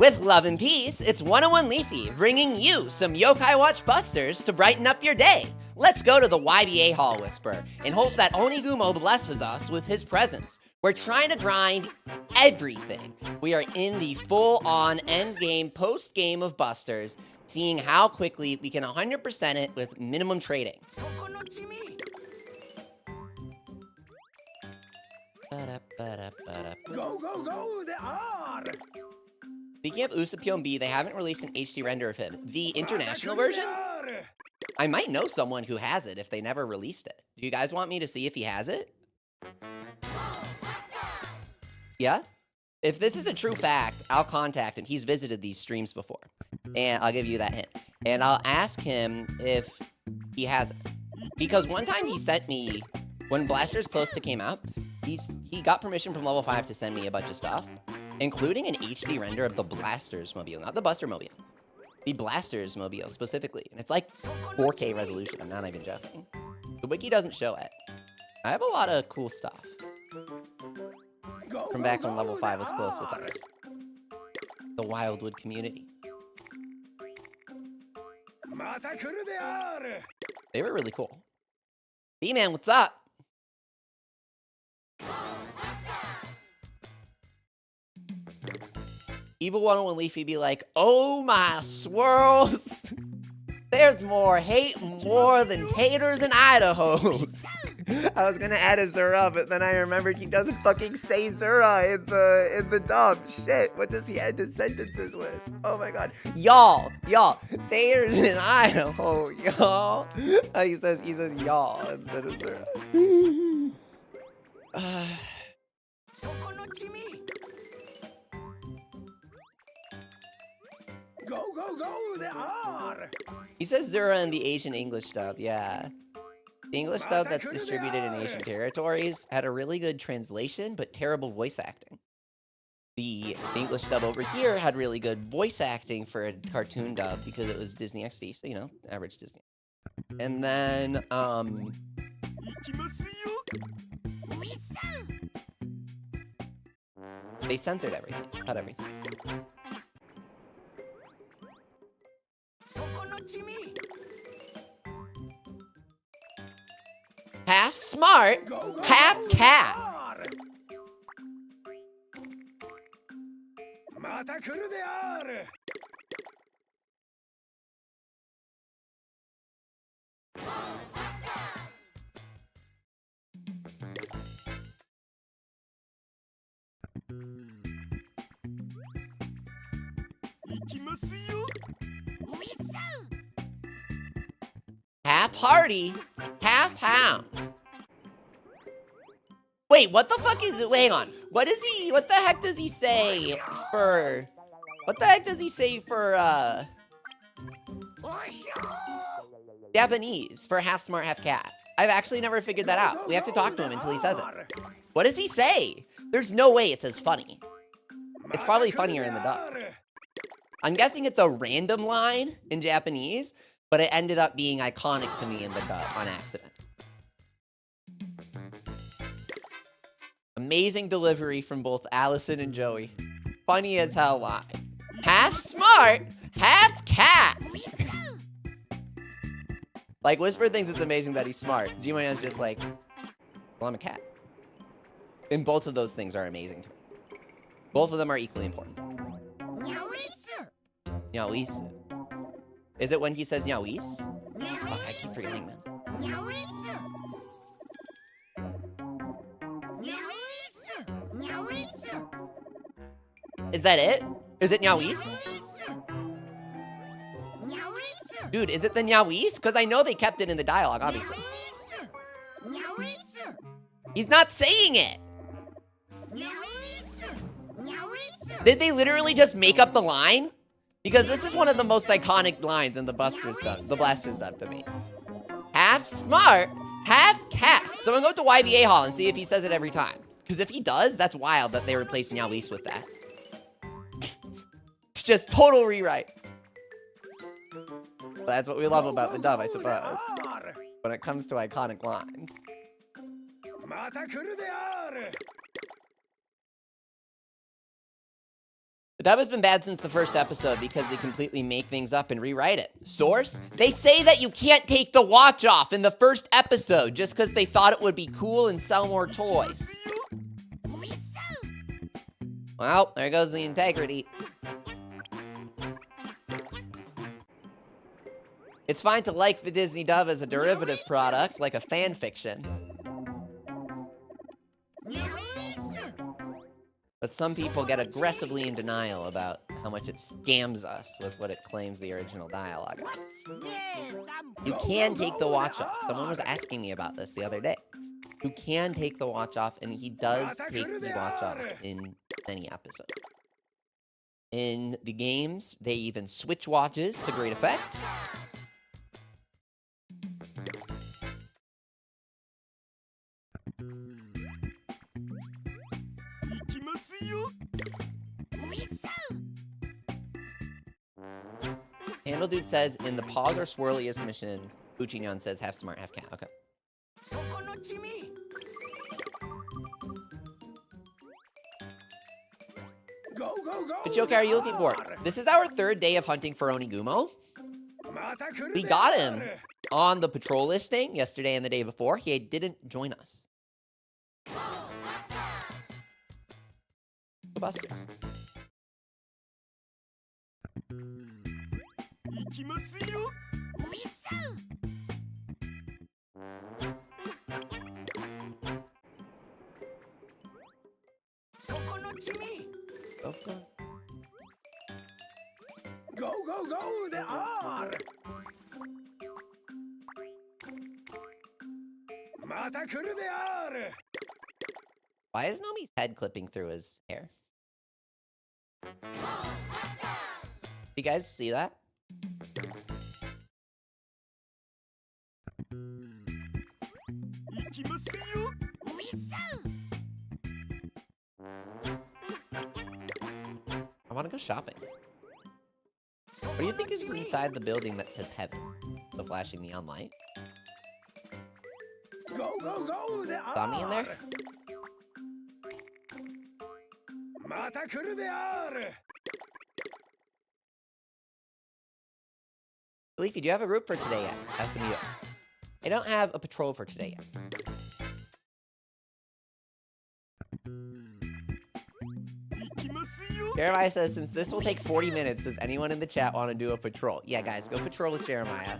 With love and peace, it's 101 Leafy, bringing you some Yokai Watch Busters to brighten up your day. Let's go to the YBA Hall Whisper, and hope that Onigumo blesses us with his presence. We're trying to grind everything. We are in the full-on endgame, post-game of Busters, seeing how quickly we can 100% it with minimum trading. Go, go, go, there are! Speaking of Usopp B, they haven't released an HD render of him. The international version? I might know someone who has it if they never released it. Do you guys want me to see if he has it? Yeah? If this is a true fact, I'll contact him. He's visited these streams before. And I'll give you that hint. And I'll ask him if he has it. Because one time he sent me, when Blasters Close to came out, he got permission from Level 5 to send me a bunch of stuff, including an HD render of the Blasters Mobile, not the Buster Mobile. The Blasters Mobile, specifically. And it's like 4K resolution, I'm not even joking. The wiki doesn't show it. I have a lot of cool stuff from back when Level 5 was close with us. The Wildwood community. They were really cool. B-Man, what's up? Evil 101 Leafy be like, oh my swirls! There's more hate more than taters in Idaho. I was gonna add a Zura, but then I remembered he doesn't fucking say Zura in the dub. Shit, what does he end his sentences with? Oh my god. Y'all, taters in Idaho, y'all. He says y'all instead of Zura. Go, go, go, there are! He says Zura in the Asian English dub, yeah. The English dub that's distributed in Asian territories had a really good translation, but terrible voice acting. The English dub over here had really good voice acting for a cartoon dub because it was Disney XD, so, you know, average Disney. And then, they censored everything, cut everything. Half smart, half cat. Half hardy, half hound. Wait, what the fuck is it? Wait, hang on. What the heck does he say for, Japanese for half smart, half cat? I've actually never figured that out. We have to talk to him until he says it. What does he say? There's no way it's as funny. It's probably funnier in the dub. I'm guessing it's a random line in Japanese, but it ended up being iconic to me in the dub on accident. Amazing delivery from both Allison and Joey. Funny as hell line. Half smart, half cat. Like, Whisper thinks it's amazing that he's smart. G-Man's just like, well, I'm a cat. And both of those things are amazing to me. Both of them are equally important. Nyawisu. Is it when he says Nyawis? Fuck, I keep forgetting, man. Is that it? Is it Nyawis? Dude, is it the Nyawis? Because I know they kept it in the dialogue, obviously. He's not saying it! Did they literally just make up the line? Because this is one of the most iconic lines in the Blasters dub to me. Half smart, half cat. So I'm gonna go to YBA Hall and see if he says it every time. Because if he does, that's wild that they replaced Nyawis with that. It's just total rewrite. But that's what we love about the dub, I suppose. When it comes to iconic lines. The The dub has been bad since the first episode because they completely make things up and rewrite it. Source? They say that you can't take the watch off in the first episode just because they thought it would be cool and sell more toys. Well, there goes the integrity. It's fine to like the Disney dub as a derivative product, like a fan fiction. But some people get aggressively in denial about how much it scams us with what it claims the original dialogue is. You can take the watch off. Someone was asking me about this the other day. You can take the watch off, and he does take the watch off in many episodes. In the games, they even switch watches to great effect. Handle Dude says, in the pause or swirliest mission, Uchinyan says, half smart, half cat. Okay. Go, go, go! Which yokai are you looking for? This is our third day of hunting for Onigumo. We got him on the patrol listing yesterday and the day before. He didn't join us. Go Busters. Okay. Go, go, go! There are! Why is Nomi's head clipping through his hair? You guys see that? I want to go shopping. What do you think is inside the building that says heaven? The flashing neon light? Go, go, go! There Saw me in there? Leafy, do you have a route for today yet? SMU. I don't have a patrol for today yet. Jeremiah says, since this will take 40 minutes, does anyone in the chat want to do a patrol? Yeah, guys, go patrol with Jeremiah.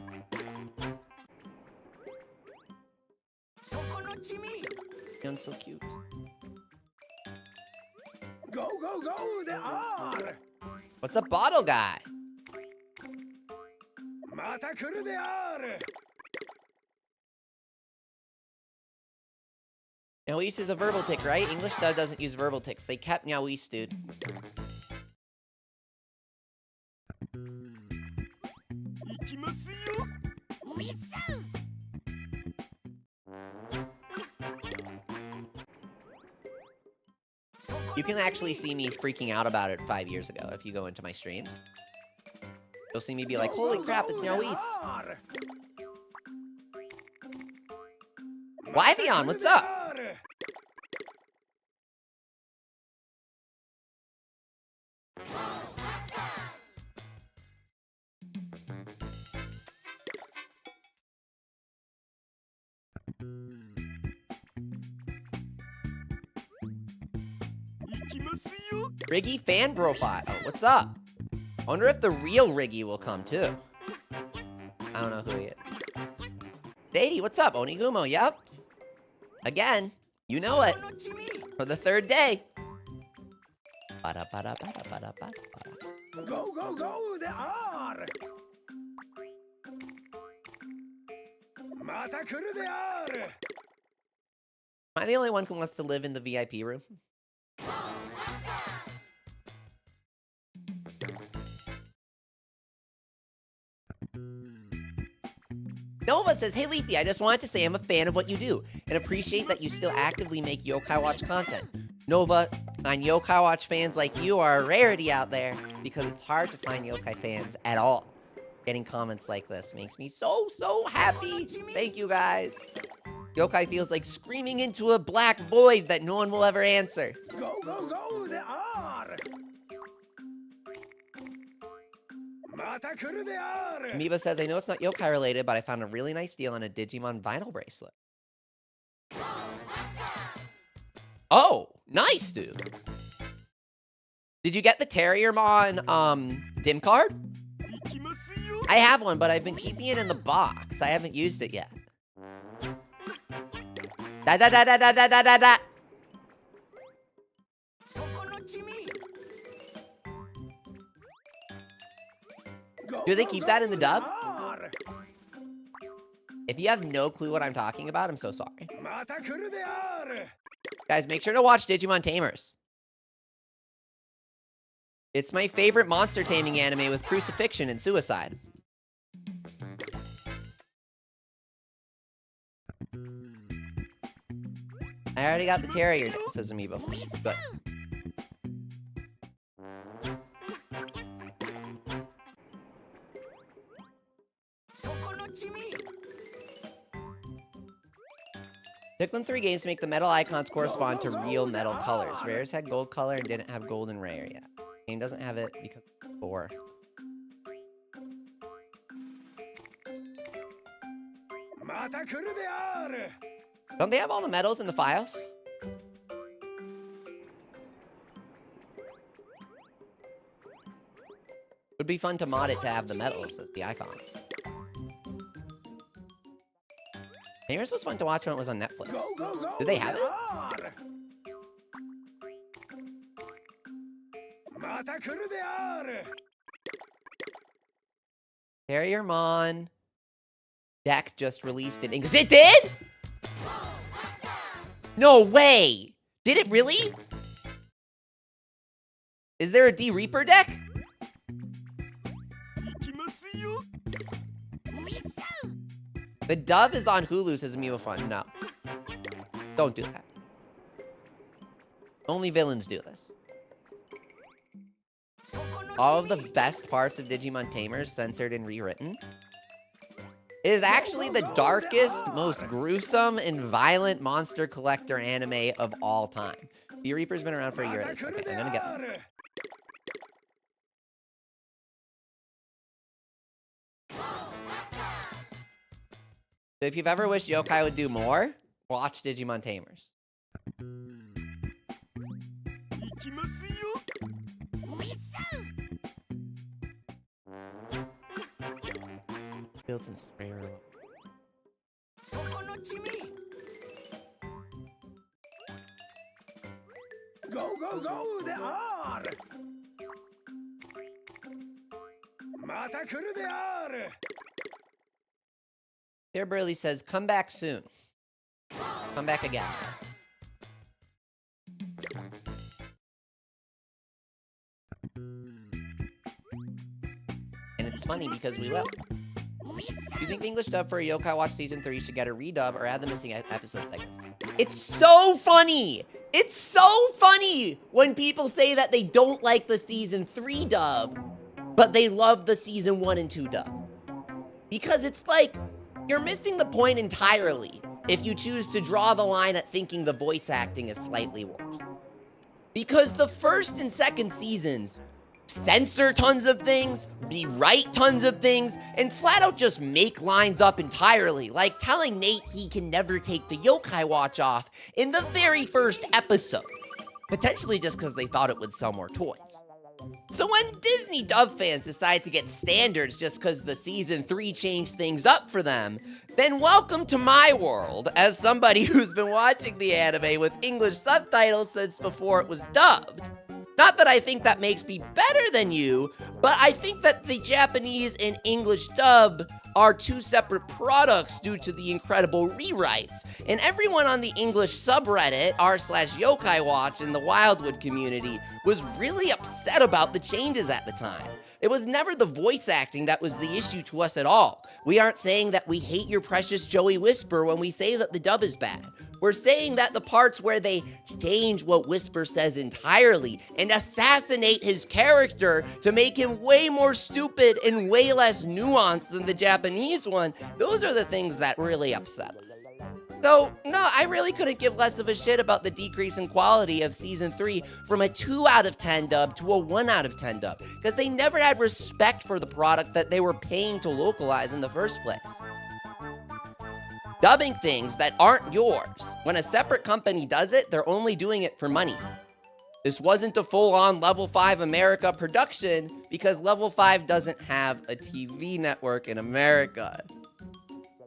You're so cute. Go, go, go! There are! What's up, bottle guy? Nyawis is a verbal tick, right? English dub doesn't use verbal ticks. They kept Nyawis, dude. You can actually see me freaking out about it 5 years ago if you go into my streams. You'll see me be like, holy crap, it's Nyawis. Wyvion, what's up? Riggy fan profile, what's up? I wonder if the real Riggy will come too. I don't know who he is. Sadie, what's up? Onigumo, yep. Again, you know it. For the third day. Go, go, go! There are! Am I the only one who wants to live in the VIP room? Nova says, hey Leafy, I just wanted to say I'm a fan of what you do and appreciate that you still actively make Yokai Watch content. Nova, find Yokai Watch fans like you are a rarity out there because it's hard to find Yokai fans at all. Getting comments like this makes me so happy. Thank you guys. Yokai feels like screaming into a black void that no one will ever answer. Go, go, go! There are! Amoeba says, I know it's not yokai related, but I found a really nice deal on a Digimon vinyl bracelet. Oh, nice, dude. Did you get the Terriermon, dim card? I have one, but I've been keeping it in the box. I haven't used it yet. Da da da da da da da da da. Do they keep that in the dub? If you have no clue what I'm talking about, I'm so sorry. Guys, make sure to watch Digimon Tamers. It's my favorite monster taming anime with crucifixion and suicide. I already got the terrier, says Amiibo. Good. Took them 3 games to make the metal icons correspond to real metal colors. Rares had gold color and didn't have golden rare yet. Game doesn't have it because it's 4. Don't they have all the medals in the files? Would be fun to mod it to have the medals as the icons. Tamers was fun to watch when it was on Netflix. Did they have it? Terriermon deck just released in English. It did? No way! Did it really? Is there a D Reaper deck? The dub is on Hulu, says Amiibo Fun. No. Don't do that. Only villains do this. All of the best parts of Digimon Tamers censored and rewritten. It is actually the darkest, most gruesome, and violent monster collector anime of all time. The Reaper's been around for a year at least. Okay, I'm gonna get them. So if you've ever wished Yokai would do more, watch Digimon Tamers. Built-in sprayer. Go, go, go, there are! There Burley says, come back soon. Come back again. And it's funny because we will. Do you think the English dub for a Yokai Watch Season 3 should get a redub or add the missing episode segments? It's so funny! It's so funny when people say that they don't like the Season 3 dub, but they love the Season 1 and 2 dub. Because it's like, you're missing the point entirely if you choose to draw the line at thinking the voice acting is slightly worse. Because the first and second seasons censor tons of things, rewrite tons of things, and flat out just make lines up entirely, like telling Nate he can never take the yokai watch off in the very first episode, potentially just because they thought it would sell more toys. So when Disney dub fans decide to get standards just because the season 3 changed things up for them, then welcome to my world as somebody who's been watching the anime with English subtitles since before it was dubbed. Not that I think that makes me better than you, but I think that the Japanese and English dub are 2 separate products due to the incredible rewrites. And everyone on the English subreddit, r/Yokai Watch in the Wildwood community, was really upset about the changes at the time. It was never the voice acting that was the issue to us at all. We aren't saying that we hate your precious Joey Whisper when we say that the dub is bad. We're saying that the parts where they change what Whisper says entirely and assassinate his character to make him way more stupid and way less nuanced than the Japanese one, those are the things that really upset us. Though, no, I really couldn't give less of a shit about the decrease in quality of Season 3 from a 2 out of 10 dub to a 1 out of 10 dub, because they never had respect for the product that they were paying to localize in the first place. Dubbing things that aren't yours. When a separate company does it, they're only doing it for money. This wasn't a full-on Level 5 America production because Level 5 doesn't have a TV network in America.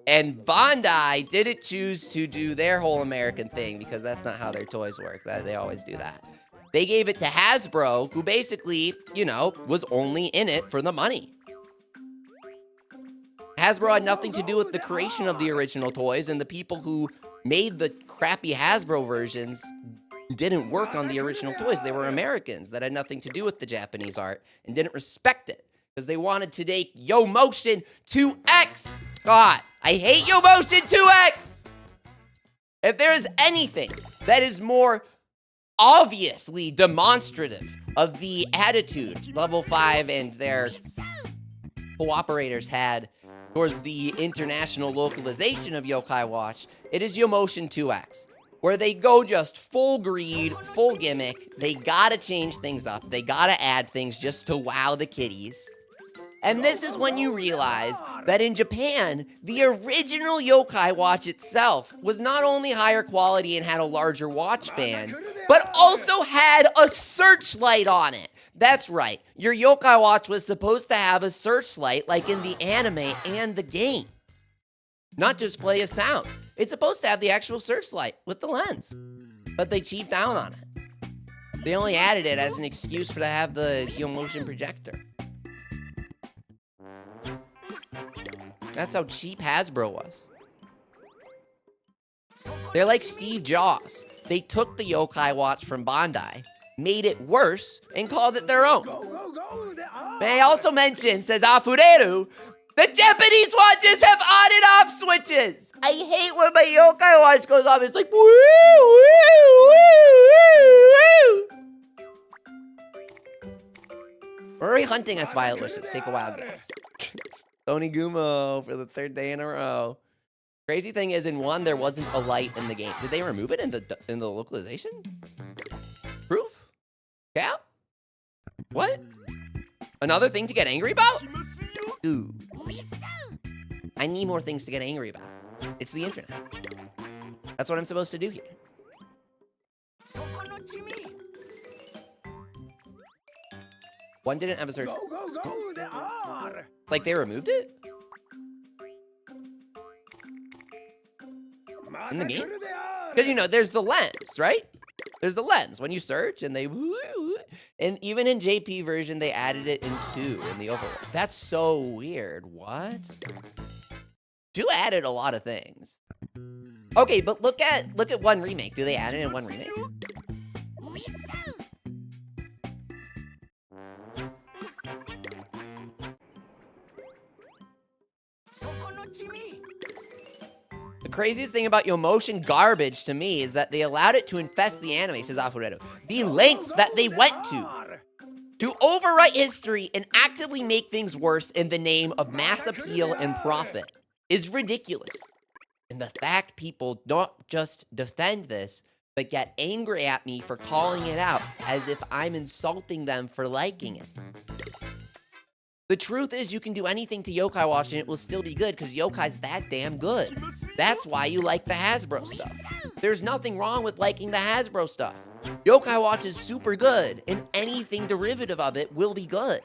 And Bandai didn't choose to do their whole American thing because that's not how their toys work. They always do that. They gave it to Hasbro, who basically, you know, was only in it for the money. Hasbro had nothing to do with the creation of the original toys, and the people who made the crappy Hasbro versions didn't work on the original toys. They were Americans that had nothing to do with the Japanese art and didn't respect it because they wanted to take Yo-Motion 2X. God, I hate Yo-Motion 2X. If there is anything that is more obviously demonstrative of the attitude Level 5 and their cooperators had towards the international localization of Yo-Kai Watch, it is Yo-Motion 2X, where they go just full greed, full gimmick. They gotta change things up. They gotta add things just to wow the kiddies. And this is when you realize that in Japan, the original Yo-Kai Watch itself was not only higher quality and had a larger watch band, but also had a searchlight on it. That's right, your Yo-Kai Watch was supposed to have a searchlight like in the anime and the game. Not just play a sound. It's supposed to have the actual searchlight with the lens. But they cheaped down on it. They only added it as an excuse for to have the Yo-Motion projector. That's how cheap Hasbro was. They're like Steve Jobs. They took the Yo-Kai Watch from Bandai, made it worse, and called it their own. May I also mention, says Afureru, the Japanese watches have on and off switches. I hate when my Yo-Kai Watch goes off. It's like, woo, woo, woo, woo. Where are we hunting us, Violet Wishes? Take a wild guess. Tony Gumo for the 3rd day in a row. Crazy thing is, in 1, there wasn't a light in the game. Did they remove it in the localization? Proof? Cap? What? Another thing to get angry about? Ooh. I need more things to get angry about. It's the internet. That's what I'm supposed to do here. One didn't have a search. Like they removed it? In the game? Because, you know, there's the lens, right? There's the lens when you search and they... And even in JP version, they added it in 2 in the overworld. That's so weird. What? 2 added a lot of things. Okay, but look at 1 remake. Do they add it in 1 remake? The craziest thing about Yo-Motion garbage to me is that they allowed it to infest the anime, says Afuredo. The lengths that they went to overwrite history and actively make things worse in the name of mass appeal and profit is ridiculous. And the fact people don't just defend this, but get angry at me for calling it out as if I'm insulting them for liking it. The truth is you can do anything to Yo-Kai Watch and it will still be good because Yo-Kai's that damn good. That's why you like the Hasbro stuff. There's nothing wrong with liking the Hasbro stuff. Yo-Kai Watch is super good and anything derivative of it will be good.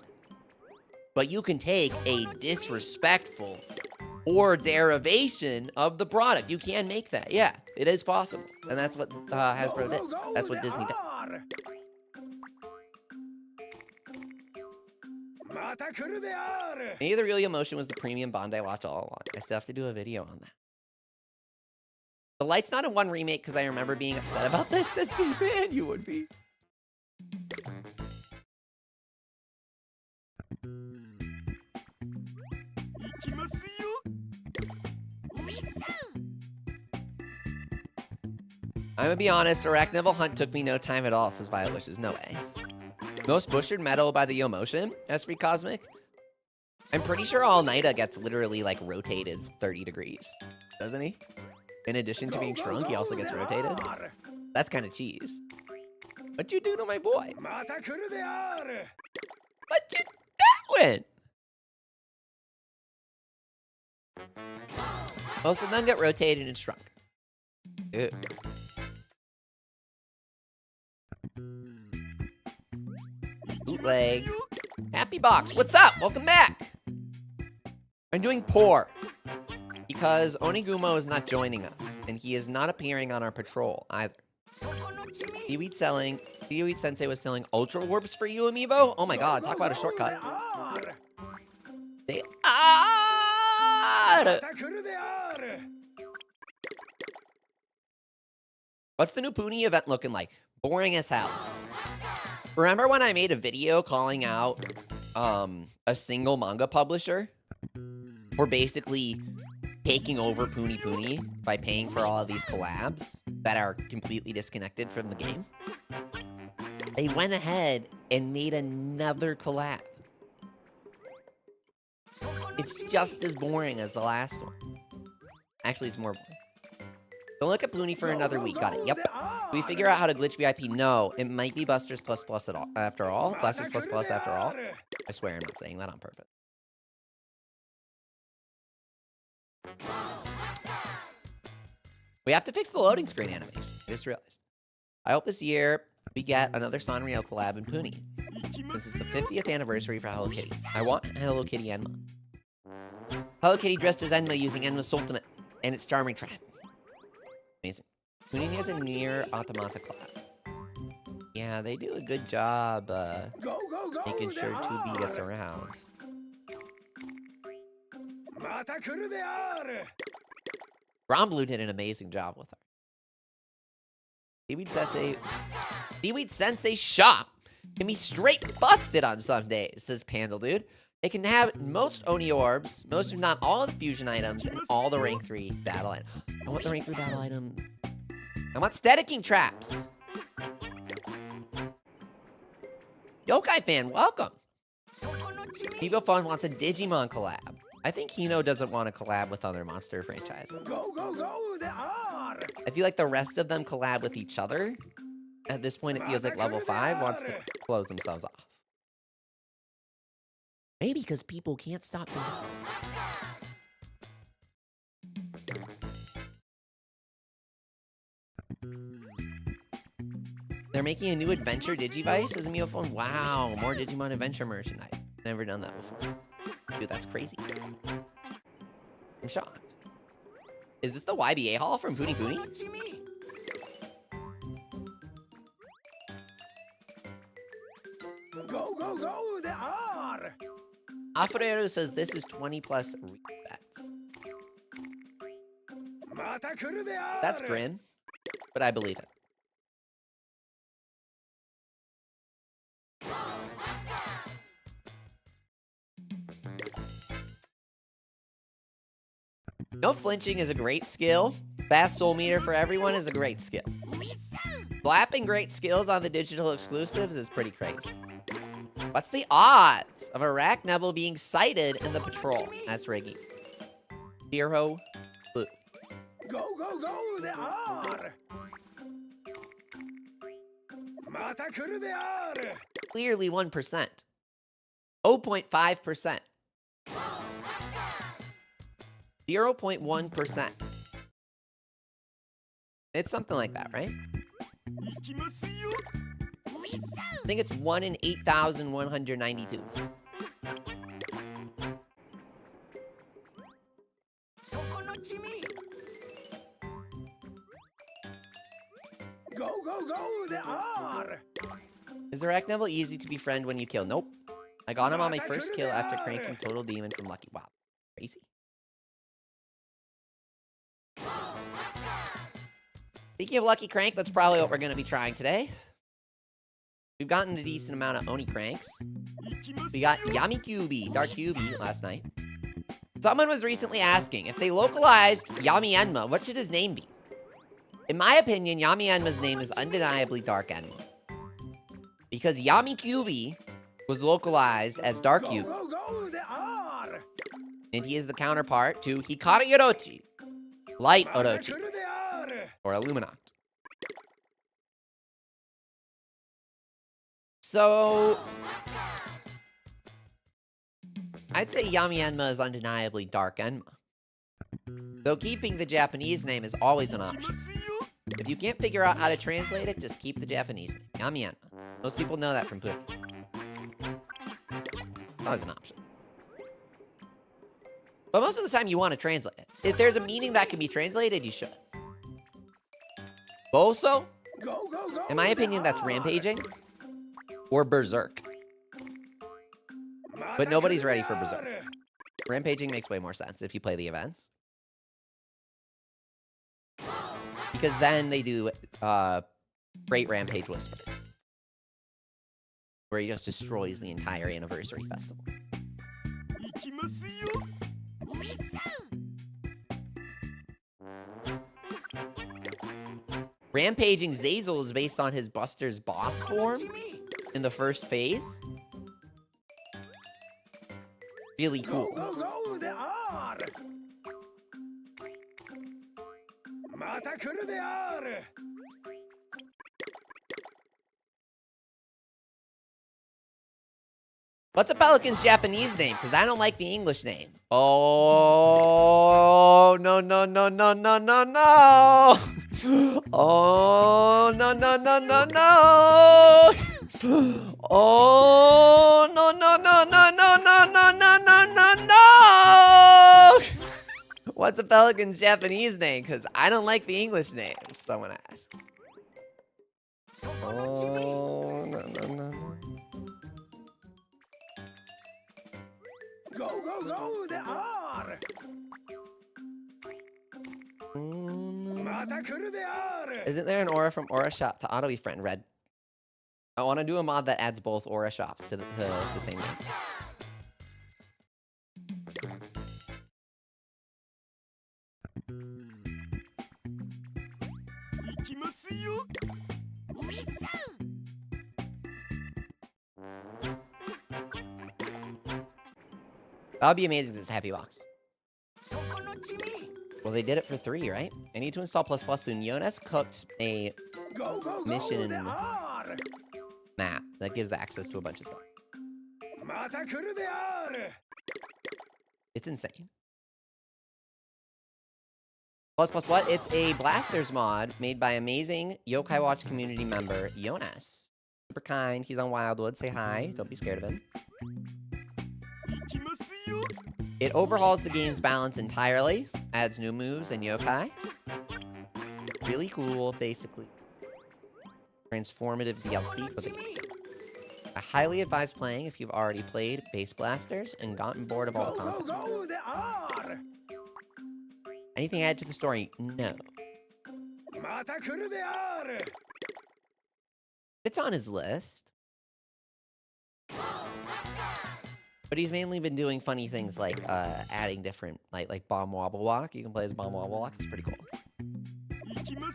But you can take a disrespectful or derivation of the product. You can make that. Yeah, it is possible. And that's what Hasbro did. That's what Disney did. Maybe the real Yo-Motion was the premium Bandai watch all along. I still have to do a video on that. The light's not in 1 remake because I remember being upset about this. Says man, you would be. I'm gonna be honest, Arachnival Hunt took me no time at all, says Violet Wishes. No way. Most butchered metal by the Yo-Motion, S3 Cosmic. I'm pretty sure All Nighta gets literally like rotated 30 degrees, doesn't he? In addition to being shrunk, he also gets rotated. That's kind of cheese. What you do to my boy? What you doing? Most of them get rotated and shrunk. Ew. Bootleg. Happy Box, what's up? Welcome back. I'm doing poor because Onigumo is not joining us, and he is not appearing on our patrol either. Seaweed Sensei was selling Ultra Orbs for you, Amiibo? Oh my god, talk about a shortcut. They are! What's the new Puny event looking like? Boring as hell. Remember when I made a video calling out a single manga publisher for basically taking over Puny Puny by paying for all of these collabs that are completely disconnected from the game? They went ahead and made another collab. It's just as boring as the last one. Actually, it's more boring. Don't look at Puny for another week. Got it. Yep. Do we figure out how to glitch VIP? No, it might be Busters plus plus after all. Busters plus plus after all. I swear I'm not saying that on purpose. We have to fix the loading screen animation. I just realized. I hope this year we get another Sanrio collab in Puny. This is the 50th anniversary for Hello Kitty. I want Hello Kitty Enma. Hello Kitty dressed as Enma using Enma's Soultimate and its charming trap. Amazing. Puny needs a near Automata collab. Yeah, they do a good job making sure 2B gets around. Gromblue did an amazing job with her. Seaweed Sensei shop can be straight busted on some days, says Pandal Dude. It can have most Oni orbs, most if not all of the fusion items, and all the rank 3 battle items. I want the rank 3 battle item. I want staticking traps. Yo-kai fan, welcome. Amiibo Fun wants a Digimon collab. I think Hino doesn't want to collab with other monster franchises. I feel like the rest of them collab with each other. At this point, it feels like level 5 wants to close themselves off. Maybe because people can't stop doing it. They're making a new adventure Digivice as Amiibo Phone. Wow, more Digimon Adventure merchandise. Never done that before. Dude, that's crazy. I'm shocked. Is this the YBA haul from Puny Puny? Go, go, go, there are! Afrero says this is 20 plus resets. That's grin, but I believe it. No flinching is a great skill. Fast soul meter for everyone is a great skill. Blapping great skills on the digital exclusives is pretty crazy. What's the odds of a Rack Neville being sighted in the patrol? That's Riggy. 0 blue. Go, go, go, there are! Clearly 1%. 0.5%. 0.1%. It's something like that, right? I think it's 1 in 8,192. Go, go, go, there are! Is the Rack Neville easy to befriend when you kill? Nope. I got him on my first kill after cranking Total Demon from Lucky. Wow. Crazy. Speaking of Lucky Crank, that's probably what we're going to be trying today. We've gotten a decent amount of Oni Cranks. We got Yami QB, Dark QB last night. Someone was recently asking, if they localized Yami Enma, what should his name be? In my opinion, Yami Enma's name is undeniably Dark Enma. Because Yami QB was localized as Dark QB. Go, go, there are! And he is the counterpart to Hikari Orochi, Light Orochi. or Illuminact. So I'd say Yami Enma is undeniably Dark Enma. Though keeping the Japanese name is always an option. If you can't figure out how to translate it, just keep the Japanese name. Yami Enma. Most people know that from Puny. Always an option. But most of the time you want to translate it. If there's a meaning that can be translated, you should. Boso? In my opinion, that's rampaging. Or berserk. But nobody's ready for berserk. Rampaging makes way more sense if you play the events. Because then they do Great Rampage Whisper. Where he just destroys the entire anniversary festival. Rampaging Zazel is based on his Buster's boss form in the first phase. Really cool. What's a pelican's Japanese name? Because I don't like the English name. Oh, no, no, no, no, no, no, no. Oh, no, no, no, no, no. Oh, no, no, no, no, no, no, no, no, no, no, no. What's a pelican's Japanese name? Because I don't like the English name, someone asked. Oh, no, no, no, no. Go, there are! Isn't there an aura from Aura Shop to auto befriend Red? I want to do a mod that adds both aura shops to the same name. That would be amazing if it's a happy box. Well, they did it for 3, right? I need to install ++ soon. Jonas cooked a mission map that gives access to a bunch of stuff. It's insane. ++ what? It's a Blasters mod made by amazing Yokai Watch community member, Jonas. Super kind. He's on Wildwood. Say hi. Don't be scared of him. It overhauls the game's balance entirely, adds new moves and yokai. Really cool, basically. Transformative DLC for the game. I highly advise playing if you've already played Base Blasters and gotten bored of all the content. Anything added to the story? No. It's on his list. But he's mainly been doing funny things like adding different, like Bomb Wobble Walk. You can play as Bomb Wobble Walk. It's pretty cool.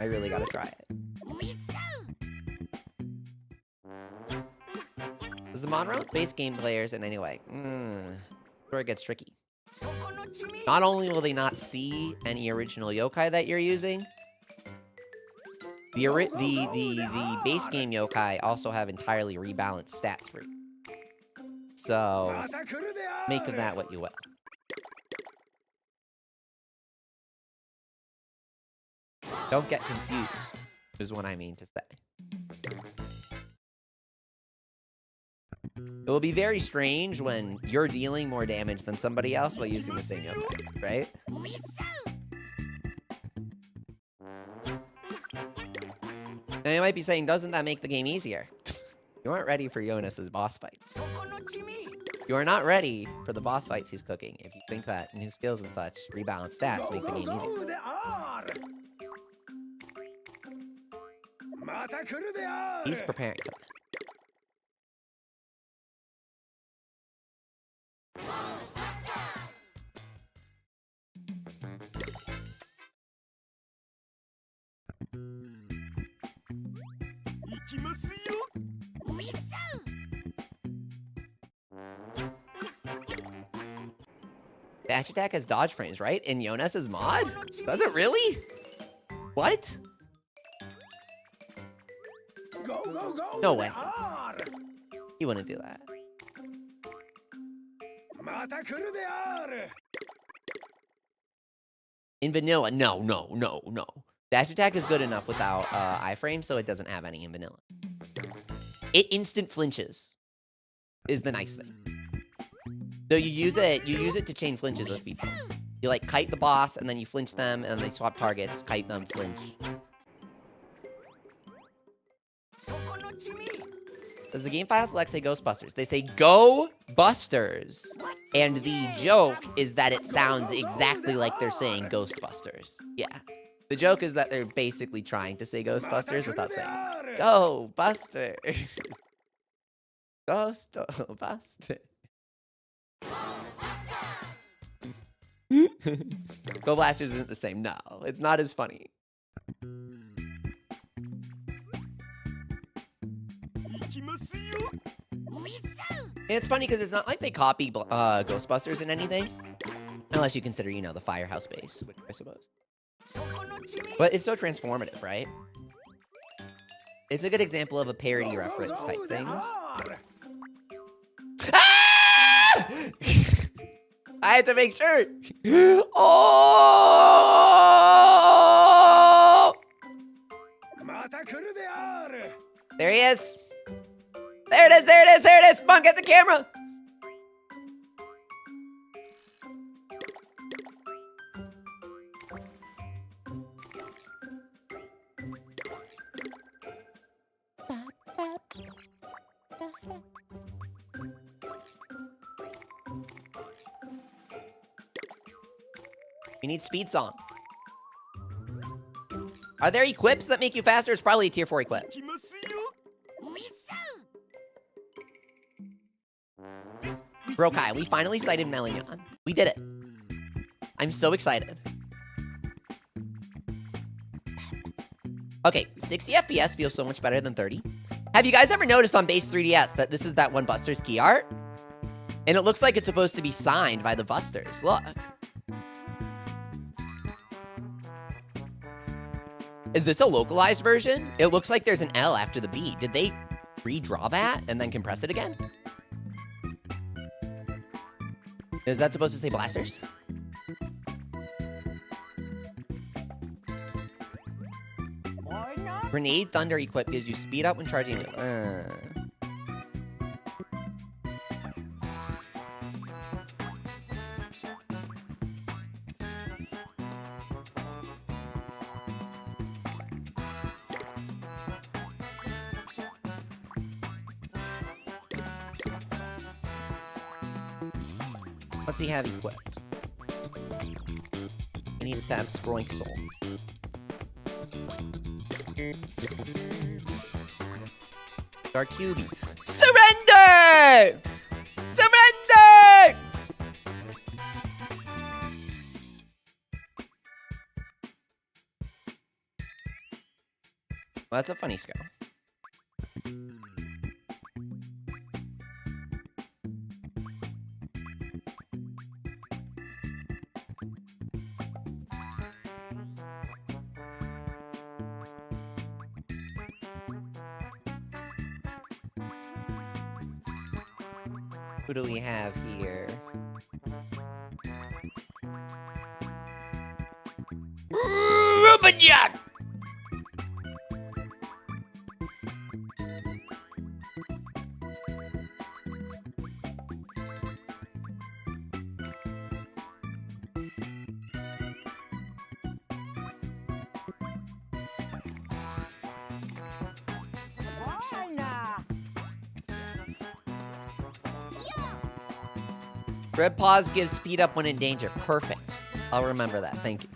I really gotta try it. Does the mod run with base game players in any way? Where it gets tricky. Not only will they not see any original yokai that you're using, the base game yokai also have entirely rebalanced stats for you. So, make of that what you will. Don't get confused, is what I mean to say. It will be very strange when you're dealing more damage than somebody else while using the same yokai, right? Now you might be saying, doesn't that make the game easier? You aren't ready for Jonas's boss fight. You are not ready for the boss fights he's cooking if you think that new skills and such, rebalance stats, make the game easier. He's preparing for that. Dash attack has dodge frames, right? In Jonas's mod? Does it really? What? No way. He wouldn't do that. In vanilla, no. Dash attack is good enough without iframe, so it doesn't have any in vanilla. It instant flinches is the nice thing. So you use it to chain flinches with people. You like kite the boss, and then you flinch them, and then they swap targets, kite them, flinch. Does the game file select say Ghostbusters? They say Go Busters. And the joke is that it sounds exactly like they're saying Ghostbusters. Yeah. The joke is that they're basically trying to say Ghostbusters without saying Go Buster. Ghostbusters. Go Blasters isn't the same. No, it's not as funny. It's funny because it's not like they copy Ghostbusters in anything. Unless you consider, you know, the Firehouse base, which I suppose. But it's so transformative, right? It's a good example of a parody reference type things. Ah! I had to make sure. Oh! There he is. There it is, there it is, there it is. Come on, get the camera. We need speed song. Are there equips that make you faster? It's probably a tier 4 equip. Bro Kai, we finally sighted Melignon. We did it. I'm so excited. Okay, 60 FPS feels so much better than 30. Have you guys ever noticed on base 3DS that this is that one Buster's key art? And it looks like it's supposed to be signed by the Busters. Look. Is this a localized version? It looks like there's an L after the B. Did they redraw that and then compress it again? Is that supposed to say Blasters? Grenade Thunder equip gives you speed up when charging. What's he have equipped? He needs to have Scroink Soul. Dark QB. Surrender! Surrender! Well, that's a funny skull. Who do we have here? Rubius! Red Paws gives speed up when in danger. Perfect. I'll remember that. Thank you.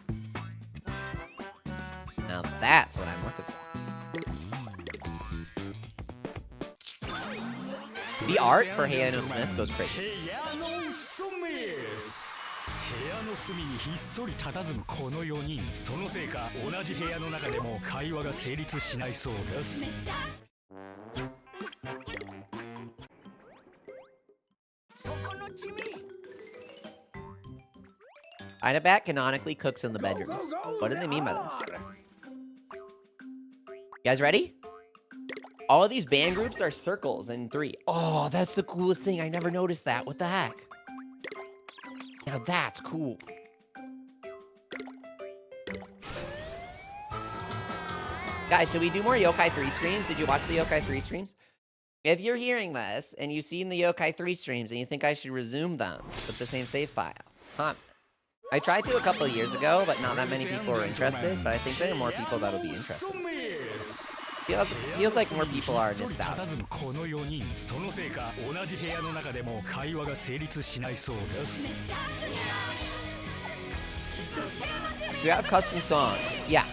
Now that's what I'm looking for. The art for Hayano Smith goes crazy. Inabat canonically cooks in the bedroom. What do they mean by this? You guys ready? All of these band groups are circles in 3. Oh, that's the coolest thing. I never noticed that. What the heck? Now that's cool. Guys, should we do more Yokai 3 streams? Did you watch the Yokai 3 streams? If you're hearing this and you've seen the Yokai 3 streams and you think I should resume them with the same save file, comment. I tried to a couple of years ago, but not that many people were interested, but I think there are more people that'll be interested. Feels like more people are nostalgic. We have custom songs. Yeah.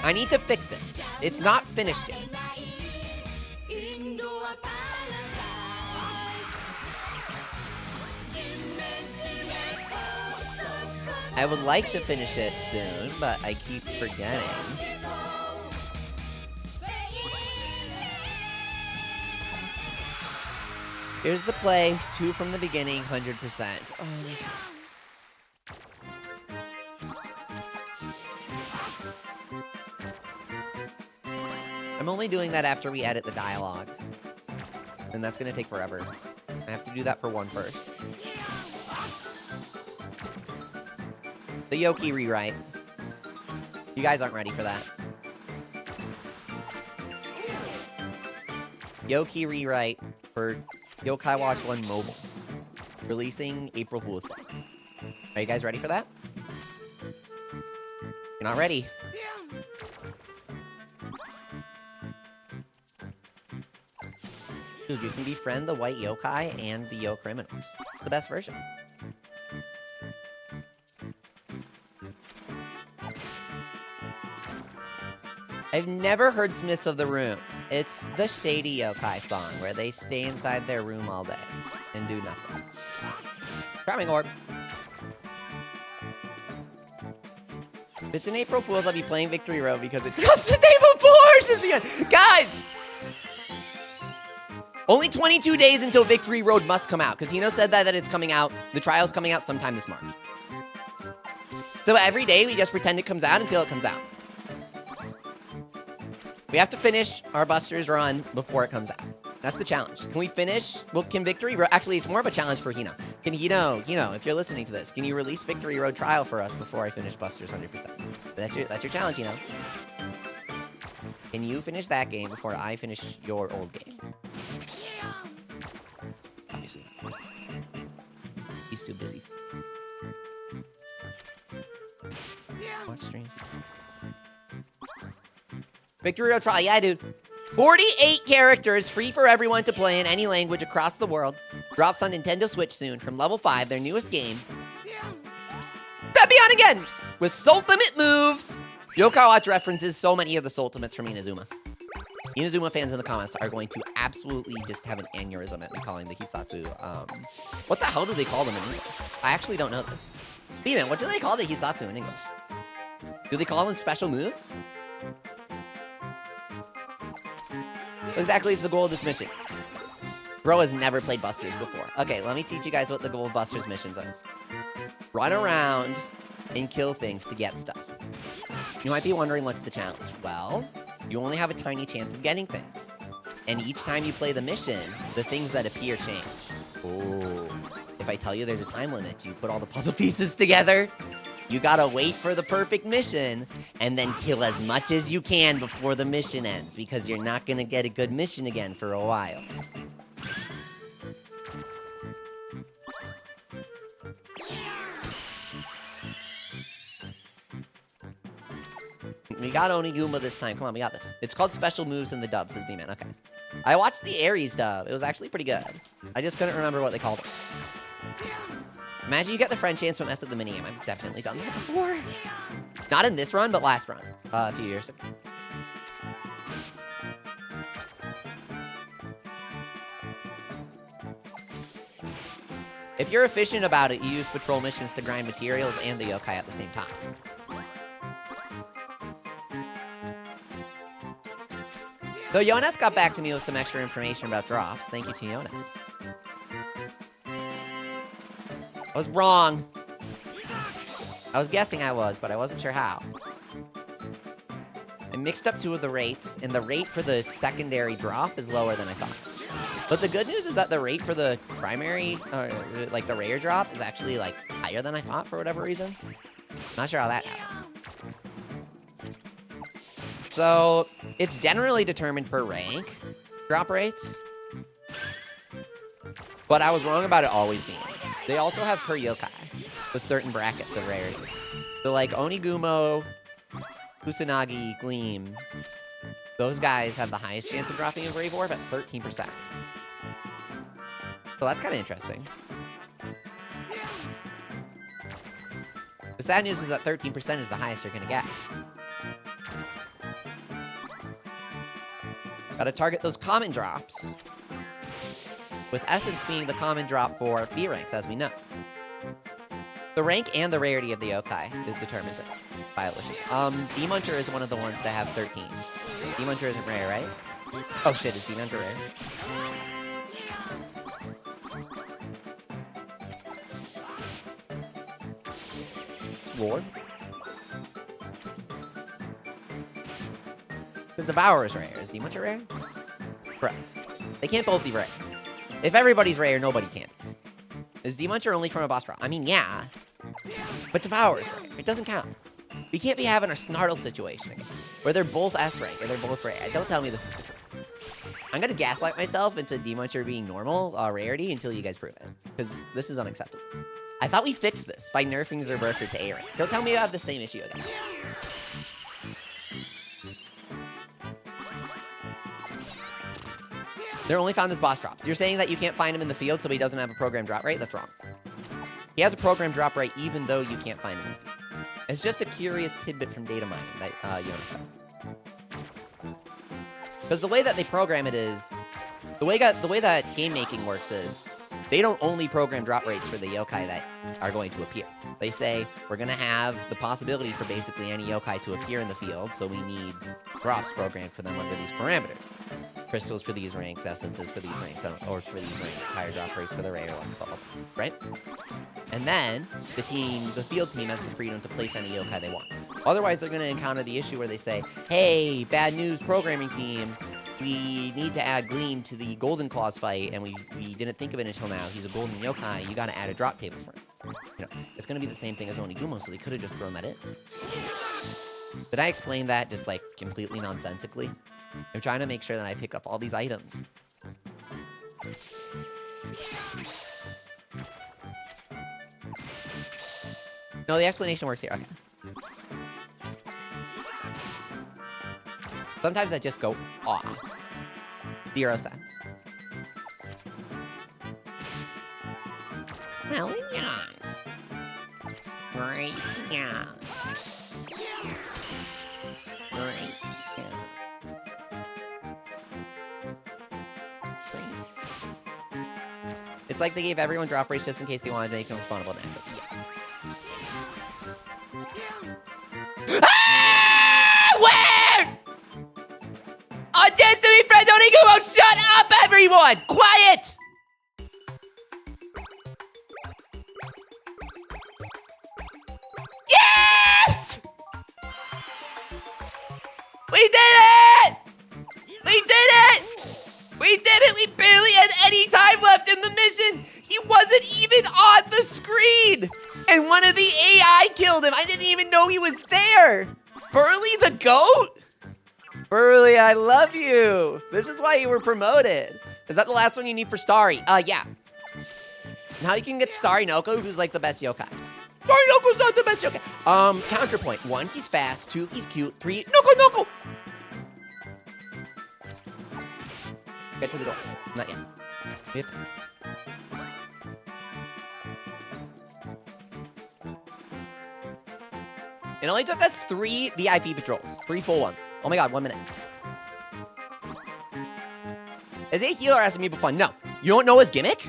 I need to fix it. It's not finished yet. I would like to finish it soon, but I keep forgetting. Here's the play, 2 from the beginning, 100%. Oh, I'm only doing that after we edit the dialogue. And that's gonna take forever. I have to do that for 1 first. The Yoki rewrite. You guys aren't ready for that. Yoki rewrite for Yokai Watch 1 Mobile. Releasing April Fool's Day. Are you guys ready for that? You're not ready. Dude, you can befriend the white yokai and the yo criminals. The best version. I've never heard Smiths of the Room. It's the shady yokai song where they stay inside their room all day and do nothing. Charming Orb. If it's an April Fool's, I'll be playing Victory Road because it drops the day before! Guys! Only 22 days until Victory Road must come out, because Hino said that it's coming out, the trial's coming out sometime this March. So every day, we just pretend it comes out until it comes out. We have to finish our Busters run before it comes out. That's the challenge. Can we finish? Well, can Victory Road... Actually, it's more of a challenge for Hino. Can Hino, if you're listening to this, can you release Victory Road Trial for us before I finish Busters 100%? That's your challenge, Hino. Can you finish that game before I finish your old game? Obviously. He's too busy. Watch streams. Victory Road Trial, yeah, dude. 48 characters, free for everyone to play in any language across the world. Drops on Nintendo Switch soon from Level 5, their newest game. That'd be on again! With Soultimate Moves! Yokai Watch references so many of the Soultimates from Inazuma. Inazuma fans in the comments are going to absolutely just have an aneurysm at me calling the Hisatsu, what the hell do they call them in English? I actually don't know this. B-Man, what do they call the Hisatsu in English? Do they call them special moves? What exactly is the goal of this mission? Bro has never played Busters before. Okay, let me teach you guys what the goal of Busters missions is. Run around and kill things to get stuff. You might be wondering what's the challenge. Well, you only have a tiny chance of getting things. And each time you play the mission, the things that appear change. Oh, if I tell you there's a time limit, you put all the puzzle pieces together. You gotta wait for the perfect mission, and then kill as much as you can before the mission ends, because you're not gonna get a good mission again for a while. We got Oniguma this time. Come on, we got this. It's called Special Moves in the dub, says B-Man. Okay. I watched the Aries dub. It was actually pretty good. I just couldn't remember what they called it. Imagine you get the friend chance but mess up the minigame. I've definitely done that before. Not in this run, but last run. A few years ago. If you're efficient about it, you use patrol missions to grind materials and the yokai at the same time. So Jonas got back to me with some extra information about drops. Thank you to Jonas. I was wrong. I was guessing I was, but I wasn't sure how. I mixed up two of the rates, and the rate for the secondary drop is lower than I thought. But the good news is that the rate for the primary, like the rare drop, is actually like higher than I thought for whatever reason. Not sure how that happened. So it's generally determined per rank drop rates, but I was wrong about it always being. They also have per yokai with certain brackets of rarity. So like Onigumo, Kusanagi, Gleam, those guys have the highest chance of dropping a Brave Orb at 13%. So that's kind of interesting. The sad news is that 13% is the highest you're going to get. Gotta target those common drops, with Essence being the common drop for B ranks, as we know. The rank and the rarity of the yokai determines it. Violations. Demuncher is one of the ones to have 13. Demuncher isn't rare, right? Oh shit, is Demuncher rare? It's Lord. The Devourer is rare. Is Demuncher rare? Correct. They can't both be rare. If everybody's rare, nobody can. Is Demuncher only from a boss drop? I mean, yeah. But Devourer is rare. It doesn't count. We can't be having a Snartle situation again, where they're both S rank or they're both rare. Don't tell me this is the truth. I'm gonna gaslight myself into Demuncher being normal rarity until you guys prove it, because this is unacceptable. I thought we fixed this by nerfing Zerberker to A rank. Don't tell me you have the same issue again. They're only found as boss drops. You're saying that you can't find him in the field so he doesn't have a program drop rate? That's wrong. He has a program drop rate even though you can't find him in the field. It's just a curious tidbit from data mining that you understand. Because the way that they program it is... The way that game making works is... They don't only program drop rates for the yokai that are going to appear. They say, we're going to have the possibility for basically any yokai to appear in the field, so we need drops programmed for them under these parameters. Crystals for these ranks, essences for these ranks, orbs for these ranks, higher drop rates for the rare ones, blah, blah, blah, right? And then, the field team has the freedom to place any yokai they want. Otherwise, they're going to encounter the issue where they say, hey, bad news programming team, we need to add Gleam to the Golden Claws fight, and we didn't think of it until now. He's a golden yokai, you gotta add a drop table for him. You know, it's gonna be the same thing as Onigumo, so they could have just thrown that in. Did I explain that just, like, completely nonsensically? I'm trying to make sure that I pick up all these items. No, the explanation works here, okay. Sometimes I just go, aw. 0 cents. Well, yeah. Right, yeah. Right, yeah. It's like they gave everyone drop rates just in case they wanted to make them spawnable naturally. Yeah. Ah! Where? Audience to be friends, Onigumo, shut up, everyone! Quiet! Yes! We did it! We did it! We did it! We barely had any time left in the mission! He wasn't even on the screen! And one of the AI killed him! I didn't even know he was there! Burly the goat? Burly, I love you. This is why you were promoted. Is that the last one you need for Starry? Yeah. Now you can get Starry Noko, who's like the best yokai. Starry Noko's not the best yokai. Counterpoint. 1, he's fast. 2, he's cute. 3, Noko! Get to the door. Not yet. We have to... It only took us 3 VIP patrols. 3 full ones. Oh my god, 1 minute. Is he a healer as a Amiibo fun? No. You don't know his gimmick?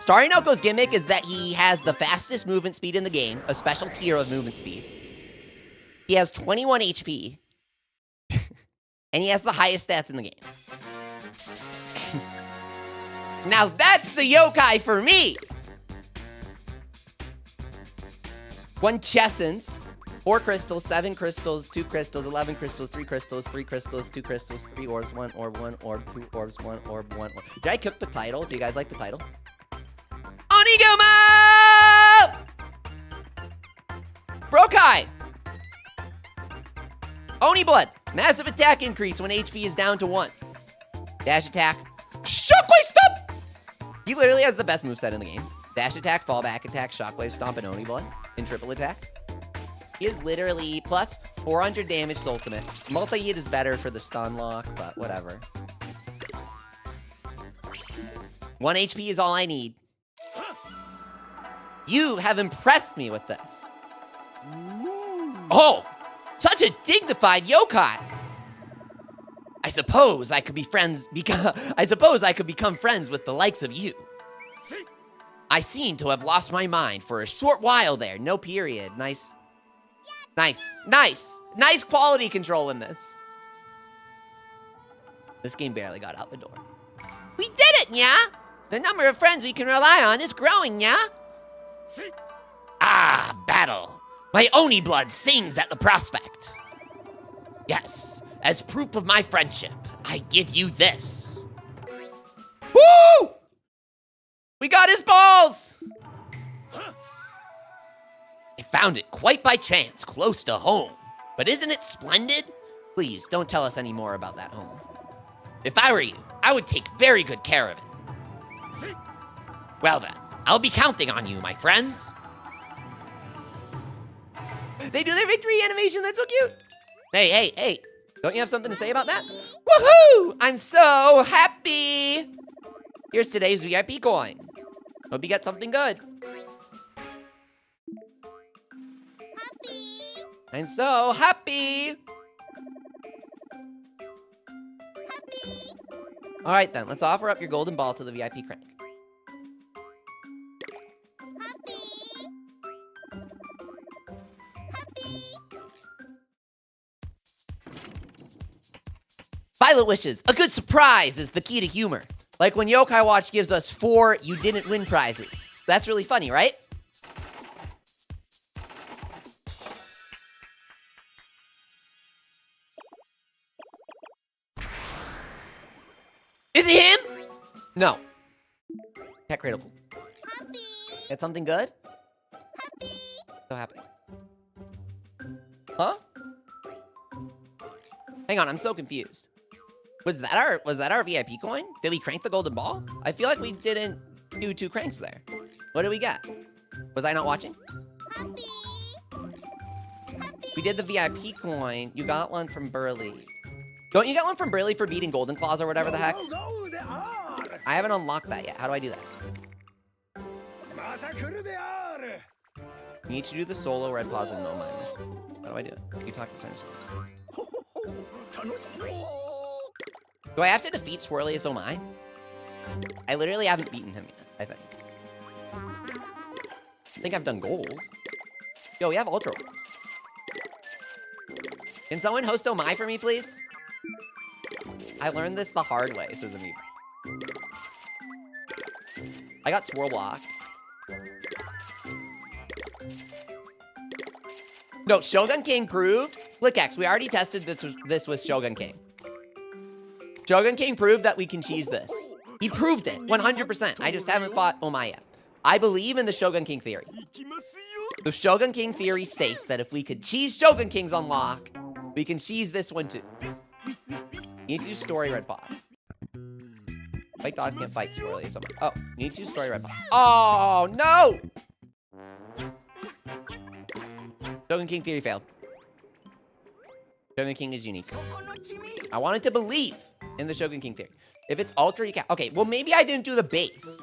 Starry Noko's gimmick is that he has the fastest movement speed in the game, a special tier of movement speed. He has 21 HP. And he has the highest stats in the game. Now that's the yokai for me! 1 Chessence. 4 crystals, 7 crystals, 2 crystals, 11 crystals, 3 crystals, 3 crystals, 2 crystals, 3 orbs, 1 orb, 1 orb, 2 orbs, 1 orb, 1 orb. Did I cook the title? Do you guys like the title? Oniguma! Brokai! Oni Blood. Massive attack increase when HP is down to 1. Dash attack. Shockwave Stomp! He literally has the best moveset in the game. Dash attack, fallback attack, shockwave stomp, and Oni Blood in triple attack. He is literally plus 400 damage to ultimate. Multi-hit is better for the stun lock, but whatever. 1 HP is all I need. You have impressed me with this. Oh, such a dignified yokai. I suppose I could be friends I suppose I could become friends with the likes of you. I seem to have lost my mind for a short while there. No period. Nice. Nice quality control in this. This game barely got out the door. We did it, yeah? The number of friends we can rely on is growing, yeah? Ah, battle. My Oni blood sings at the prospect. Yes, as proof of my friendship, I give you this. Woo! We got his balls! I found it quite by chance, close to home. But isn't it splendid? Please, don't tell us any more about that home. If I were you, I would take very good care of it. Well then, I'll be counting on you, my friends. They do their victory animation, that's so cute. Hey. Don't you have something to say about that? Woohoo! I'm so happy! Here's today's VIP coin. Hope you get something good. I'm so happy! All right then, let's offer up your golden ball to the VIP crank. Violet wishes. A good surprise is the key to humor. Like when Yokai Watch gives us 4 you didn't win prizes. That's really funny, right? Is it him? No. Cat critical. Get something good? So happy. Huh? Hang on, I'm so confused. Was that our VIP coin? Did we crank the golden ball? I feel like we didn't do 2 cranks there. What did we get? Was I not watching? We did the VIP coin. You got one from Burley. Don't you get one from Burley for beating Golden Claws or whatever the heck? I haven't unlocked that yet. How do I do that? You need to do the solo red paws and no mine. How do I do it? You talk to Stars. Do I have to defeat Swirlius Oh My? I literally haven't beaten him yet, I think. I think I've done gold. Yo, we have Ultra Orbs. Can someone host Oh My for me, please? I learned this the hard way, says Amoeba. I got Swirl Block. No, Shogun King proved. Slick X, we already tested this with Shogun King. Shogun King proved that we can cheese this. He proved it, 100%. I just haven't fought Oh My yet. I believe in the Shogun King theory. The Shogun King theory states that if we could cheese Shogun King's unlock, we can cheese this one too. You need to use story red paws. Fight dogs can't fight swirly or something. Oh, you need to use story red paws. Oh, no! Shogun King theory failed. Shogun King is unique. I wanted to believe in the Shogun King theory. If it's ultra, you can't. Okay, well, maybe I didn't do the base.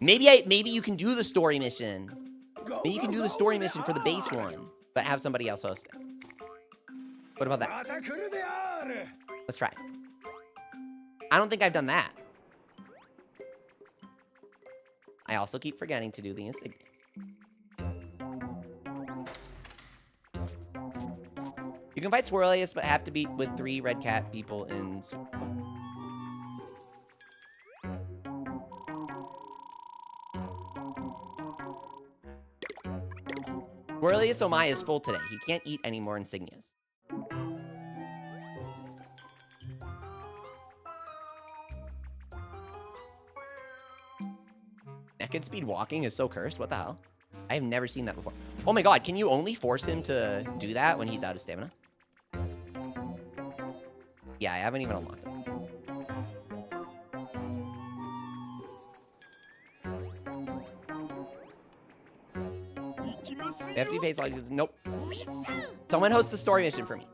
Maybe you can do the story mission. Maybe you can do the story mission for the base one, but have somebody else host it. What about that? Let's try. I don't think I've done that. I also keep forgetting to do the insignias. You can fight Swirlius, but have to beat with 3 red cat people in Super. Squirrelius Omai is full today. He can't eat any more insignias. Naked speed walking is so cursed. What the hell? I have never seen that before. Oh my god, can you only force him to do that when he's out of stamina? Yeah, I haven't even unlocked it. FD pays like, nope. Someone host the story mission for me.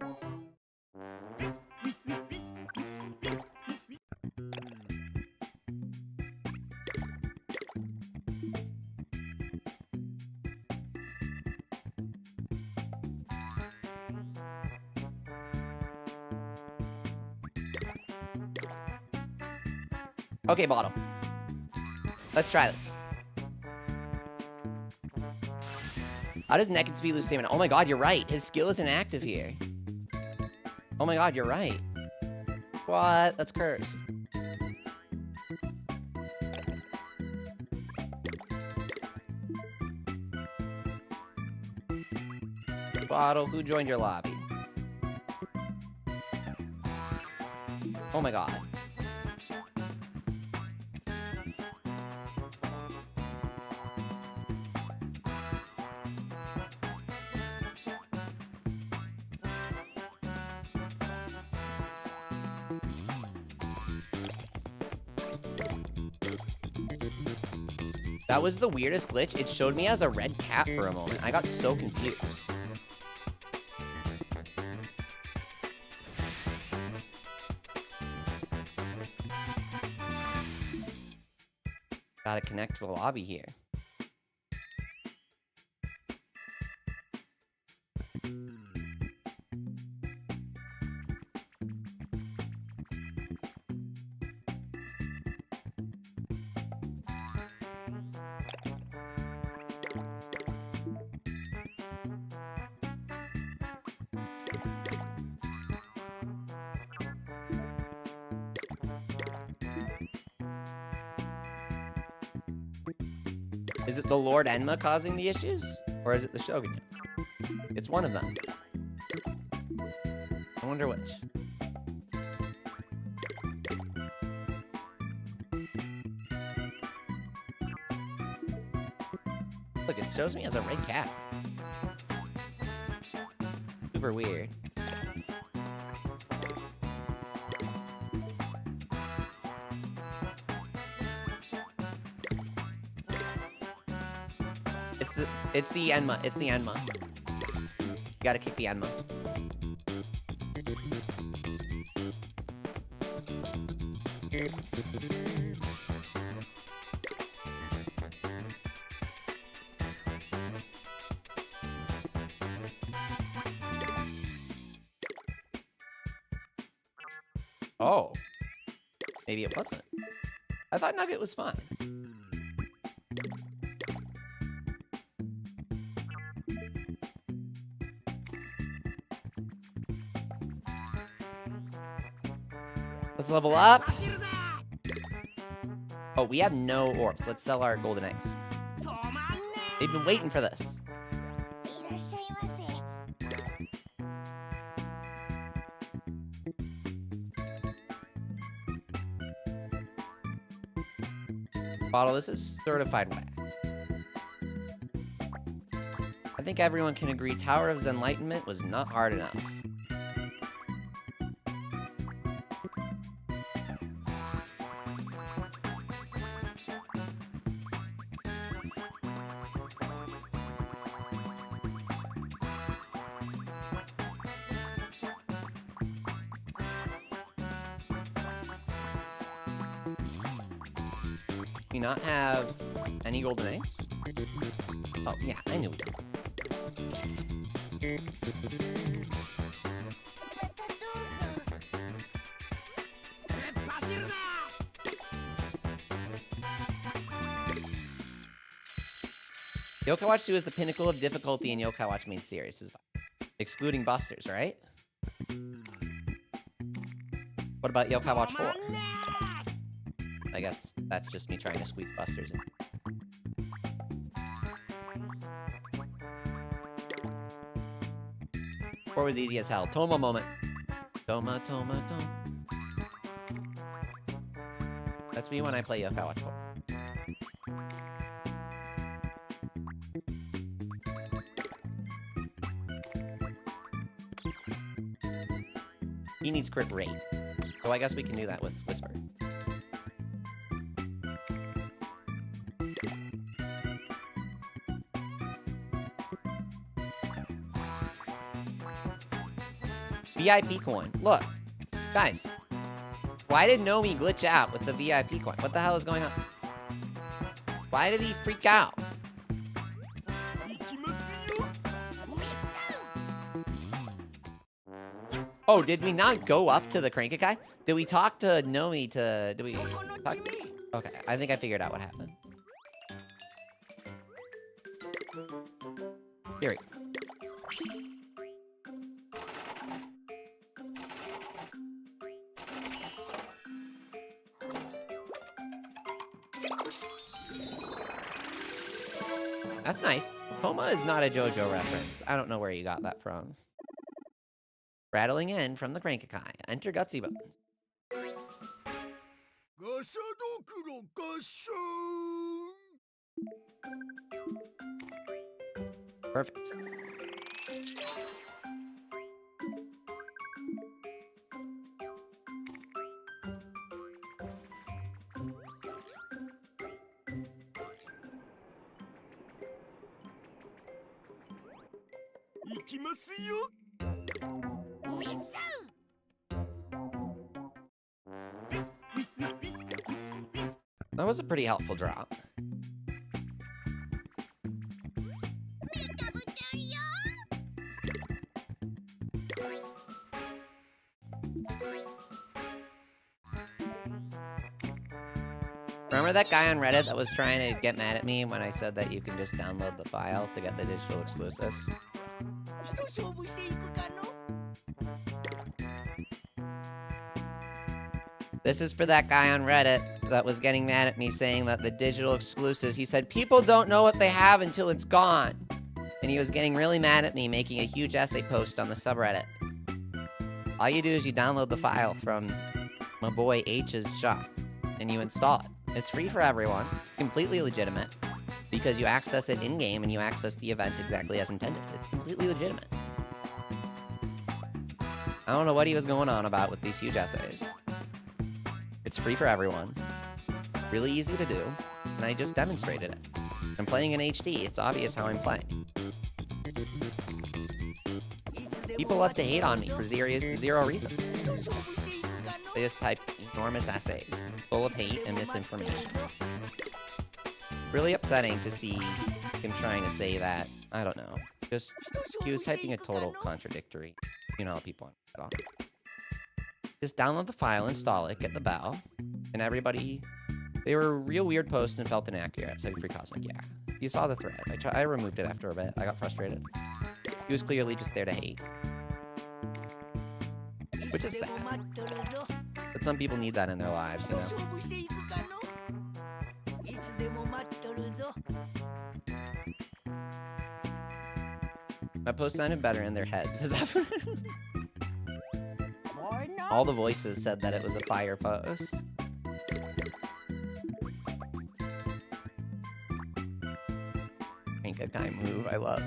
Okay, Bottle. Let's try this. How does Naked Speed lose stamina? Oh my god, you're right. His skill isn't active here. Oh my god, you're right. What? That's cursed. Bottle, who joined your lobby? Oh my god. That was the weirdest glitch. It showed me as a red cat for a moment. I got so confused. Gotta connect to a lobby here. Is it the Lord Enma causing the issues? Or is it the Shogun? It's one of them. I wonder which. Look, it shows me as a red cat. Super weird. It's the Enma. It's the Enma. You gotta kick the Enma. Oh. Maybe it wasn't. I thought Nugget was fun. Let's level up. Oh, we have no orbs. Let's sell our golden eggs. They've been waiting for this. Bottle, this is certified whack. I think everyone can agree Tower of Enlightenment was not hard enough. Do you not have any golden eggs? Oh, yeah, I knew we did. Yokai Watch 2 is the pinnacle of difficulty in Yokai Watch main series, excluding Busters, right? What about Yokai Watch 4? I guess that's just me trying to squeeze Busters in. Or was easy as hell. Toma moment. Toma. That's me when I play Yo-kai Watch 4. He needs crit rate. So I guess we can do that with Whisper. VIP coin. Look. Guys. Why did Nomi glitch out with the VIP coin? What the hell is going on? Why did he freak out? Oh, did we not go up to the Crank-a-kai? Did we talk to Nomi to... Did we talk? Okay, I think I figured out what happened. Here we go. That's nice. Coma is not a JoJo reference. I don't know where you got that from. Rattling in from the Crank-a-kai. Enter Gutsy Bones. Perfect. That was a pretty helpful drop. Remember that guy on Reddit that was trying to get mad at me when I said that you can just download the file to get the digital exclusives? This is for that guy on Reddit that was getting mad at me saying that the digital exclusives, he said, people don't know what they have until it's gone. And he was getting really mad at me, making a huge essay post on the subreddit. All you do is you download the file from my boy H's shop, and you install it. It's free for everyone. It's completely legitimate, because you access it in-game and you access the event exactly as intended. It's completely legitimate. I don't know what he was going on about with these huge essays. It's free for everyone. Really easy to do, and I just demonstrated it. I'm playing in HD. It's obvious how I'm playing. People love to hate on me for zero reasons. They just type enormous essays full of hate and misinformation. Really upsetting to see him trying to say that, I don't know, just, he was typing a total contradictory. You know how people want to get off. Just download the file, install it, get the bell, and everybody, they were a real weird post and felt inaccurate. Said Free Cosmic, yeah. You saw the thread. I removed it after a bit. I got frustrated. He was clearly just there to hate. Which is sad. But some people need that in their lives, you know? My post sounded better in their heads. Is that all the voices said that it was a fire post. Crank-a-kai move, I love.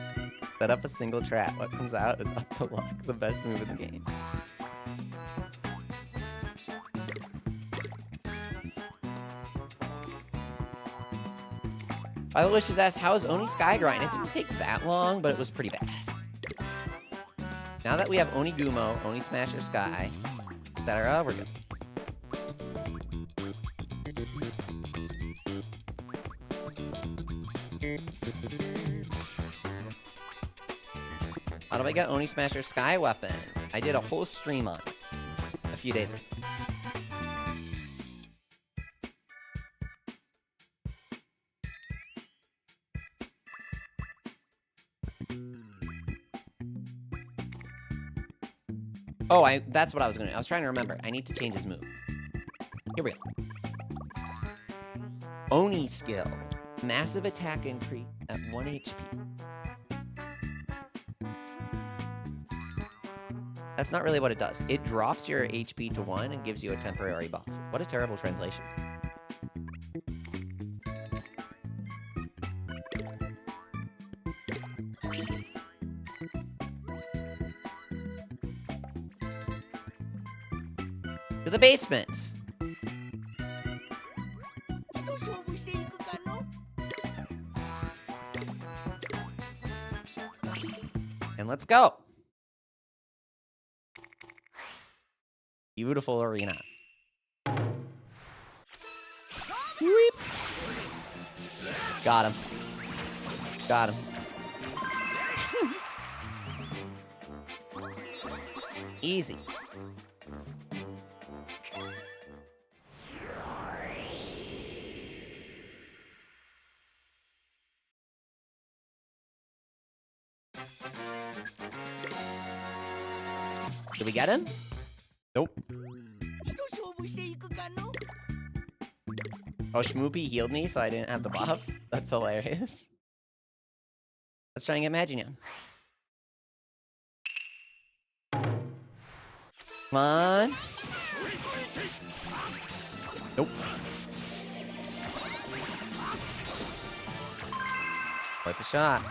Set up a single trap. What comes out is up to luck. The best move in the game. By the way, she's asked, how is Oni Sky Grind? It didn't take that long, but it was pretty bad. Now that we have Oni Gumo, Oni Smasher Sky, etc., we're good. How do I get Oni Smasher Sky weapon? I did a whole stream on it a few days ago. Oh, that's what I was gonna do. I was trying to remember. I need to change his move. Here we go. Oni skill. Massive attack increase at 1 HP. That's not really what it does. It drops your HP to 1 and gives you a temporary buff. What a terrible translation. To the basement. And let's go. Beautiful arena. Weep. Got him. Got him. Easy. Did we get him? Nope. Oh, Shmoopy healed me, so I didn't have the buff. That's hilarious. Let's try and get Magion. Come on. Nope. Worth the shot.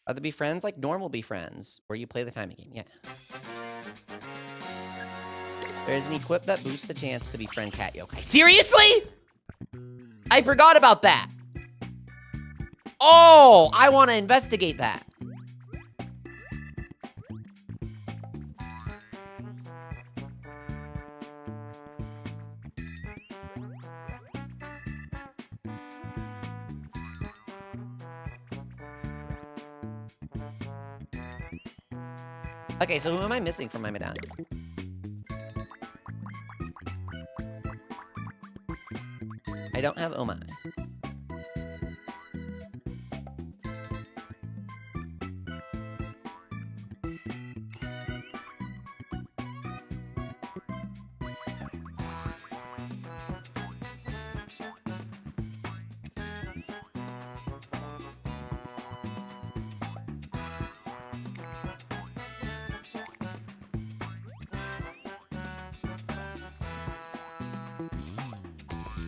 Are the befriends like normal befriends, where you play the timing game? Yeah. There's an equip that boosts the chance to befriend Cat Yo-kai. Seriously? I forgot about that. Oh, I want to investigate that. Okay, so who am I missing from my medallion? I don't have Omai.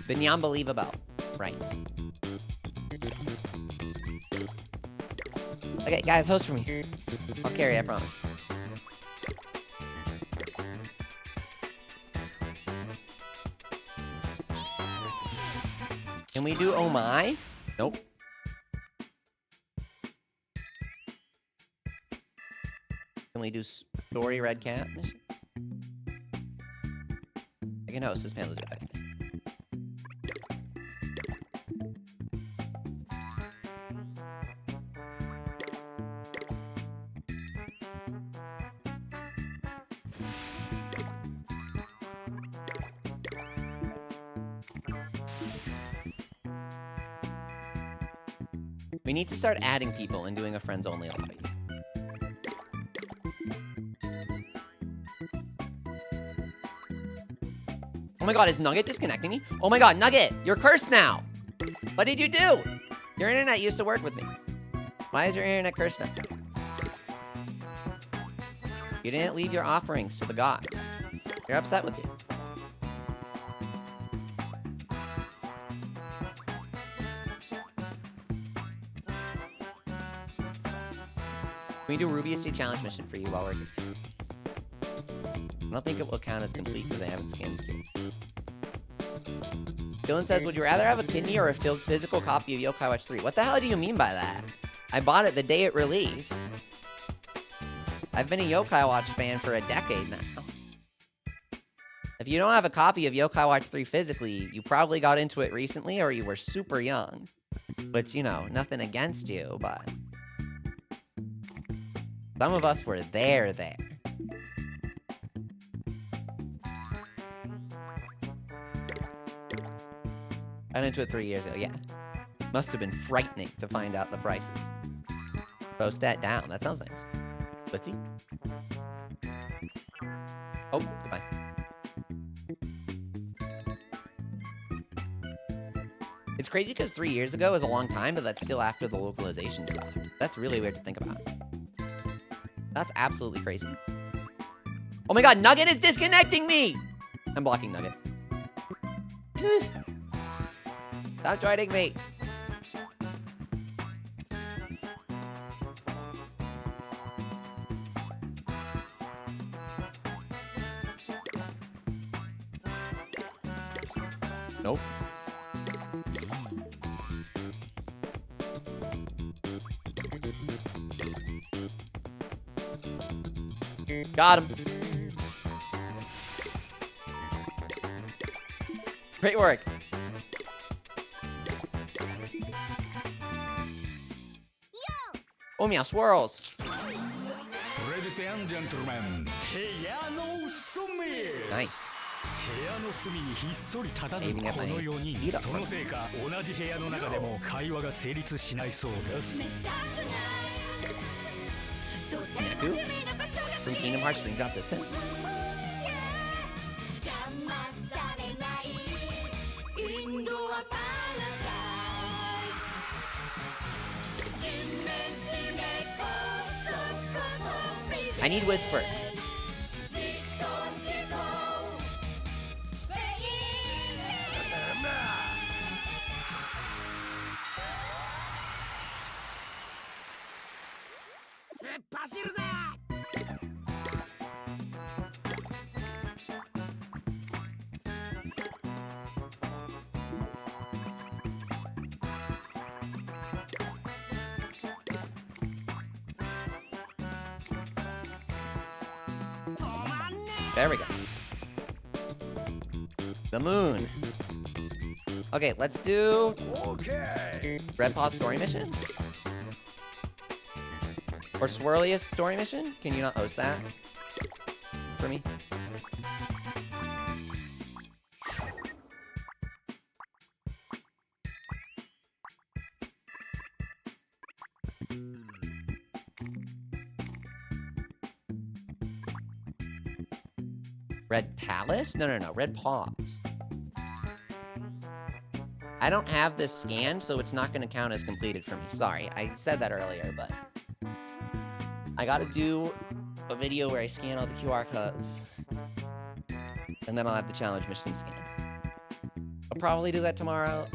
The Nyambelievable. Right. Okay, guys, host for me. I'll carry, I promise. Can we do Oh My? Nope. Can we do Story Red Cat mission? I can host this panel. Okay. We need to start adding people and doing a friends only lobby. Oh my god, is Nugget disconnecting me? Oh my god, Nugget, you're cursed now. What did you do? Your internet used to work with me. Why is your internet cursed now? You didn't leave your offerings to the gods. You're upset with you. Can we do Rubius Day challenge mission for you while we're here? I don't think it will count as complete because I haven't scanned the queue. Dylan says, would you rather have a kidney or a physical copy of Yo-kai Watch 3? What the hell do you mean by that? I bought it the day it released. I've been a Yo-kai Watch fan for a decade now. If you don't have a copy of Yo-kai Watch 3 physically, you probably got into it recently or you were super young. Which, you know, nothing against you, but... some of us were there. I went into it 3 years ago, yeah. Must have been frightening to find out the prices. Roast that down, that sounds nice. Let's see. Oh, goodbye. crazy because 3 years ago is a long time, but that's still after the localization stopped. That's really weird to think about. That's absolutely crazy. Oh my god, Nugget is disconnecting me! I'm blocking Nugget. Stop joining me. Nope. Got him. Great work. Oh, meow swirls. Ladies and gentlemen, Nice. Aiming at my speed up. Neku? From Kingdom Hearts Dream Drop Distance? I need Whisper. There we go. The moon. Okay, let's do Red Paw story mission? Or Swirliest story mission? Can you not host that for me? Red Palace? No, Red Paws. I don't have this scanned, so it's not going to count as completed for me. Sorry, I said that earlier, but I got to do a video where I scan all the QR codes. And then I'll have the challenge mission scanned. I'll probably do that tomorrow.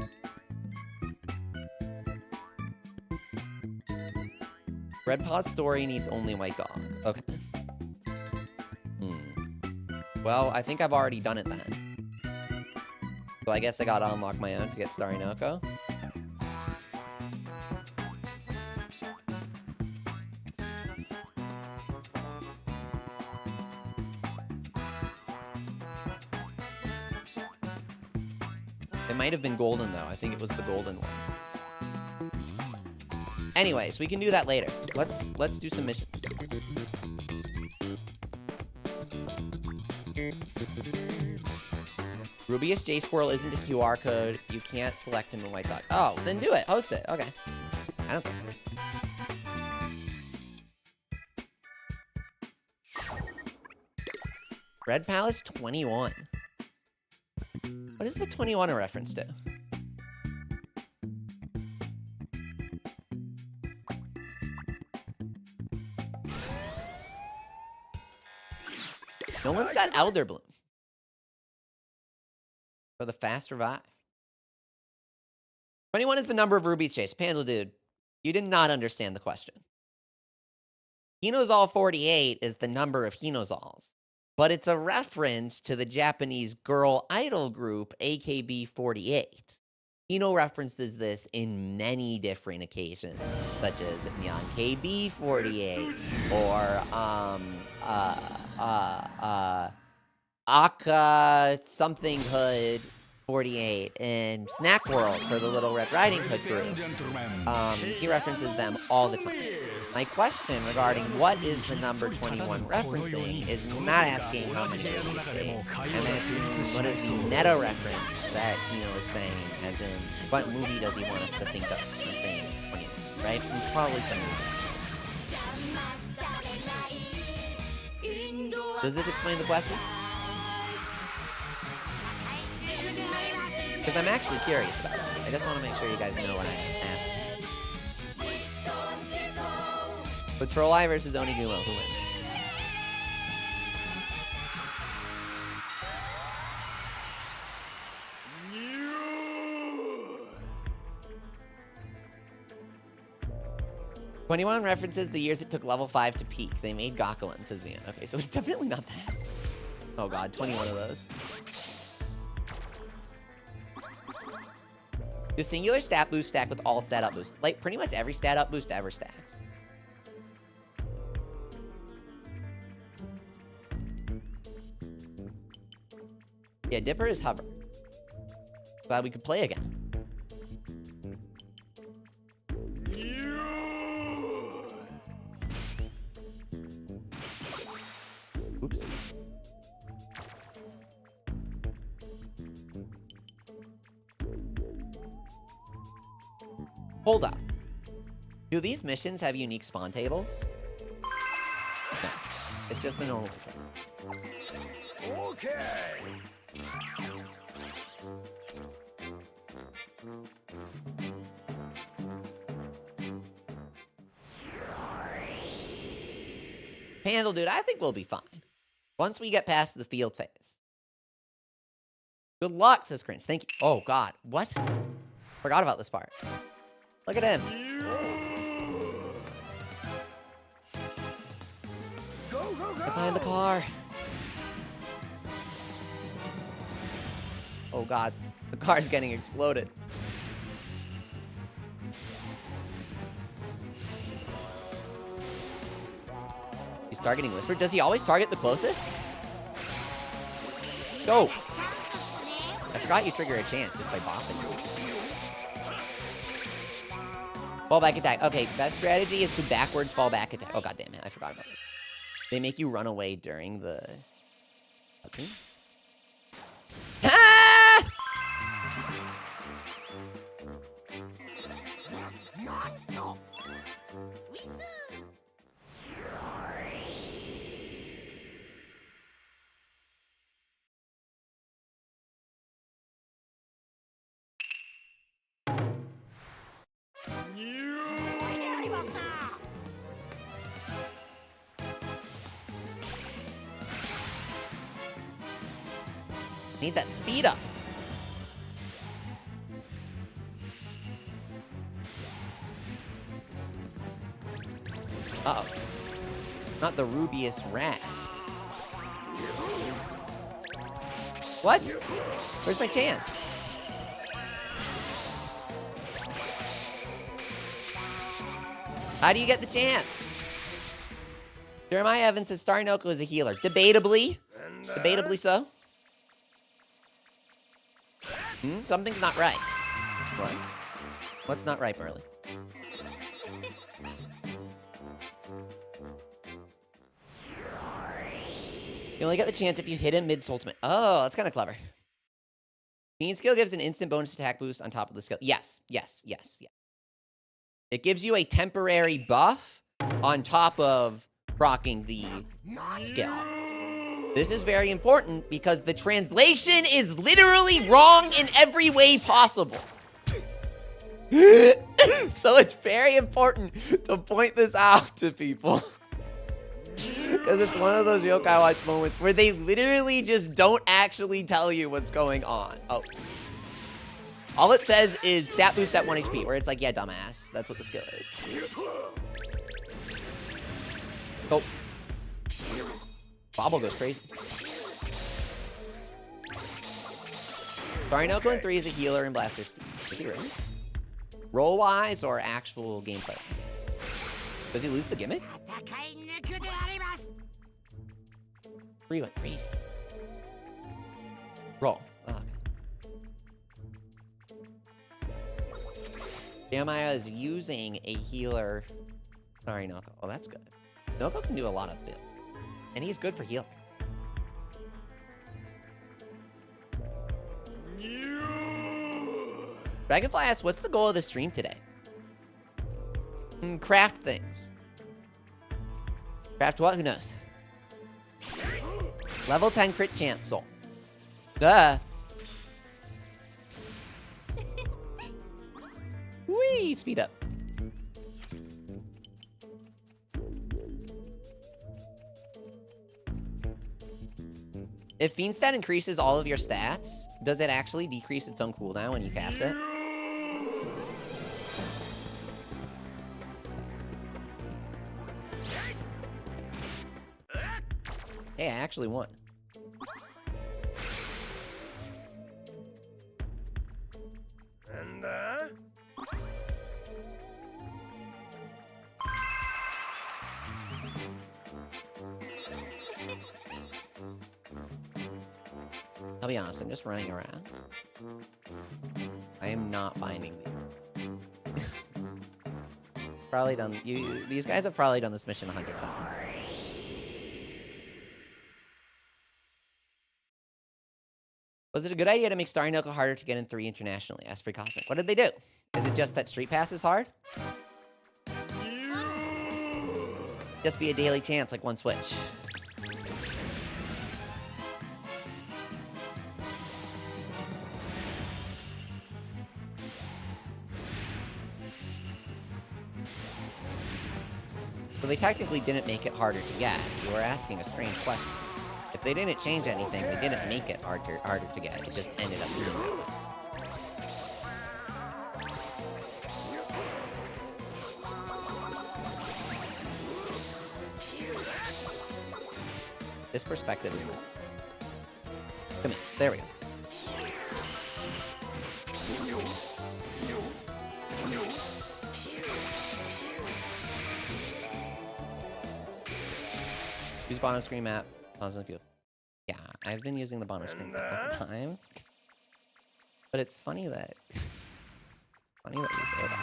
Red Paw's story needs only White Dog. Okay. Well, I think I've already done it then. So I guess I gotta unlock my own to get Starry Noko. It might have been golden, though. I think it was the golden one. Anyways, we can do that later. Let's do some missions. Rubius J Squirrel isn't a QR code. You can't select him in White Dog. Oh, then do it. Host it. Okay. I don't care. Red Palace 21. What is the 21 a reference to? No one's got Elder Bloom. For the fast revive. 21 is the number of rubies chased. Panda Dude, you did not understand the question. Hinozal 48 is the number of Hinozals, but it's a reference to the Japanese girl idol group AKB48. Hino references this in many different occasions, such as Nyan KB48 or Aka something hood 48 and Snack World for the Little Red Riding Hood group. He references them all the time. My question regarding what is the number 21 referencing is not asking how many movies they. I'm asking what is the meta reference that Hino is saying, as in what movie does he want us to think of when saying 21, right? It's probably some movie. Does this explain the question? Because I'm actually curious about this. I just want to make sure you guys know what I'm asking. Patrol Eye versus Onigumo, who wins? "21 references the years it took level 5 to peak. They made Gakuen," says Ian. Okay, so it's definitely not that. Oh god, 21 of those. Do singular stat boost stack with all stat up boost? Like, pretty much every stat up boost ever stacks. Yeah, Dipper is hover. Glad we could play again. Oops. Hold up. Do these missions have unique spawn tables? No. It's just the normal patrol. Okay. Handle, dude, I think we'll be fine. Once we get past the field phase. Good luck, says Cringe. Thank you. Oh, God. What? Forgot about this part. Look at him. Go, go, go. Get behind the car. Oh, God. The car's getting exploded. He's targeting Whisper. Does he always target the closest? Go! I forgot you trigger a chance just by bopping. Fall back attack. Okay, best strategy is to backwards fall back attack. Oh, god damn it. I forgot about this. They make you run away during the... Okay. Ah! Need that speed up. Uh-oh. Not the Rubius rat. What? Where's my chance? How do you get the chance? Jeremiah Evans says Star Noko is a healer. Debatably. Debatably so. Something's not right. What? What's not right, Burley? You only get the chance if you hit him mid-Soultimate. Oh, that's kind of clever. Bean skill gives an instant bonus attack boost on top of the skill. Yes, yes, yes, yes. It gives you a temporary buff on top of proccing the skill. This is very important because the translation is literally wrong in every way possible. So it's very important to point this out to people. Because it's one of those Yokai Watch moments where they literally just don't actually tell you what's going on. Oh. All it says is stat boost at 1 HP, where it's like, yeah, dumbass. That's what the skill is. Oh. Bobble goes crazy. Sorry, Noko in 3 is a healer in Blaster Steel. Is he really? Roll-wise or actual gameplay? Does he lose the gimmick? 3 went crazy. Roll. Oh, okay. Jeremiah is using a healer. Sorry, Noko. Oh, that's good. Noko can do a lot of build. And he's good for healing. Dragonfly asks, what's the goal of the stream today? Craft things. Craft what? Who knows? Level 10 crit chance, Soul. Duh. Whee! Speed up. If Fiendstat increases all of your stats, does it actually decrease its own cooldown when you cast it? Hey, I actually won. I'll be honest, I'm just running around. I am not finding these. Probably done. These guys have probably done this mission 100 times. Was it a good idea to make Starry Knuckle harder to get in 3 internationally? Asked Free Cosmic. What did they do? Is it just that Street Pass is hard? Just be a daily chance, like one switch. So they technically didn't make it harder to get. You were asking a strange question. If they didn't change anything, they didn't make it harder to get. It just ended up doing that way. This perspective is missing. Come here. There we go. Use bottom screen map. Constant field. Yeah, I've been using the bottom screen map all the time. But it's funny that... funny that you say that.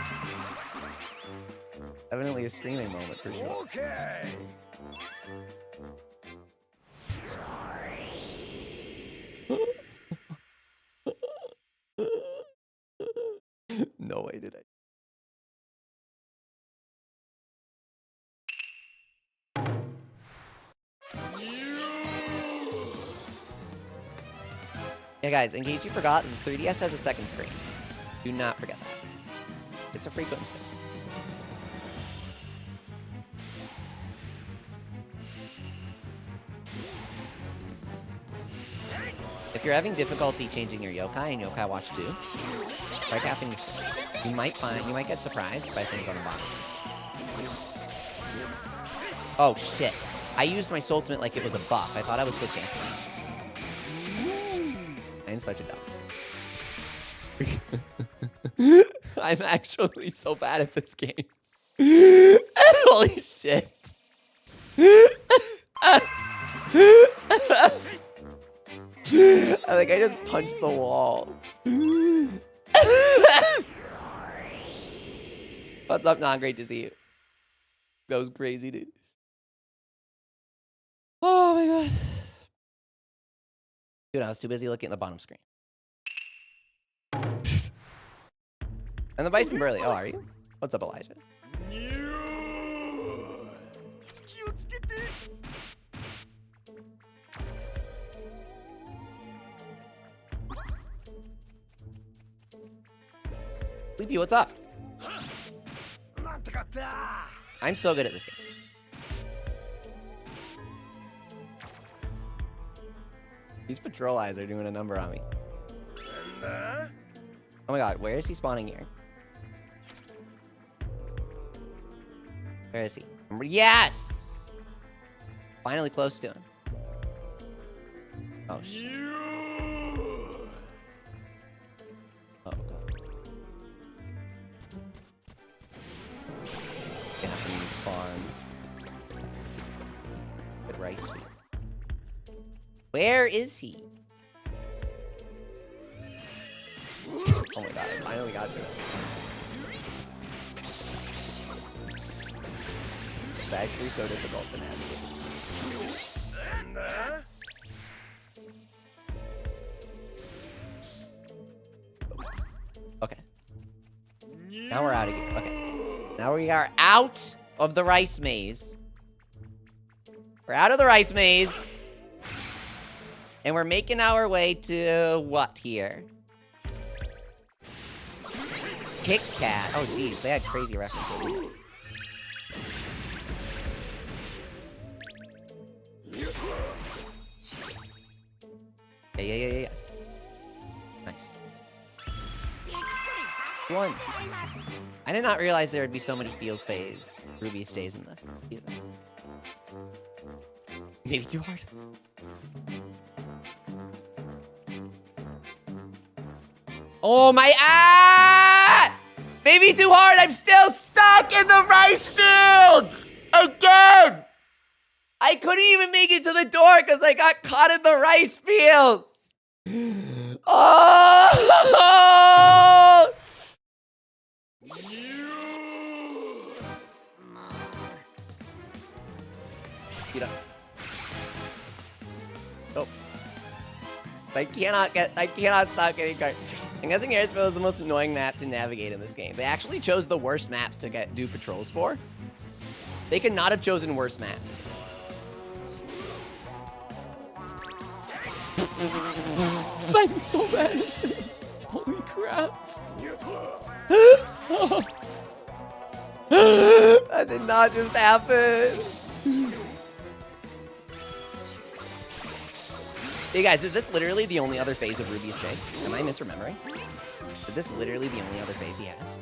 Evidently a streaming moment for sure. Okay. No way did I. Yeah, guys, in case you forgot, the 3DS has a second screen. Do not forget that. It's a frequent mistake. If you're having difficulty changing your yokai in Yokai Watch 2, try tapping the screen. You might get surprised by things on the bottom. Oh shit. I used my Soultimate like it was a buff. I thought I was still chancing. I'm such a dumb. I'm actually so bad at this game. Holy shit. I think I just punched the wall. What's up, Non? Great to see you. That was crazy, dude. Oh my god. Dude, I was too busy looking at the bottom screen. And the Bison Burley. Oh, are you? What's up, Elijah? Sleepy, what's up? I'm so good at this game. These patrol eyes are doing a number on me. Oh my god, where is he spawning here? Where is he? Yes! Finally close to him. Oh shit. Oh god. Get up in these farms. Good rice field. Where is he? Oh my god, I finally got to it. It's actually so difficult to navigate. Okay. Now we're out of here. Okay. Now we are out of the rice maze. We're out of the rice maze. And we're making our way to what here? Kit Kat. Oh, geez. They had crazy references. Yeah. Nice. One. I did not realize there would be so many Feels phase, Rubius days in this. Jesus. Maybe too hard. Oh my, maybe too hard. I'm still stuck in the rice fields again. I couldn't even make it to the door because I got caught in the rice fields. Oh! Get up. Oh. I cannot stop getting caught. I'm guessing Airspill is the most annoying map to navigate in this game. They actually chose the worst maps to do patrols for. They could not have chosen worse maps. I'm so bad. Holy crap. That did not just happen. Hey guys, is this literally the only other phase of Rubius Day? Am I misremembering? Is this literally the only other phase he has?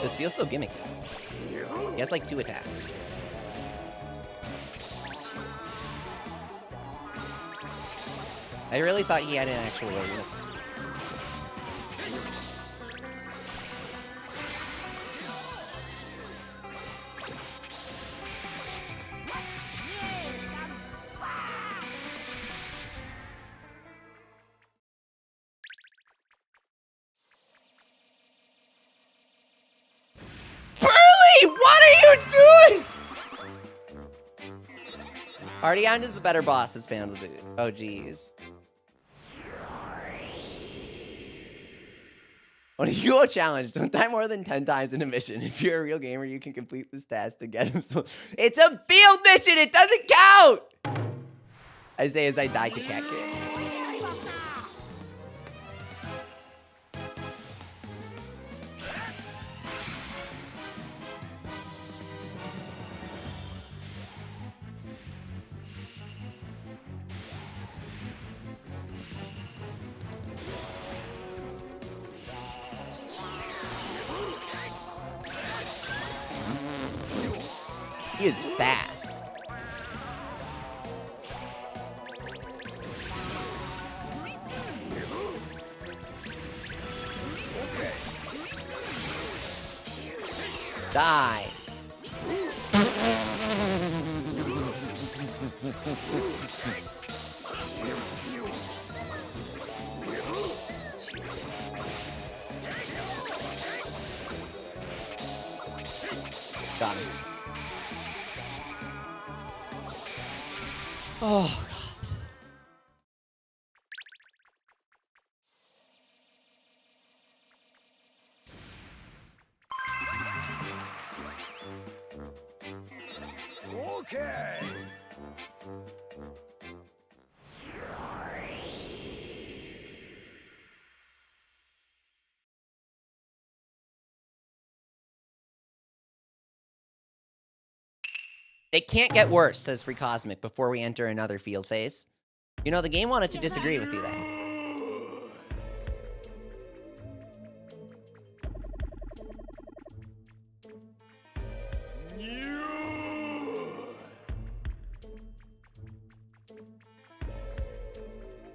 This feels so gimmicky. He has like 2 attacks. I really thought he had an actual way with it. What are you doing? Artian is the better boss, as Panda do. Oh, geez. On a UO challenge, don't die more than 10 times in a mission. If you're a real gamer, you can complete this task to get him. So it's a field mission. It doesn't count. I say as I die to Cat Kid. He is fast. Die. Got him. Oh, God. Okay. It can't get worse, says Free Cosmic, before we enter another field phase. You know, the game wanted to disagree with you there.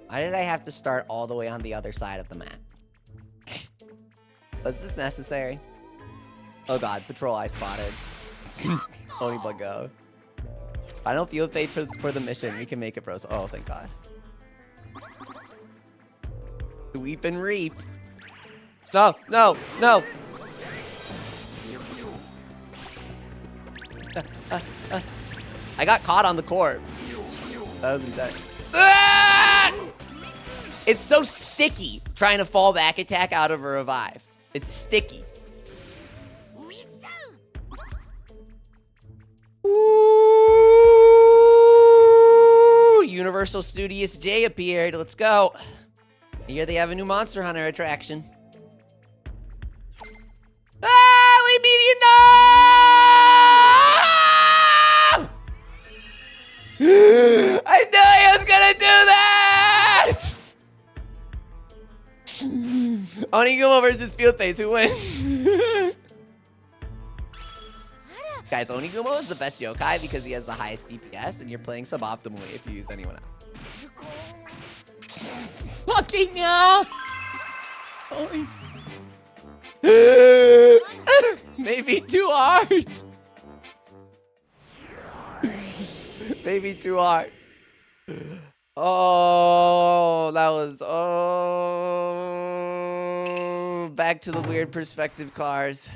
Why did I have to start all the way on the other side of the map? Was this necessary? Oh God, patrol I spotted. Only but go. Final field fate for the mission. We can make it, bros. Oh, thank God. Weep and reap. No, no, no. I got caught on the corpse. That was intense. Ah! It's so sticky trying to fall back attack out of a revive. It's sticky. Ooh, Universal Studios J appeared. Let's go. Here they have a new Monster Hunter attraction. Ah, leave me no! I knew I was gonna do that! Oniguma versus Field Face, who wins? Guys, Oniguma is the best yokai because he has the highest DPS, and you're playing suboptimally if you use anyone else. Fucking hell! Maybe too hard. Maybe too hard. Oh, that was... Oh... Back to the weird perspective cars.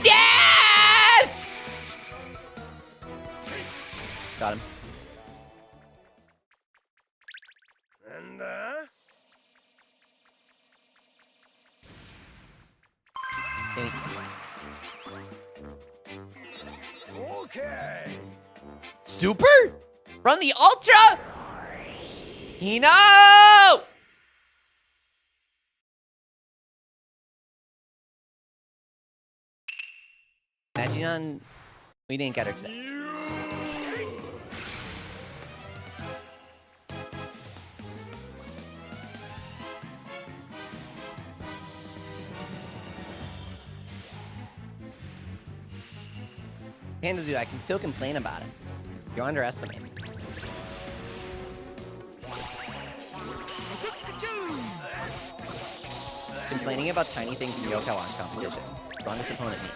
Yes! Got him. And okay. Super? Run the Ultra? Hino! Imagine we didn't get her today. Panda dude, I can still complain about it. You're underestimating. Complaining about tiny things in Yokai launch competition. Strongest opponent me.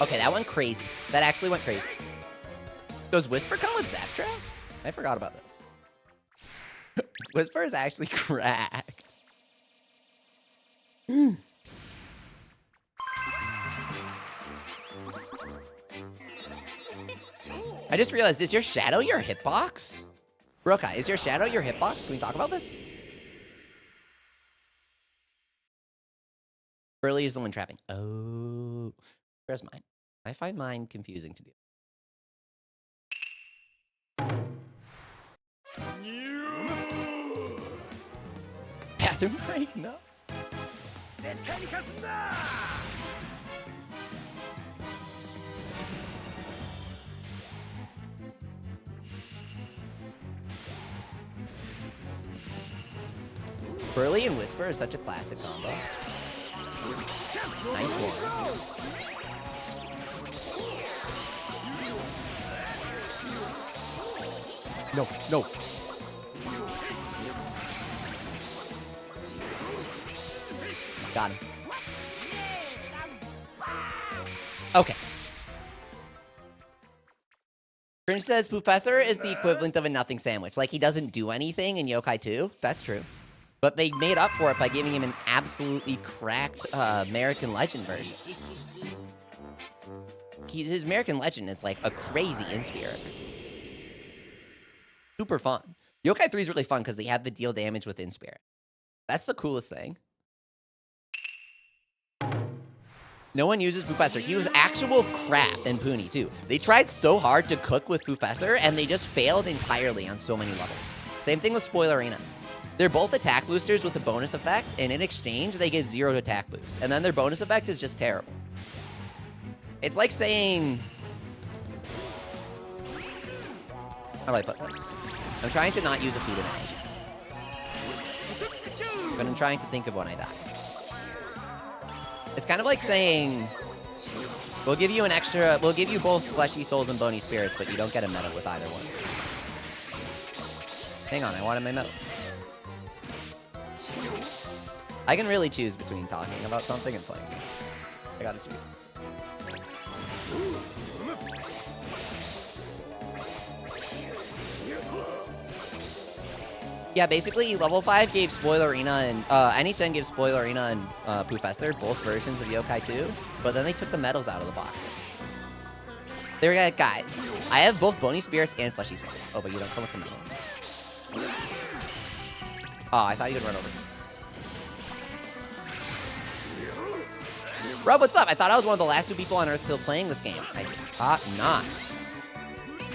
Okay, that went crazy. That actually went crazy. Does Whisper come with Zap Trap? I forgot about this. Whisper is actually cracked. I just realized, is your shadow your hitbox? Brokai, is your shadow your hitbox? Can we talk about this? Burley is the one trapping. Oh. Where's mine? I find mine confusing to do. Bathroom break? No. Burley and Whisper is such a classic combo. Nice one. No, no. Got him. Okay. Cringe says Professor is the equivalent of a nothing sandwich. Like, he doesn't do anything in Yokai 2. That's true. But they made up for it by giving him an absolutely cracked American Legend version. His American Legend is like a crazy in-spirit. Super fun. Yokai 3 is really fun because they have the deal damage with in-spirit. That's the coolest thing. No one uses Professor. He was actual crap in Puny, too. They tried so hard to cook with Professor, and they just failed entirely on so many levels. Same thing with Spoilerina. They're both attack boosters with a bonus effect, and in exchange, they get 0 attack boost. And then their bonus effect is just terrible. It's like saying... How do I put this? I'm trying to not use a feed analogy. But I'm trying to think of when I die. It's kind of like saying... We'll give you an extra. We'll give you both fleshy souls and bony spirits, but you don't get a medal with either one. Hang on, I wanted my medal. I can really choose between talking about something and playing. I gotta choose. Yeah, basically, level 5 gave Spoilerina and NHN gives Spoilerina and Professor both versions of Yo-kai 2, but then they took the medals out of the boxes. They were like, guys, I have both bony spirits and fleshy souls. Oh, but you don't come with the medal. Oh, I thought you would run over. Rob, what's up? I thought I was one of the last 2 people on Earth still playing this game. I thought not.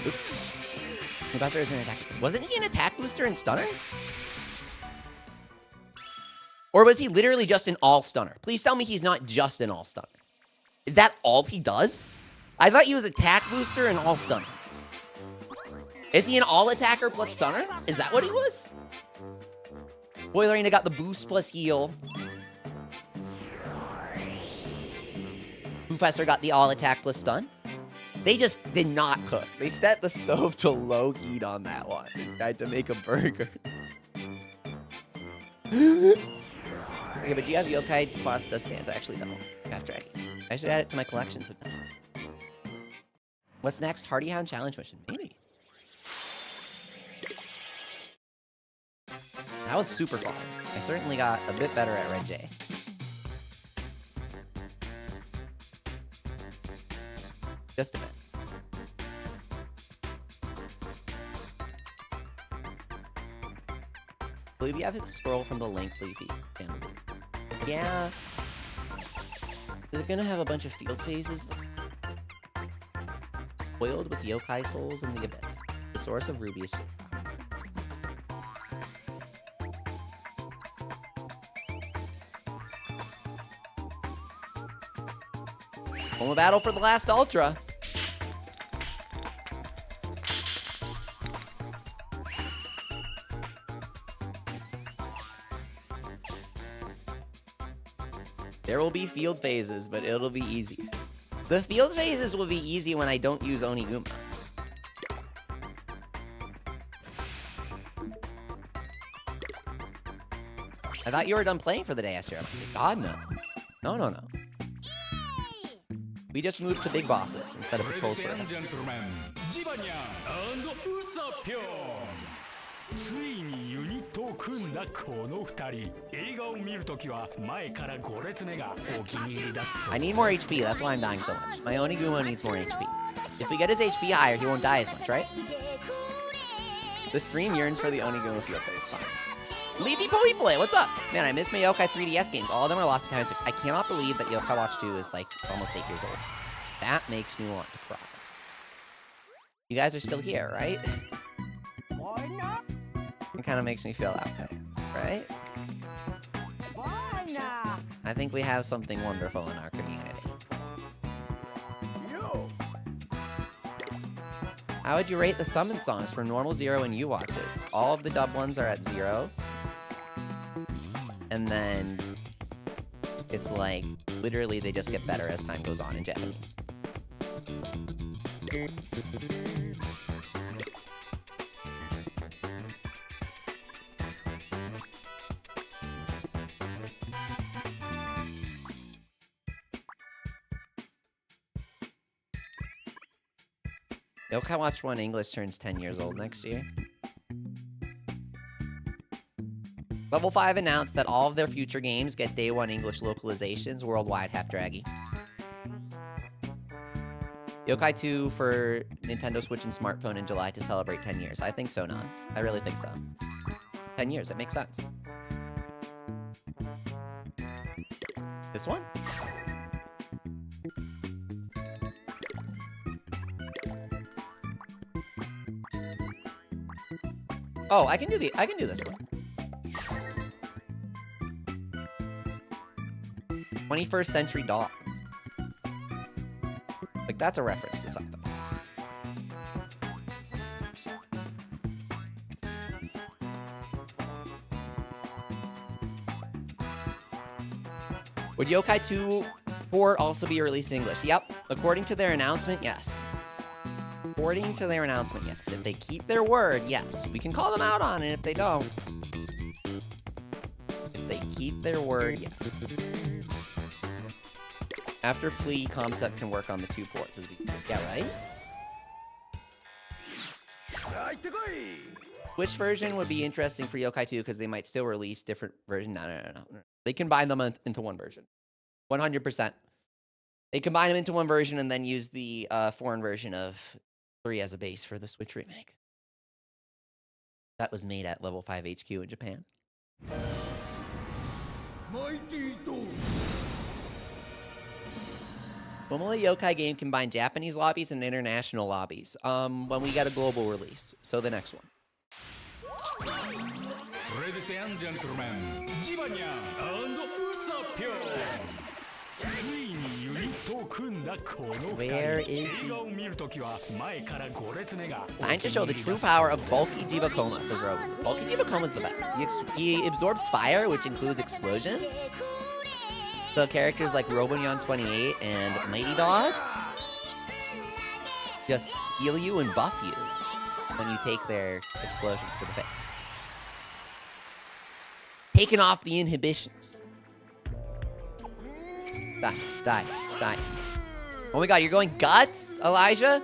Oops. Professor is an attack. Wasn't he an attack booster and stunner? Or was he literally just an all stunner? Please tell me he's not just an all stunner. Is that all he does? I thought he was attack booster and all stunner. Is he an all attacker plus stunner? Is that what he was? Spoilerina got the boost plus heal. Professor got the all attack plus stun. They just did not cook. They set the stove to low heat on that one. They tried to make a burger. Okay, but do you have Yo-kai pasta stands? I actually don't. After I should add it to my collections. What's next? Hardy Hound Challenge Mission. Maybe. That was super fun. I certainly got a bit better at Red J. Just a bit. I believe you have to scroll from the link, Leafy. Yeah. They're gonna have a bunch of field phases. Foiled with Yokai Souls in the Abyss. The source of Rubius. Home battle for the last Ultra. There will be field phases, but it'll be easy. The field phases will be easy when I don't use Oniguma. I thought you were done playing for the day, Esther. God, no. No, no, no. We just moved to big bosses instead of patrols for them. ついにユニットを組んだこの二人映画を見るときは前から5列目がお気に入りだそう I need more HP, that's why I'm dying so much. My Oniguma needs more HP. If we get his HP higher, he won't die as much, right? The stream yearns for the Oniguma field phase. Fine. Leafy Poey Boy, what's up? Man, I missed my Yo-kai 3DS games. All of them are lost to time 6. I cannot believe that Yo-kai Watch 2 is like almost 8 years old. That makes me want to cry. You guys are still here, right? Why not? It kind of makes me feel that way, right? Why not? I think we have something wonderful in our community. Yo. How would you rate the summon songs for normal 0 and U watches? All of the dub ones are at 0. And then it's like, literally they just get better as time goes on in Japanese. Yokai Watch 1 English turns 10 years old next year. Level 5 announced that all of their future games get day 1 English localizations worldwide, half draggy. Yokai 2 for Nintendo Switch and smartphone in July to celebrate 10 years. I think so, Nan. I really think so. 10 years, it makes sense. This one? Oh, I can do this one. 21st Century Dogs. Like, that's a reference to something. Would Yokai 2 port also be released in English? Yep. According to their announcement, yes. According to their announcement, yes. If they keep their word, yes. We can call them out on it if they don't. If they keep their word, yes. After Flea, Concept can work on the 2 ports as we... Yeah, right? Which version would be interesting for Yo-kai 2 because they might still release different versions? No. They combine them into one version. 100%. They combine them into one version and then use the foreign version of 3 as a base for the Switch remake. That was made at Level 5 HQ in Japan. When will a Yo-kai game combine Japanese lobbies and international lobbies? When we get a global release. So the next one. Ladies and gentlemen, Jibanya and Usapyo. Where is he? Time to show the true power of Bulky Jibakoma, says Roby. Bulky Jibakoma is the best. He absorbs fire, which includes explosions. So characters like Robonyan 28 and Mighty Dog just heal you and buff you when you take their explosions to the face. Taking off the inhibitions. Die. Oh my god, you're going Guts, Elijah?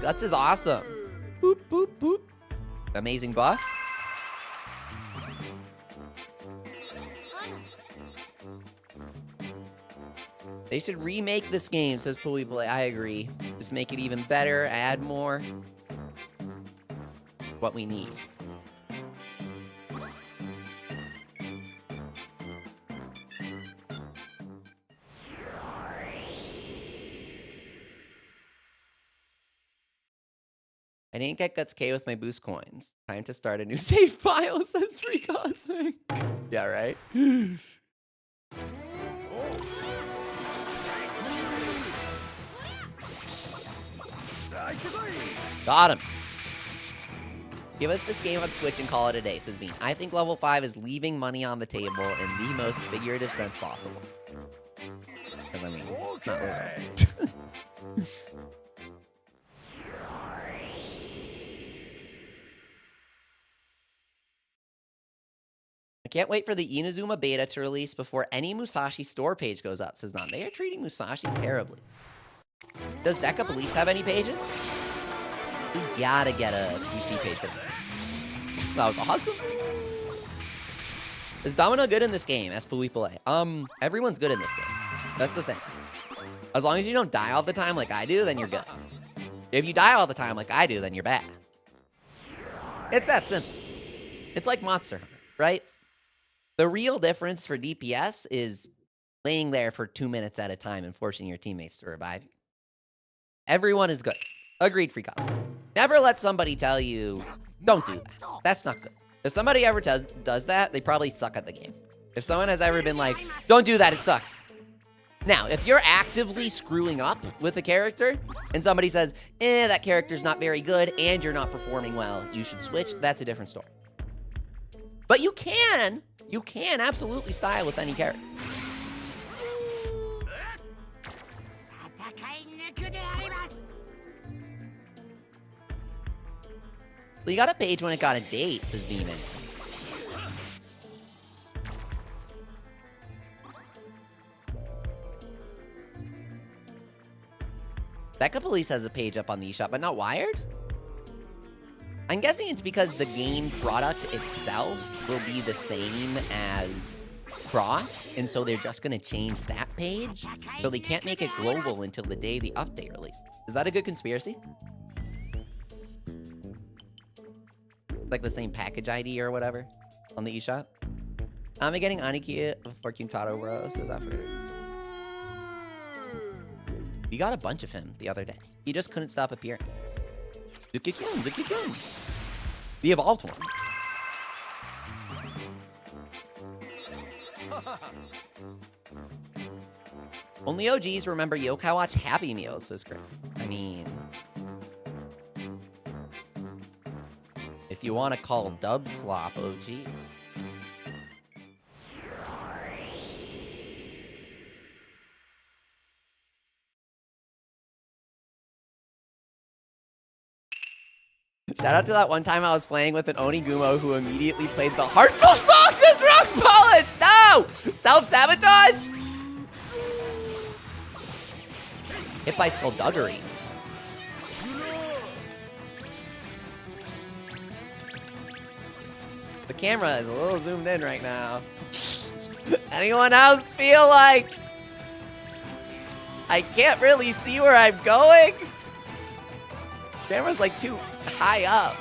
Guts is awesome. Boop, boop, boop. Amazing buff. They should remake this game, says Puny Puny. I agree. Just make it even better, add more. What we need. I didn't get Guts K with my boost coins. Time to start a new save file, says Free Cosmic. Yeah, right? Got him. Give us this game on Switch and call it a day, says Bean. I think level 5 is leaving money on the table in the most figurative sense possible. Because, I mean, it's not real. I can't wait for the Inazuma beta to release before any Musashi store page goes up, says Nan. They are treating Musashi terribly. Does Deca Police have any pages? We gotta get a PC page for that. That was awesome. Is Domino good in this game? Ask Puny Puny. Everyone's good in this game. That's the thing. As long as you don't die all the time like I do, then you're good. If you die all the time like I do, then you're bad. It's that simple. It's like Monster Hunter, right? The real difference for DPS is laying there for 2 minutes at a time and forcing your teammates to revive you. Everyone is good. Agreed, Free Cosmo. Never let somebody tell you, don't do that. That's not good. If somebody ever does that, they probably suck at the game. If someone has ever been like, don't do that, it sucks. Now, if you're actively screwing up with a character and somebody says, that character's not very good and you're not performing well, you should switch, that's a different story. But you can absolutely style with any character. Well, you got a page when it got a date, says Beeman. Deca Police has a page up on the eShop, but not Wired? I'm guessing it's because the game product itself will be the same as Cross, and so they're just going to change that page, so they can't make it global until the day the update releases. Is that a good conspiracy? Like the same package ID or whatever on the eShop? I'm getting Aniki for Kintaro, bro, says after. You got a bunch of him the other day. He just couldn't stop appearing. Zuki-kun. The evolved one. Only OGs remember Yo-kai Watch Happy Meals, says Chris. I mean, if you want to call Dub Slop OG. Shout out to that one time I was playing with an Onigumo who immediately played the Heartful Songs as rock polish! No! Self-sabotage? Hit by Skullduggery. The camera is a little zoomed in right now. Anyone else feel like I can't really see where I'm going? Camera's like too high up.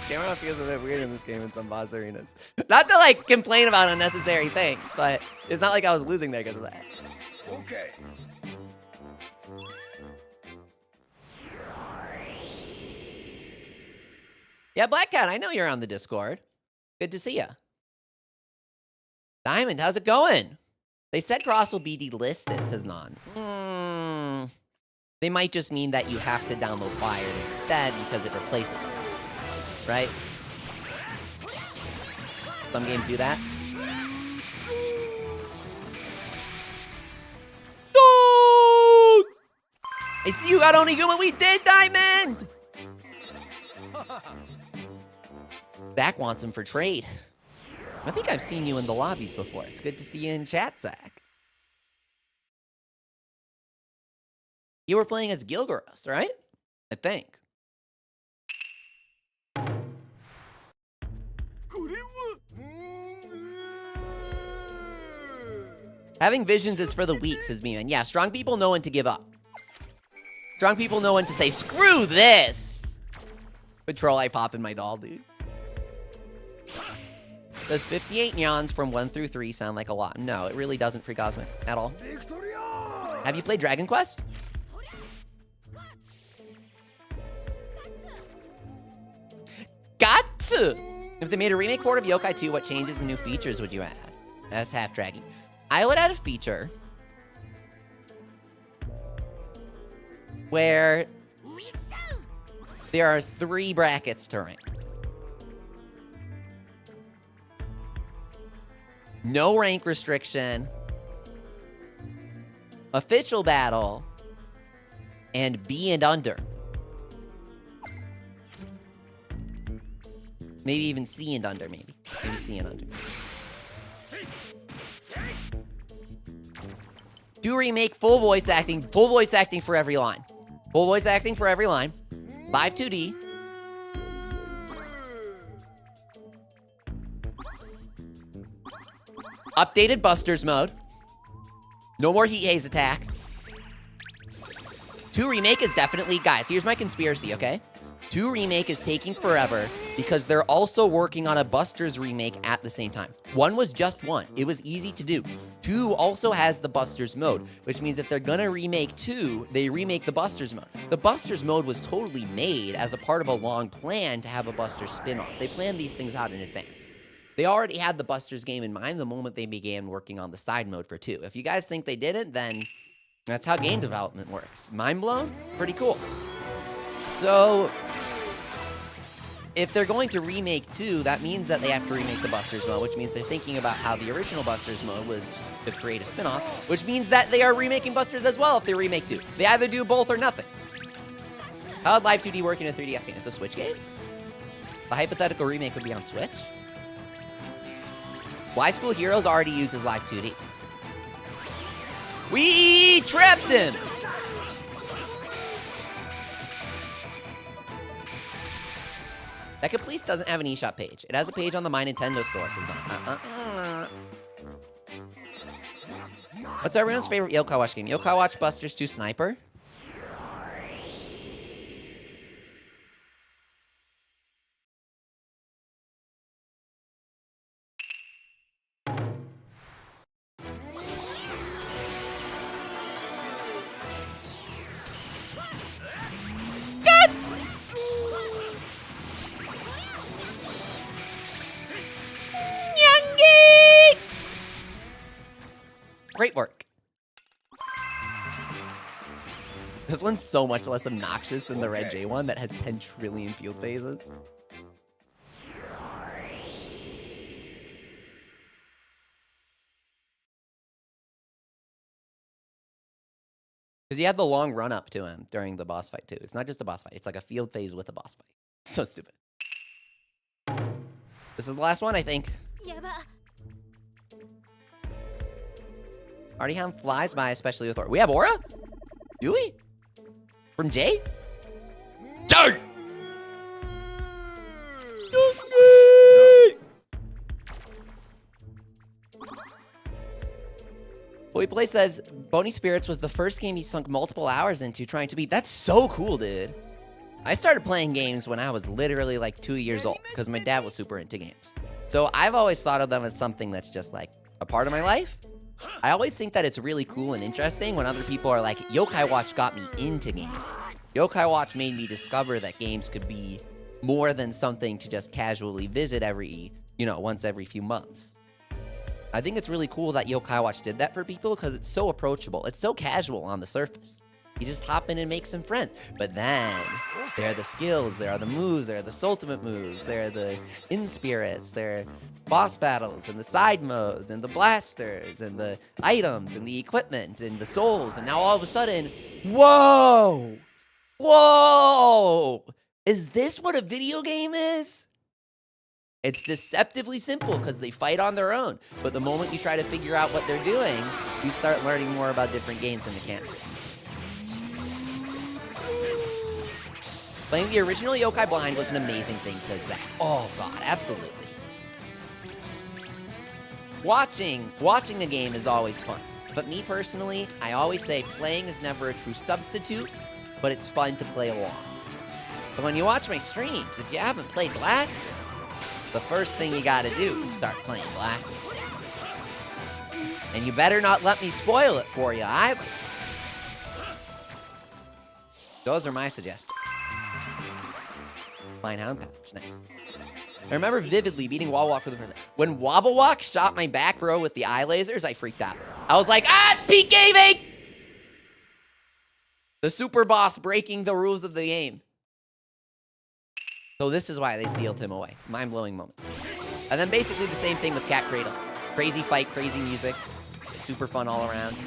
Camera feels a bit weird in this game in some boss arenas. Not to like complain about unnecessary things, but it's not like I was losing there because of that. Okay. Yeah, Black Cat, I know you're on the Discord. Good to see ya. Diamond, how's it going? They said Cross will be delisted, says Non. They might just mean that you have to download Wired instead because it replaces it. Right? Some games do that. No! I see you got Oniguma. We did, Diamond! Zach wants him for trade. I think I've seen you in the lobbies before. It's good to see you in chat, Zach. You were playing as Gilgaros, right? I think. Having visions is for the weak, says me, man. Yeah, strong people know when to give up. Strong people know when to say, screw this! Patrol, I pop in my doll, dude. Does 58 nyans from 1 through 3 sound like a lot? No, it really doesn't, Free Cosmic, at all. Have you played Dragon Quest? Gotcha! If they made a remake port of Yo-kai 2, what changes and new features would you add? That's half draggy. I would add a feature where there are 3 brackets to rank. No rank restriction, official battle, and B and under. Maybe even C and under, maybe. Maybe C and under. Do remake full voice acting for every line. Full voice acting for every line. Live 2D. Updated Busters mode. No more Heat Haze attack. 2 remake is definitely... Guys, here's my conspiracy, okay? 2 remake is taking forever because they're also working on a Busters remake at the same time. 1 was just 1. It was easy to do. 2 also has the Busters mode, which means if they're gonna remake 2, they remake the Busters mode. The Busters mode was totally made as a part of a long plan to have a Busters spin-off. They planned these things out in advance. They already had the Busters game in mind the moment they began working on the side mode for 2. If you guys think they didn't, then that's how game development works. Mind blown? Pretty cool. So, if they're going to remake 2, that means that they have to remake the Busters mode, which means they're thinking about how the original Busters mode was to create a spin-off, which means that they are remaking Busters as well if they remake 2. They either do both or nothing. How would Live 2D work in a 3DS game? It's a Switch game? The hypothetical remake would be on Switch? Y School Heroes already uses Live 2D. We trapped him! That Please doesn't have an eShop page. It has a page on the My Nintendo store, says Don. What's everyone's favorite Yo-kai Watch game? Yo-kai Watch Busters 2 Sniper? Great work. This one's so much less obnoxious than the Red J one that has 10 trillion field phases. Because you had the long run up to him during the boss fight too. It's not just a boss fight. It's like a field phase with a boss fight. So stupid. This is the last one, I think. Party Hound flies by, especially with Aura. We have Aura? Do we? From Jay? Jay! Boy Play says, Bony Spirits was the first game he sunk multiple hours into trying to beat. That's so cool, dude. I started playing games when I was literally like 2 years old because my dad was super into games. So I've always thought of them as something that's just like a part of my life. I always think that it's really cool and interesting when other people are like, Yo-kai Watch got me into games. Yo-kai Watch made me discover that games could be more than something to just casually visit once every few months. I think it's really cool that Yo-kai Watch did that for people because it's so approachable. It's so casual on the surface. You just hop in and make some friends. But then, there are the skills, there are the moves, there are the Soultimate Moves, there are the in-spirits, there are boss battles, and the side modes, and the blasters, and the items, and the equipment, and the souls, and now all of a sudden, whoa! Whoa! Is this what a video game is? It's deceptively simple because they fight on their own. But the moment you try to figure out what they're doing, you start learning more about different games and mechanics. Playing the original Yo-kai blind was an amazing thing, says Zach. Oh god, absolutely. Watching the game is always fun. But me personally, I always say playing is never a true substitute, but it's fun to play along. But when you watch my streams, if you haven't played Blaster, the first thing you gotta do is start playing Blaster. And you better not let me spoil it for you either. Those are my suggestions. Fine Hound Pouch, nice. I remember vividly beating Wobble Walk for the first time. When Wobble Walk shot my back row with the eye lasers, I freaked out. I was like, peak gaming! The super boss breaking the rules of the game. So this is why they sealed him away. Mind-blowing moment. And then basically the same thing with Cat Cradle. Crazy fight, crazy music. Super fun all around. Do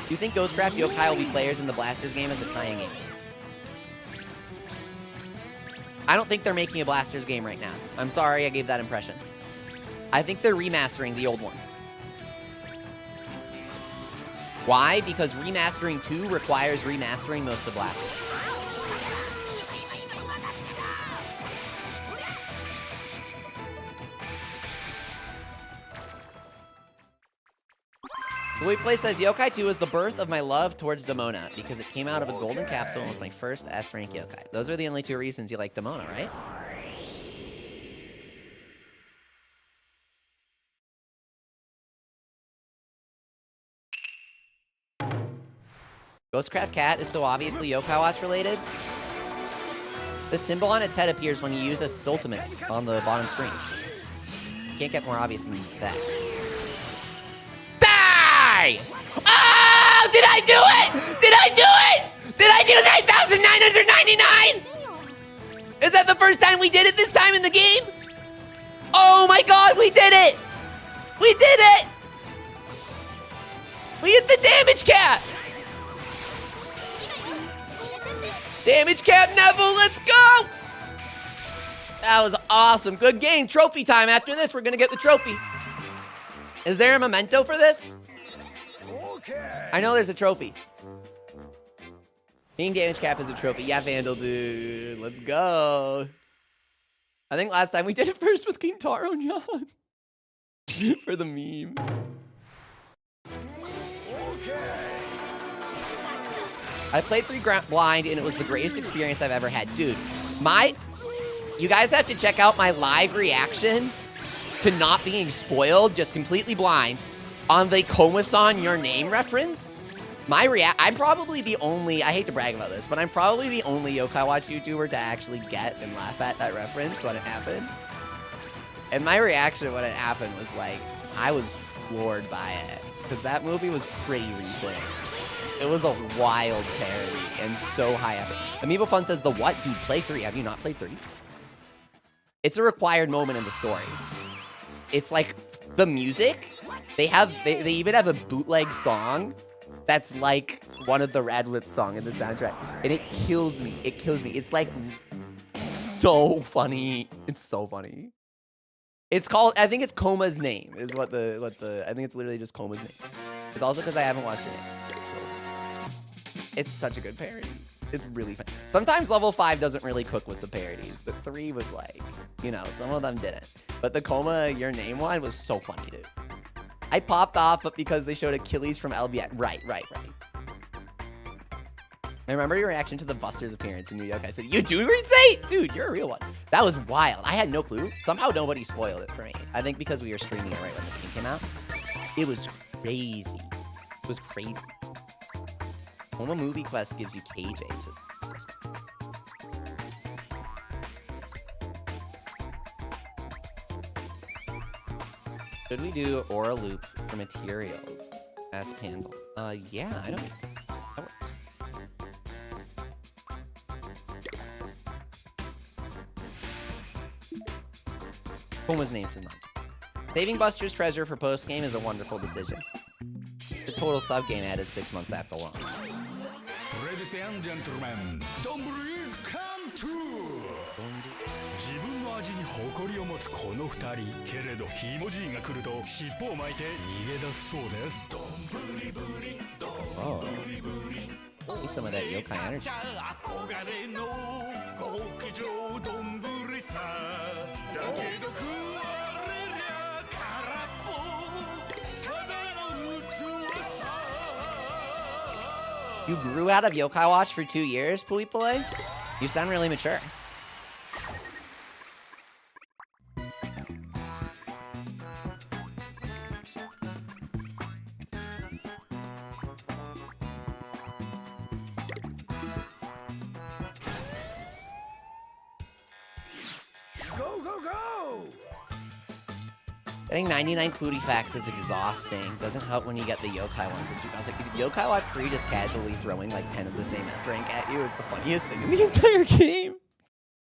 you think Ghostcraft Yo-kai will be players in the Blasters game as a tie-in game? I don't think they're making a Blasters game right now. I'm sorry I gave that impression. I think they're remastering the old one. Why? Because remastering 2 requires remastering most of Blasters. Louis Play says, Yokai 2 was the birth of my love towards Demona because it came out of a golden capsule and was my first S-rank Yokai. Those are the only 2 reasons you like Demona, right? Ghostcraft Cat is so obviously Yokai Watch related. The symbol on its head appears when you use a Soultimate on the bottom screen. You can't get more obvious than that. Die! Oh! Did I do it? Did I do it? Did I do 9,999? Is that the first time we did it this time in the game? Oh my god, we did it! We did it! We hit the damage cap! Damage cap, Neville, let's go! That was awesome. Good game. Trophy time. After this, we're gonna get the trophy. Is there a memento for this? Okay. I know there's a trophy. Being damage cap is a trophy. Yeah, Vandal, dude. Let's go. I think last time we did it first with King Taro and Yan. For the meme. Okay. I played 3 blind, and it was the greatest experience I've ever had. Dude, you guys have to check out my live reaction to not being spoiled, just completely blind, on the Komasan Your Name reference. I'm probably the only, I hate to brag about this, but I'm probably the only Yokai Watch YouTuber to actually get and laugh at that reference when it happened. And my reaction when it happened was like, I was floored by it, because that movie was pretty recent. It was a wild parody and so high effort. Amiibo Fun says, the what? Dude, play 3. Have you not played 3? It's a required moment in the story. It's like the music. They even have a bootleg song that's like one of the Rad Whip song in the soundtrack, and it kills me. It kills me. It's like so funny. It's so funny. It's called, I think it's Koma's Name is what the I think it's literally just Koma's Name. It's also because I haven't watched it yet. So it's such a good parody. It's really fun. Sometimes level 5 doesn't really cook with the parodies, but 3 was like, you know, some of them didn't. But the Koma Your Name one was so funny, dude. I popped off, but because they showed Achilles from LBX. Right. I remember your reaction to the Buster's appearance in New York. I said, you do reinstate? Dude, you're a real one. That was wild. I had no clue. Somehow nobody spoiled it for me. I think because we were streaming it right when the game came out. It was crazy. It was crazy. Home Movie Quest gives you cage aces. Should we do Aura Loop for material? Ask Pandal. Yeah, I don't... Koma's Name says not. Saving Buster's treasure for post-game is a wonderful decision. The total sub-game added 6 months after launch. Ladies and gentlemen, Donbreeze come true! 自分の味に誇りを持つこの二人けれどひもじいが来ると尻尾を巻いて逃げ出すそうです Oh. Maybe some of that yokai energy. You grew out of Yokai Watch for 2 years, Puny Puny? You sound really mature. Getting 99 Clutie facts is exhausting. Doesn't help when you get the Yokai ones. I was like, Yokai Watch 3 just casually throwing like 10 of the same S rank at you is the funniest thing in the entire game.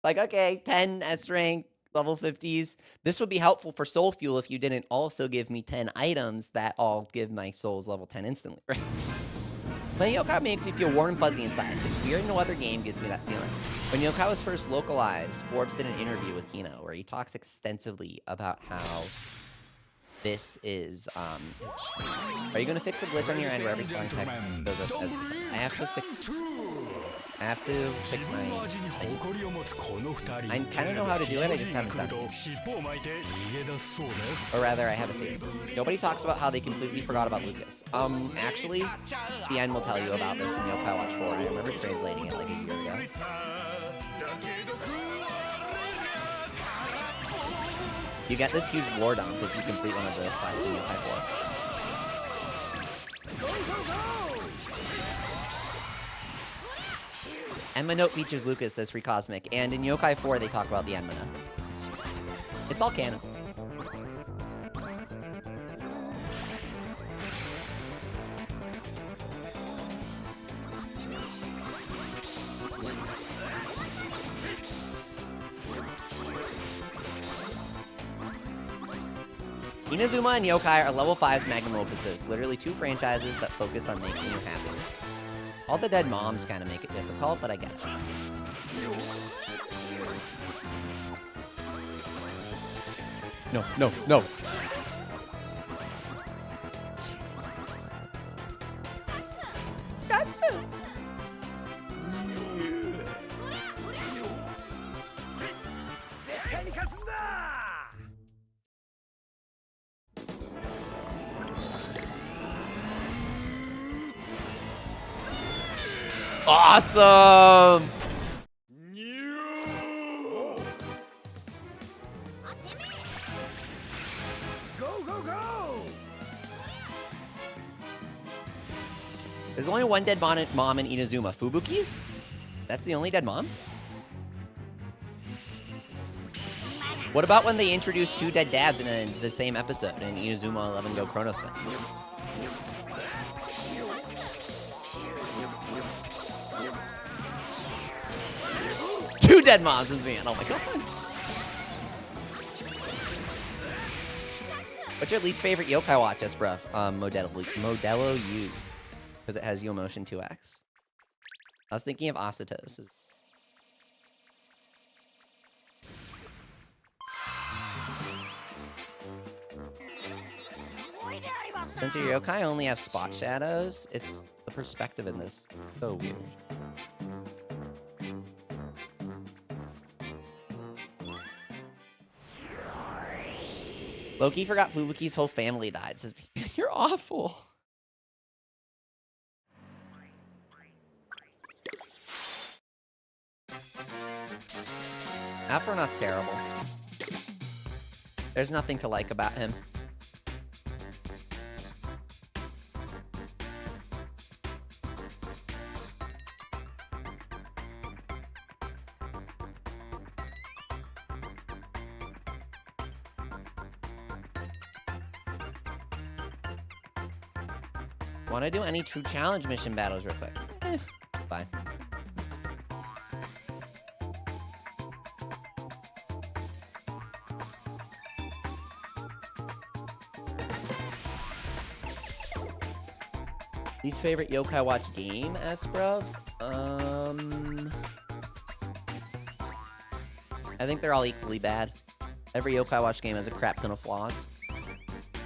Like, okay, 10 S rank, level 50s. This would be helpful for Soul Fuel if you didn't also give me 10 items that all give my souls level 10 instantly, right? Playing Yokai makes me feel warm and fuzzy inside. It's weird, no other game gives me that feeling. When Yokai was first localized, Forbes did an interview with Hino where he talks extensively about how this is, are you gonna fix the glitch on your end where every song text goes up as defense? I have to fix my I kind of know how to do it, I just haven't done it. Or rather, I have a theory. Nobody talks about how they completely forgot about Lucas. Actually, the end will tell you about this in Yokai Watch 4. I remember translating it like a year ago. You get this huge war dump if you complete one of the quests in Yokai 4. Enma Note features Lucas as Free Cosmic, and in Yokai 4 they talk about the Enma Note. It's all canon. Inazuma and Yo-Kai are level 5's magnum opuses, literally 2 franchises that focus on making you happy. All the dead moms kind of make it difficult, but I get it. No. Got to. Awesome! Go! There's only one dead mom in Inazuma. Fubuki's? That's the only dead mom? What about when they introduced 2 dead dads in the same episode in Inazuma 11 Go Chrono Sun? Two dead moms is man. Oh my god. What's your least favorite yokai watch, bruv? Modelo U. Because it has Yomotion 2X. I was thinking of Asutos. Since your yokai only have spot shadows, it's the perspective in this. So weird. Loki forgot Fubuki's whole family died. Says, you're awful. Aphronaut's terrible. There's nothing to like about him. Want to do any true challenge mission battles real quick? Fine. Least favorite yokai watch game, Esbruv? I think they're all equally bad. Every yokai watch game has a crap ton of flaws.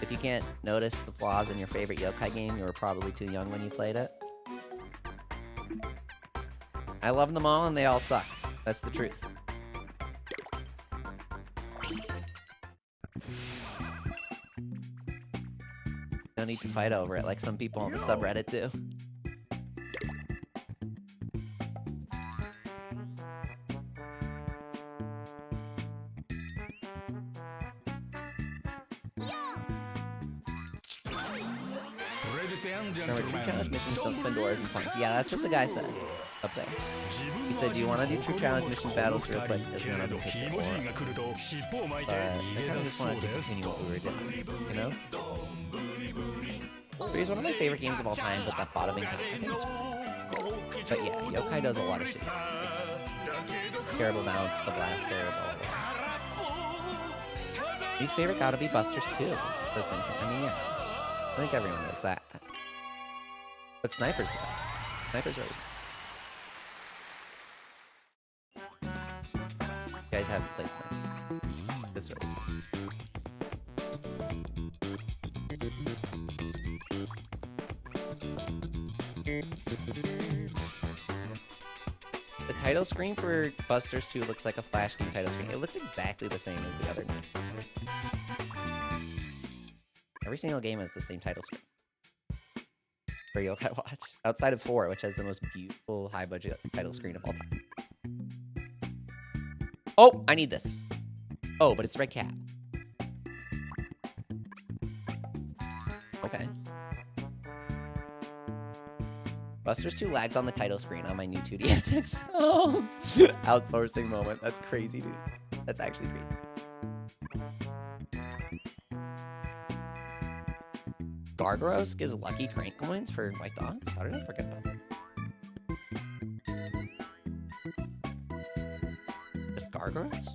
If you can't notice the flaws in your favorite yokai game, you were probably too young when you played it. I love them all and they all suck. That's the truth. No need to fight over it like some people on the subreddit do. Remember, true challenge missions don't spin doors and songs. Yeah, that's what the guy said up there. He said, do you want to do true challenge missions battles real quick? Because none of them take it. I kind of just wanted to continue what we were doing, you know? It's one of my favorite games of all time, but that bottoming out, I think it's fun. But yeah, yokai does a lot of shit. Terrible balance with the blaster, blah, blah, blah. Least favorite gotta be Busters too. I mean, yeah. I think everyone knows that. But Sniper's the best. Sniper's right. You guys haven't played Sniper. That's right. The title screen for Busters 2 looks like a Flash game title screen. It looks exactly the same as the other game. Every single game has the same title screen for Yokai Watch, outside of 4, which has the most beautiful high-budget title screen of all time. Oh, I need this. Oh, but it's Red Cat. Okay. Busters 2 lags on the title screen on my new 2DS. Oh, outsourcing moment. That's crazy, dude. That's actually crazy. Gargaros gives lucky crank coins for white dogs? How did I forget about that? Just Gargaros?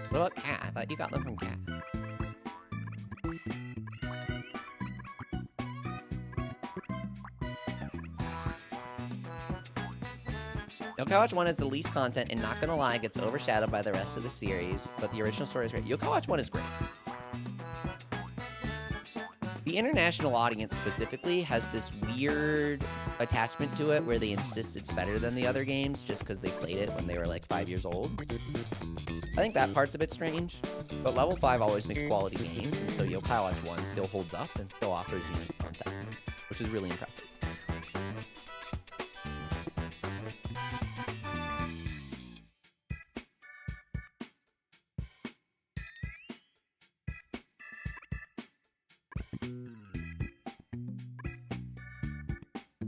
What about Cat? I thought you got them from Cat. Yokai Watch 1 is the least content, and not gonna lie, gets overshadowed by the rest of the series, but the original story is great. Yokai Watch 1 is great. The international audience specifically has this weird attachment to it where they insist it's better than the other games just because they played it when they were like 5 years old. I think that part's a bit strange, but Level 5 always makes quality games, and so Yokai Watch 1 still holds up and still offers unique content, which is really impressive.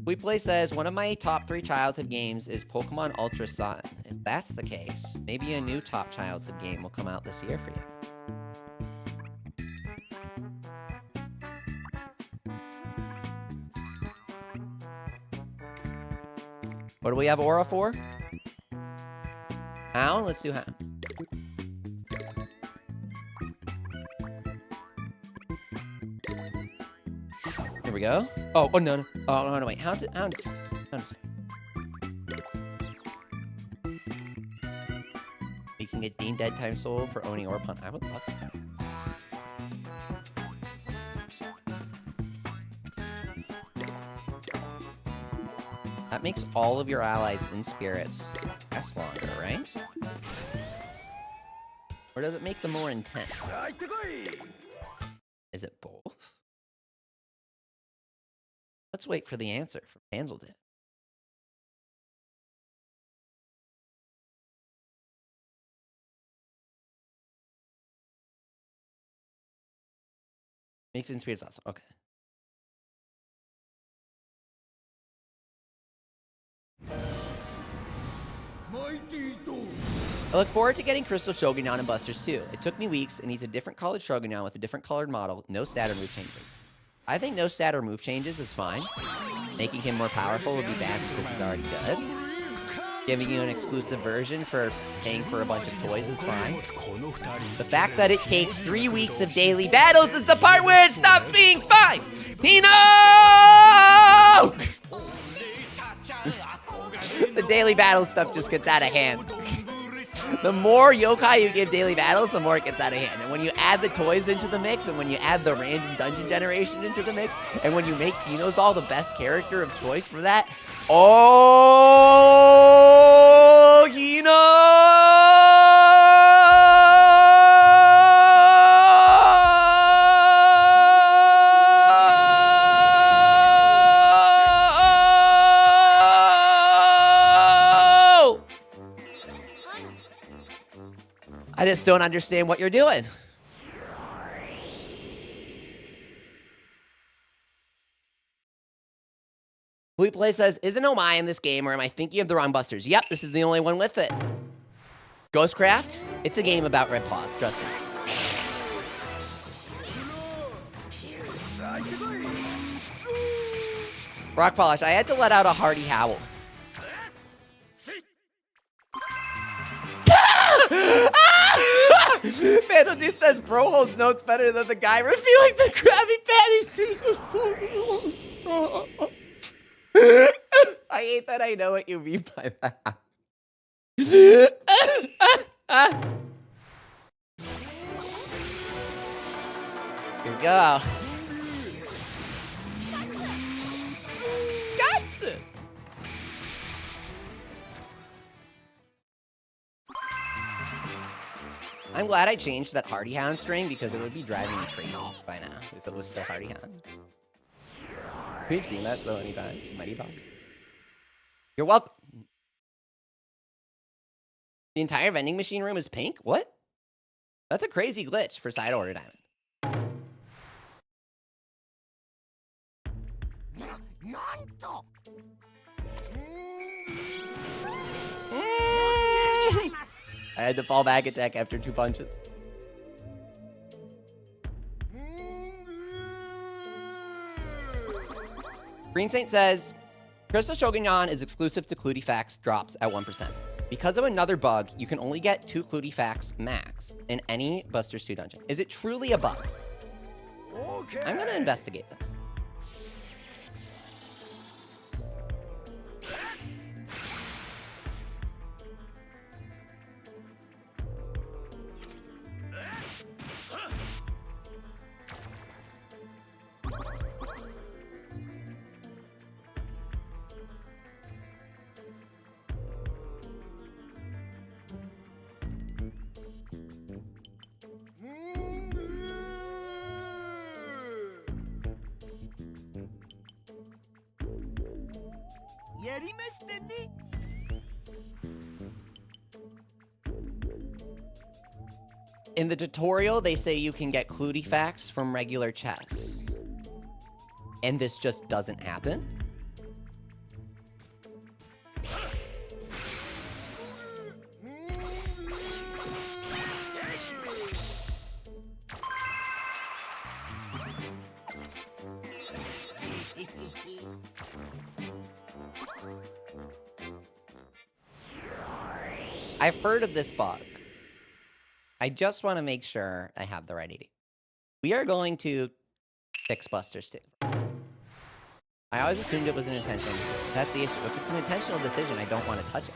WePlay says, one of my top 3 childhood games is Pokemon Ultra Sun. If that's the case, maybe a new top childhood game will come out this year for you. What do we have Aura for? Hound? Let's do Hound. we go. Oh, no, no. Oh, no, wait. Hound is fine. Hound is fine. You can get Dean Dead Time Soul for owning or punt. I would love that. That makes all of your allies in spirits last longer, right? Or does it make them more intense? Is it both? Let's wait for the answer from Handled It. Makes in spirits awesome. Okay. I look forward to getting Crystal Shogunyan and Busters too. It took me weeks, and he's a different colored Shogunyan with a different colored model, no stat or move changes. I think no stat or move changes is fine. Making him more powerful would be bad because he's already good. Giving you an exclusive version for paying for a bunch of toys is fine. The fact that it takes 3 weeks of daily battles is the part where it stops being fine! Pino! The daily battle stuff just gets out of hand. The more yokai you give daily battles, the more it gets out of hand. And when you add the toys into the mix, and when you add the random dungeon generation into the mix, and when you make Hinozal the best character of choice for that, oh, Hino! I just don't understand what you're doing. Play says, is an Omai in this game, or am I thinking of the wrong Busters? Yep, this is the only one with it. Ghostcraft? It's a game about red paws, trust me. Rock Polish, I had to let out a hearty howl. Phantom Dude says Bro holds notes better than the guy revealing the Krabby Patty secret. I hate that I know what you mean by that. Here we go. Gotcha. I'm glad I changed that Hardy Hound string because it would be driving me crazy by now if it was still Hardy Hound. We've seen that so many times. Mighty Bog. You're welcome. The entire vending machine room is pink? What? That's a crazy glitch for side order diamond. I had to fall back attack after 2 punches. Green Saint says, Crystal Shogunyan is exclusive to Clutifax drops at 1%. Because of another bug, you can only get 2 Clutifax max in any Busters 2 dungeon. Is it truly a bug? Okay. I'm gonna investigate this. In the tutorial, they say you can get Clutifax from regular chests. And this just doesn't happen? I've heard of this bug. I just want to make sure I have the right ID. We are going to fix Busters 2. I always assumed it was an intentional decision. That's the issue. If it's an intentional decision, I don't want to touch it.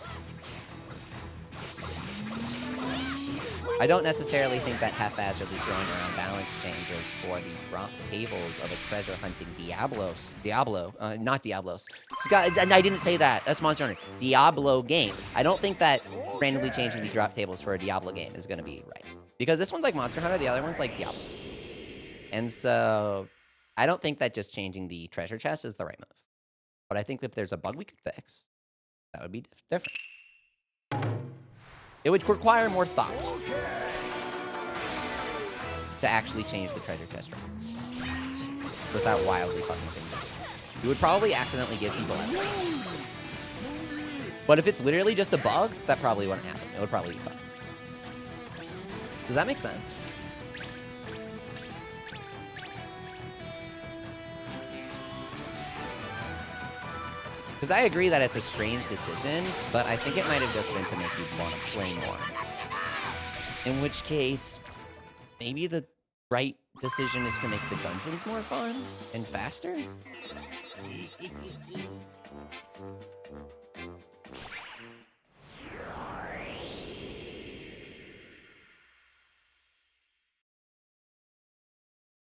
I don't necessarily think that haphazardly throwing around balance changes for the drop tables of a treasure hunting not Diablos. And I didn't say that. That's Monster Hunter. Diablo game. I don't think that randomly changing the drop tables for a Diablo game is going to be right. Because this one's like Monster Hunter, the other one's like Diablo. And so I don't think that just changing the treasure chest is the right move. But I think if there's a bug we could fix, that would be different. It would require more thought to actually change the treasure chest without wildly fucking things up. You would probably accidentally give people less things. But if it's literally just a bug, that probably wouldn't happen. It would probably be fine. Does that make sense? Because I agree that it's a strange decision, but I think it might have just been to make you want to play more. In which case, maybe the right decision is to make the dungeons more fun and faster?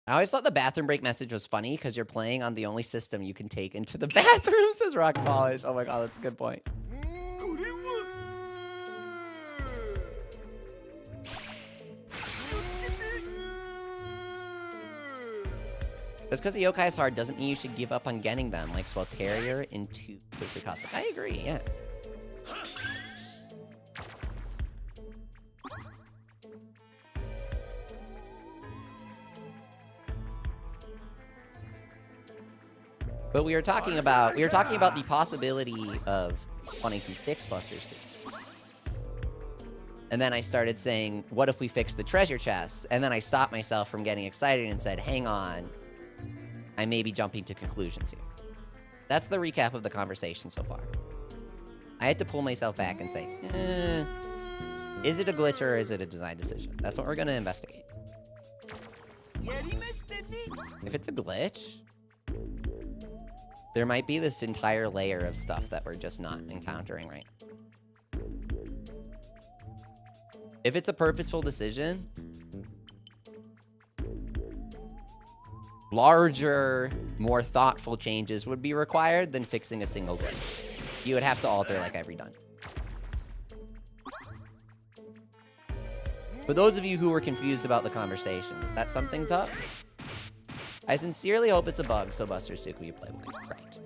I always thought the bathroom break message was funny because you're playing on the only system you can take into the bathroom, says Rock Polish. Oh my god, that's a good point. Just because the yokai is hard doesn't mean you should give up on getting them, like Swell Terrier into Twister Cosmic. I agree, yeah. But we were talking about the possibility of wanting to fix Buster's 2. And then I started saying, what if we fix the treasure chests? And then I stopped myself from getting excited and said, hang on, I may be jumping to conclusions here. That's the recap of the conversation so far. I had to pull myself back and say, is it a glitch or is it a design decision? That's what we're going to investigate. If it's a glitch, there might be this entire layer of stuff that we're just not encountering right now. If it's a purposeful decision, larger, more thoughtful changes would be required than fixing a single glitch. You would have to alter like every dungeon. For those of you who were confused about the conversation, is that something's up? I sincerely hope it's a bug, so Buster's 2 can be playable. Right.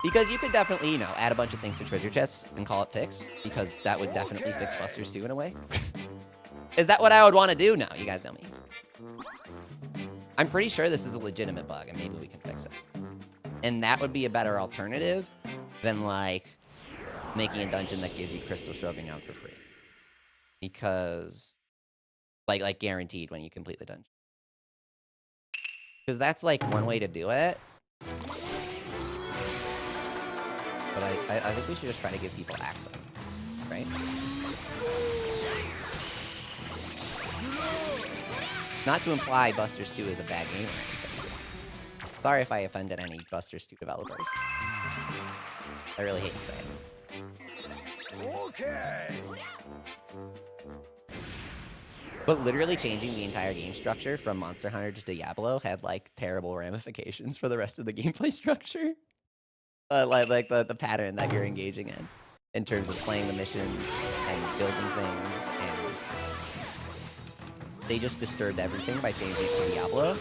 Because you could definitely, add a bunch of things to treasure chests and call it fixed, because that would definitely fix Buster's 2 in a way. Is that what I would want to do? No, you guys know me. I'm pretty sure this is a legitimate bug, and maybe we can fix it. And that would be a better alternative than, like, making a dungeon that gives you Crystal Shogunyan for free. Because, like guaranteed when you complete the dungeon. Because that's, like, one way to do it. But I think we should just try to give people access, right? Not to imply Buster's 2 is a bad game or anything. Sorry if I offended any Buster's 2 developers. I really hate to say it. Okay. But literally changing the entire game structure from Monster Hunter to Diablo had, like, terrible ramifications for the rest of the gameplay structure. Like the pattern that you're engaging in terms of playing the missions and building things, and they just disturbed everything by changing it to Diablo,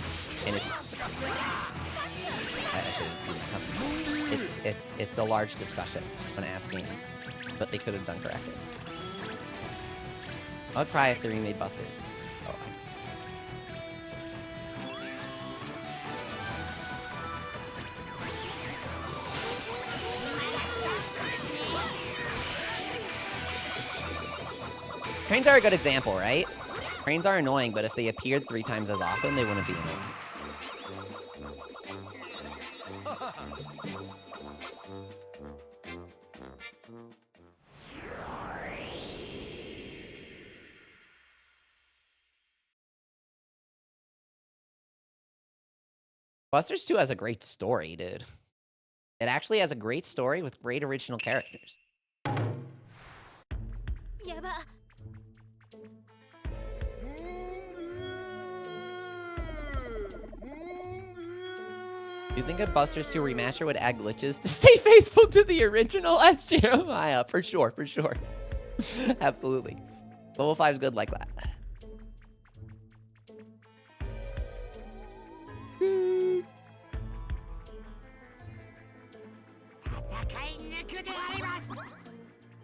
and it's I shouldn't see that coming. It's a large discussion when asking what they could have done correctly. I'd cry if they remade Busters. Oh. Trains are a good example, right? Trains are annoying, but if they appeared 3 times as often, they wouldn't be annoying. Busters 2 has a great story, dude. It actually has a great story with great original characters. Do you think a Busters 2 remaster would add glitches to stay faithful to the original? That's Jeremiah, for sure, for sure. Absolutely. Level 5 is good like that.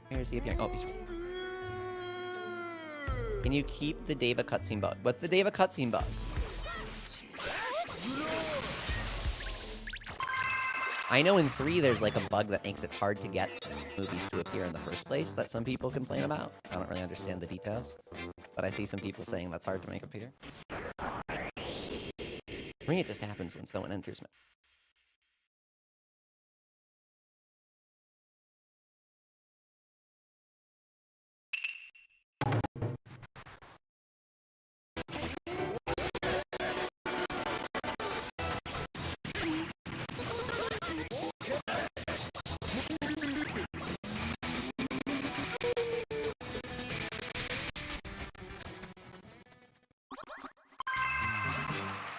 Here's the appearing. Oh, he's... Can you keep the Deva cutscene bug? What's the Deva cutscene bug? I know in 3 there's like a bug that makes it hard to get movies to appear in the first place that some people complain about. I don't really understand the details, but I see some people saying that's hard to make appear. For me, it just happens when someone enters.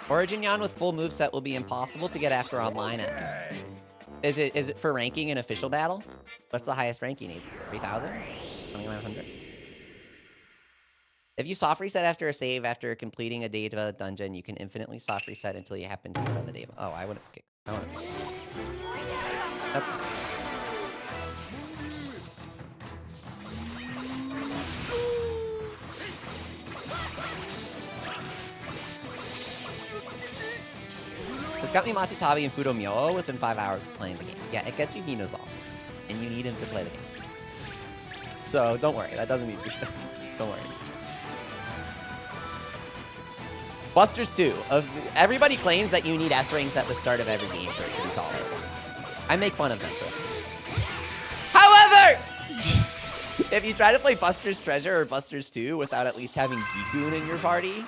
Origin Yan with full moveset will be impossible to get after online ends. Is it for ranking in official battle? What's the highest rank you need? 3,000? 2,100? If you soft reset after a save after completing a Deva dungeon, you can infinitely soft reset until you happen to befriend the Deva. Oh, I wouldn't. I wouldn't. That's fine. It's got me Matatabi and Fudomyo within 5 hours of playing the game. Yeah, it gets you Hinozal, and you need him to play the game. So don't worry, that doesn't mean your spends. Don't worry. Busters 2. Everybody claims that you need S ranks at the start of every game for it to be tolerable. I make fun of them for it. However, if you try to play Busters Treasure or Busters 2 without at least having Gikun in your party,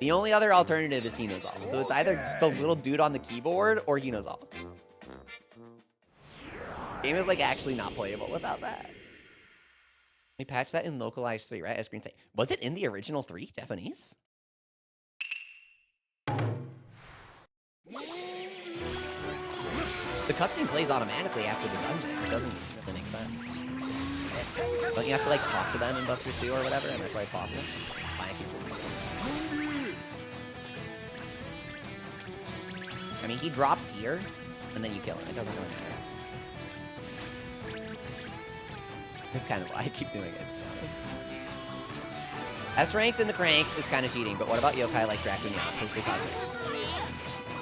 the only other alternative is Hinozal. So it's either the little dude on the keyboard or Hinozal. Game is like actually not playable without that. They patched that in Localized 3, right? As Green say, was it in the original 3 Japanese? The cutscene plays automatically after the dungeon. It doesn't really make sense. Don't you have to like talk to them in Busters 2 or whatever, and that's why it's possible? Fine, I keep moving. I mean, he drops here, and then you kill him. It doesn't really matter. It's kind of why I keep doing it. S ranks in the crank is kind of cheating, but what about yokai like Dracunyons? Is because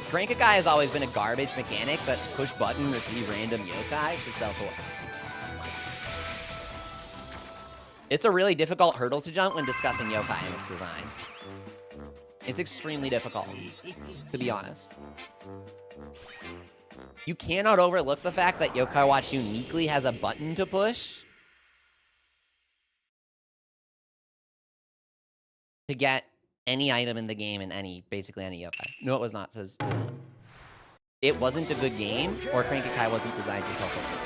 Crank-a-kai has always been a garbage mechanic that's push button, receive random yokai to sell force. It's a really difficult hurdle to jump when discussing yokai and its design. It's extremely difficult, to be honest. You cannot overlook the fact that Yokai Watch uniquely has a button to push to get any item in the game in basically any yokai. No, it was not, says no. It wasn't a good game, or Crank-a-kai wasn't designed to sell force.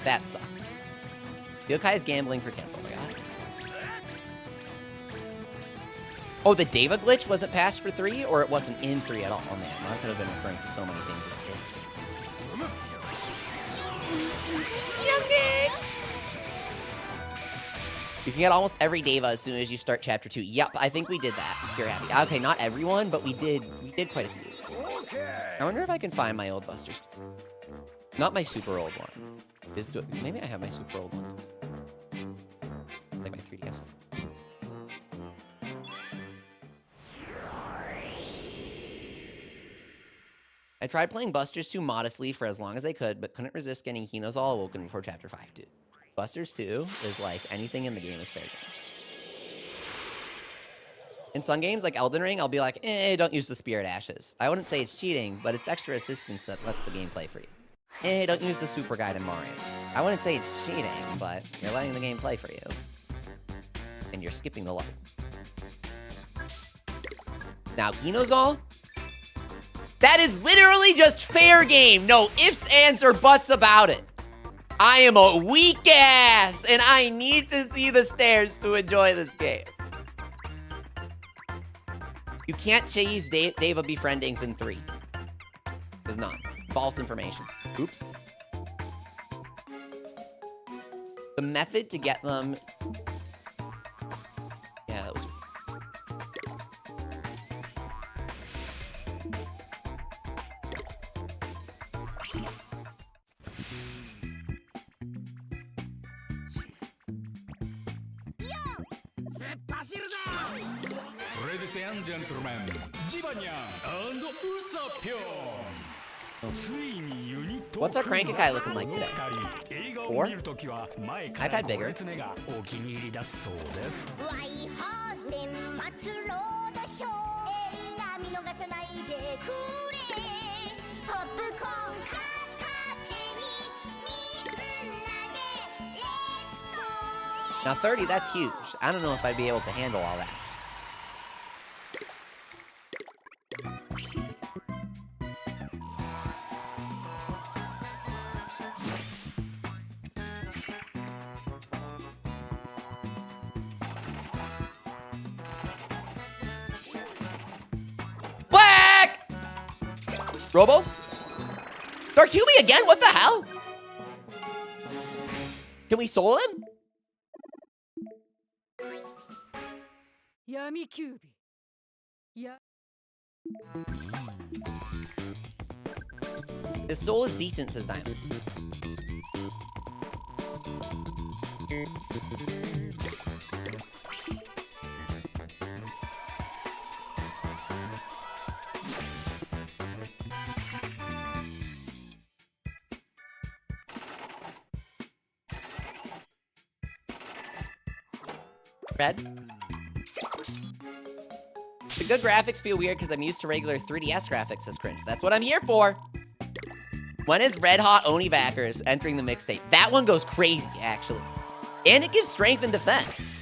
That sucked. Yokai is gambling for cancel. I got it. Oh, the Deva glitch wasn't patched for 3, or it wasn't in 3 at all? Oh man, I could have been referring to so many things with glitch. Young You can get almost every Deva as soon as you start Chapter 2. Yep, I think we did that, if you're happy. Okay, not everyone, but we did quite a few. I wonder if I can find my old Busters. Not my super old one. Maybe I have my super old one. Like my 3DS one. I tried playing Busters 2 modestly for as long as I could, but couldn't resist getting Hinozal awoken before Chapter 5 too. Busters 2 is like anything in the game is fair game. In some games like Elden Ring, I'll be like, don't use the Spirit Ashes. I wouldn't say it's cheating, but it's extra assistance that lets the game play for you. Don't use the Super Guide in Mario. I wouldn't say it's cheating, but you're letting the game play for you. And you're skipping the level. Now, he knows all. That is literally just fair game. No ifs, ands, or buts about it. I am a weak ass, and I need to see the stairs to enjoy this game. You can't chase Dave of Befriendings in 3. Does not. False information. Oops. The method to get them... Yeah, that was... Ladies and gentlemen, Jibanyan and Usapion. What's our Crank-a-kai looking like today? 4? I've had bigger. Now 30, that's huge. I don't know if I'd be able to handle all that. Whack! Robo? Darkumi again? What the hell? Can we soul him? Yami Kyubi. Yeah. His soul is decent, says Diamond. Red? The good graphics feel weird because I'm used to regular 3DS graphics, says Cringe. That's what I'm here for. When is Red Hot Oni Backers entering the mixtape? That one goes crazy, actually. And it gives strength and defense.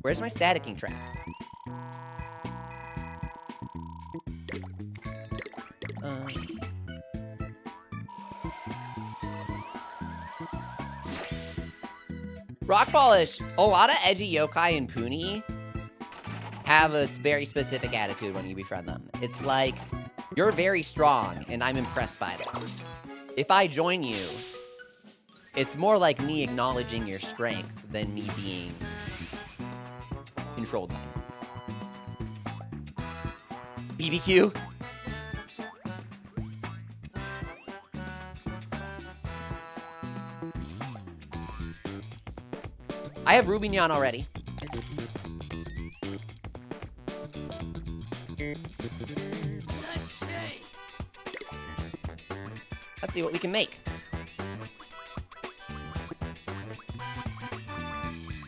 Where's my staticking track? Rock Polish. A lot of edgy yokai and Puny have a very specific attitude when you befriend them. It's like, you're very strong, and I'm impressed by this. If I join you, it's more like me acknowledging your strength than me being controlled by you. BBQ? I have Rubius already. Let's see what we can make.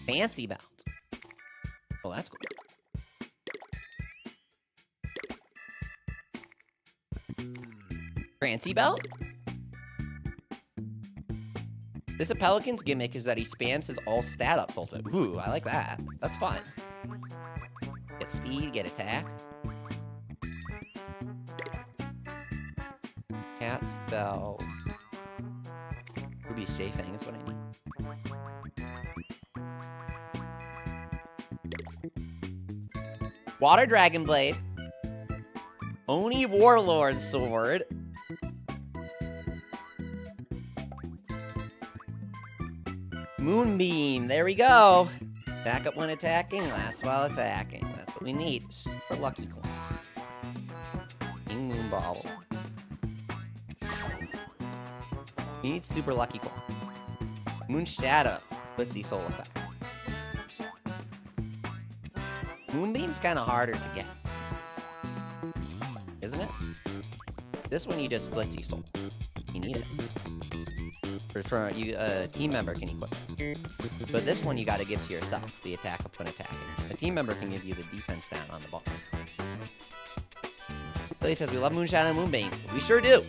Fancy belt. Oh, that's cool. Fancy belt? This Pelican's gimmick is that he spams his all stat up ultimate. Ooh, I like that. That's fun. Get speed, get attack. Cat spell. Rubius J-Fang is what I need. Water Dragon Blade. Oni Warlord Sword. Moonbeam, there we go. Back up when attacking, last while attacking. That's what we need. Super lucky coin. King Moon Bauble. We need super lucky coins. Moon Shadow, Blitzy Soul Effect. Moonbeam's kind of harder to get. Isn't it? This one you just Blitzy Soul. You need it. For you, a team member can equip it. But this one you gotta give to yourself, the attack up when attacking. A team member can give you the defense down on the balls. Billy says, we love Moonshine and Moonbeam. We sure do.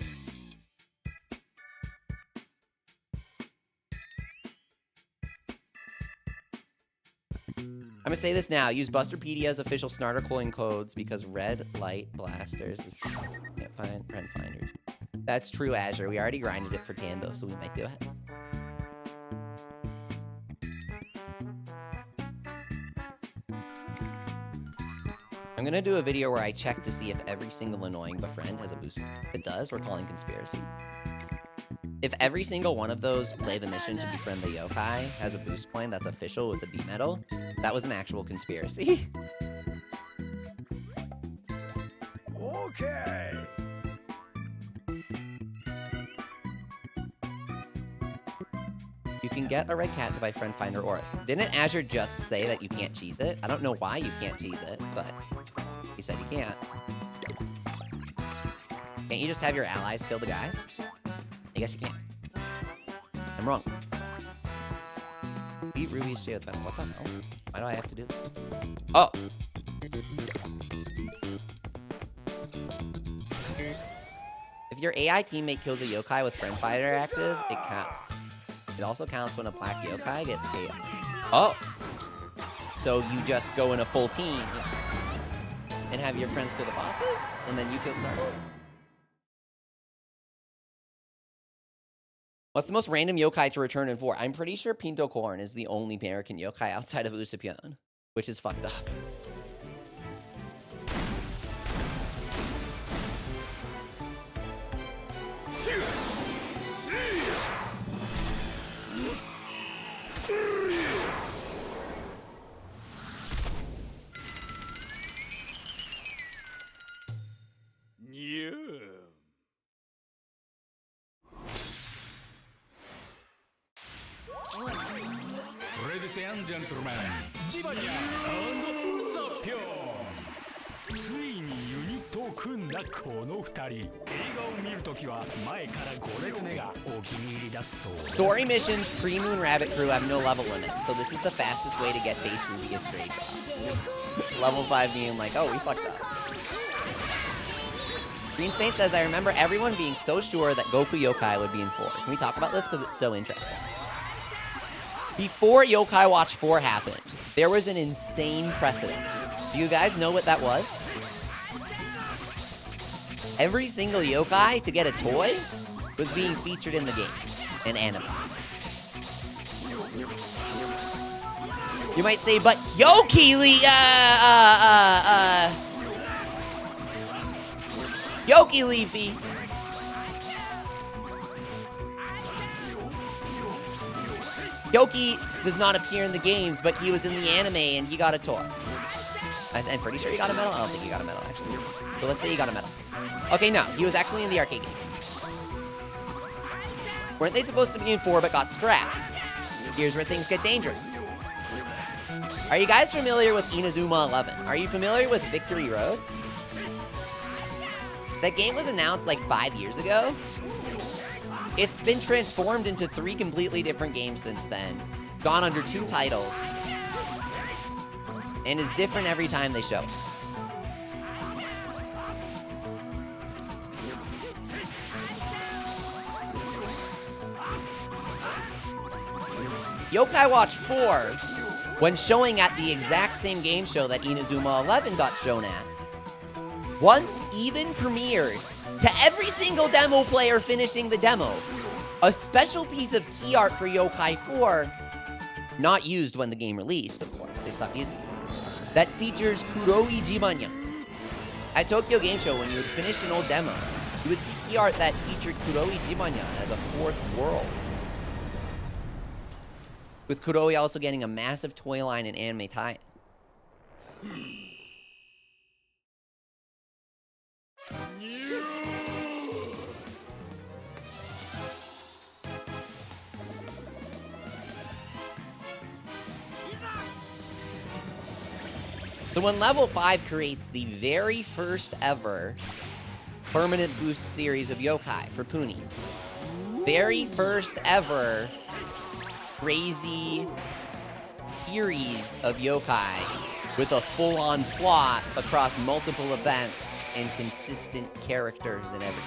I'm gonna say this now. Use Busterpedia's official Snarter coin codes because red light blasters can't find friend finders. That's true, Azure. We already grinded it for Tambo, so we might do it. I'm gonna do a video where I check to see if every single annoying befriend has a boost. If it does, we're calling conspiracy. If every single one of those play the mission to befriend the yokai has a boost coin that's official with the B medal, that was an actual conspiracy. Okay. You can get a red cat to buy friend finder or didn't Azure just say that you can't cheese it? I don't know why you can't cheese it, but he said you can't. Can't you just have your allies kill the guys? I guess you can't. I'm wrong. Beat Rubius J with Venom. What the hell? Why do I have to do that? Oh! If your AI teammate kills a yokai with friend fighter active, it counts. It also counts when a black yokai gets KO. Oh! So you just go in a full team and have your friends kill the bosses, and then you kill Snartle? What's the most random yokai to return in 4? I'm pretty sure Pinto Corn is the only American yokai outside of Usopp, which is fucked up. Ladies and gentlemen, Jibanya and Usopp. ついにユニットを組んだこの二人。映画を見るときは前から5列目がお気に入りだそうです。 Story missions pre-Moon Rabbit Crew have no level limit, so this is the fastest way to get base Rubius straight drops. Level 5 being like, oh, we fucked up. Green Saint says, I remember everyone being so sure that Goku Yo-kai would be in 4. Can we talk about this? Because it's so interesting. Before Yokai Watch 4 happened, there was an insane precedent. Do you guys know what that was? Every single yokai to get a toy was being featured in the game, in anime. You might say, but Yoki Leafy. Yoki does not appear in the games, but he was in the anime and he got a toy. I'm pretty sure he got a medal. I don't think he got a medal, actually. But let's say he got a medal. Okay, no. He was actually in the arcade game. Weren't they supposed to be in 4, but got scrapped? Here's where things get dangerous. Are you guys familiar with Inazuma 11? Are you familiar with Victory Road? That game was announced like 5 years ago. It's been transformed into 3 completely different games since then. Gone under 2 titles. And is different every time they show it. Yokai Watch 4, when showing at the exact same game show that Inazuma 11 got shown at, once even premiered to every single demo player finishing the demo, a special piece of key art for Yokai 4, not used when the game released, of course, they stopped using it, that features Kuroi Jibanya. At Tokyo Game Show, when you would finish an old demo, you would see key art that featured Kuroi Jibanya as a 4th world. With Kuroi also getting a massive toy line and anime tie-in. So when level 5 creates the very first ever permanent boost series of yokai for Puny. Very first ever crazy series of yokai with a full-on plot across multiple events and consistent characters and everything.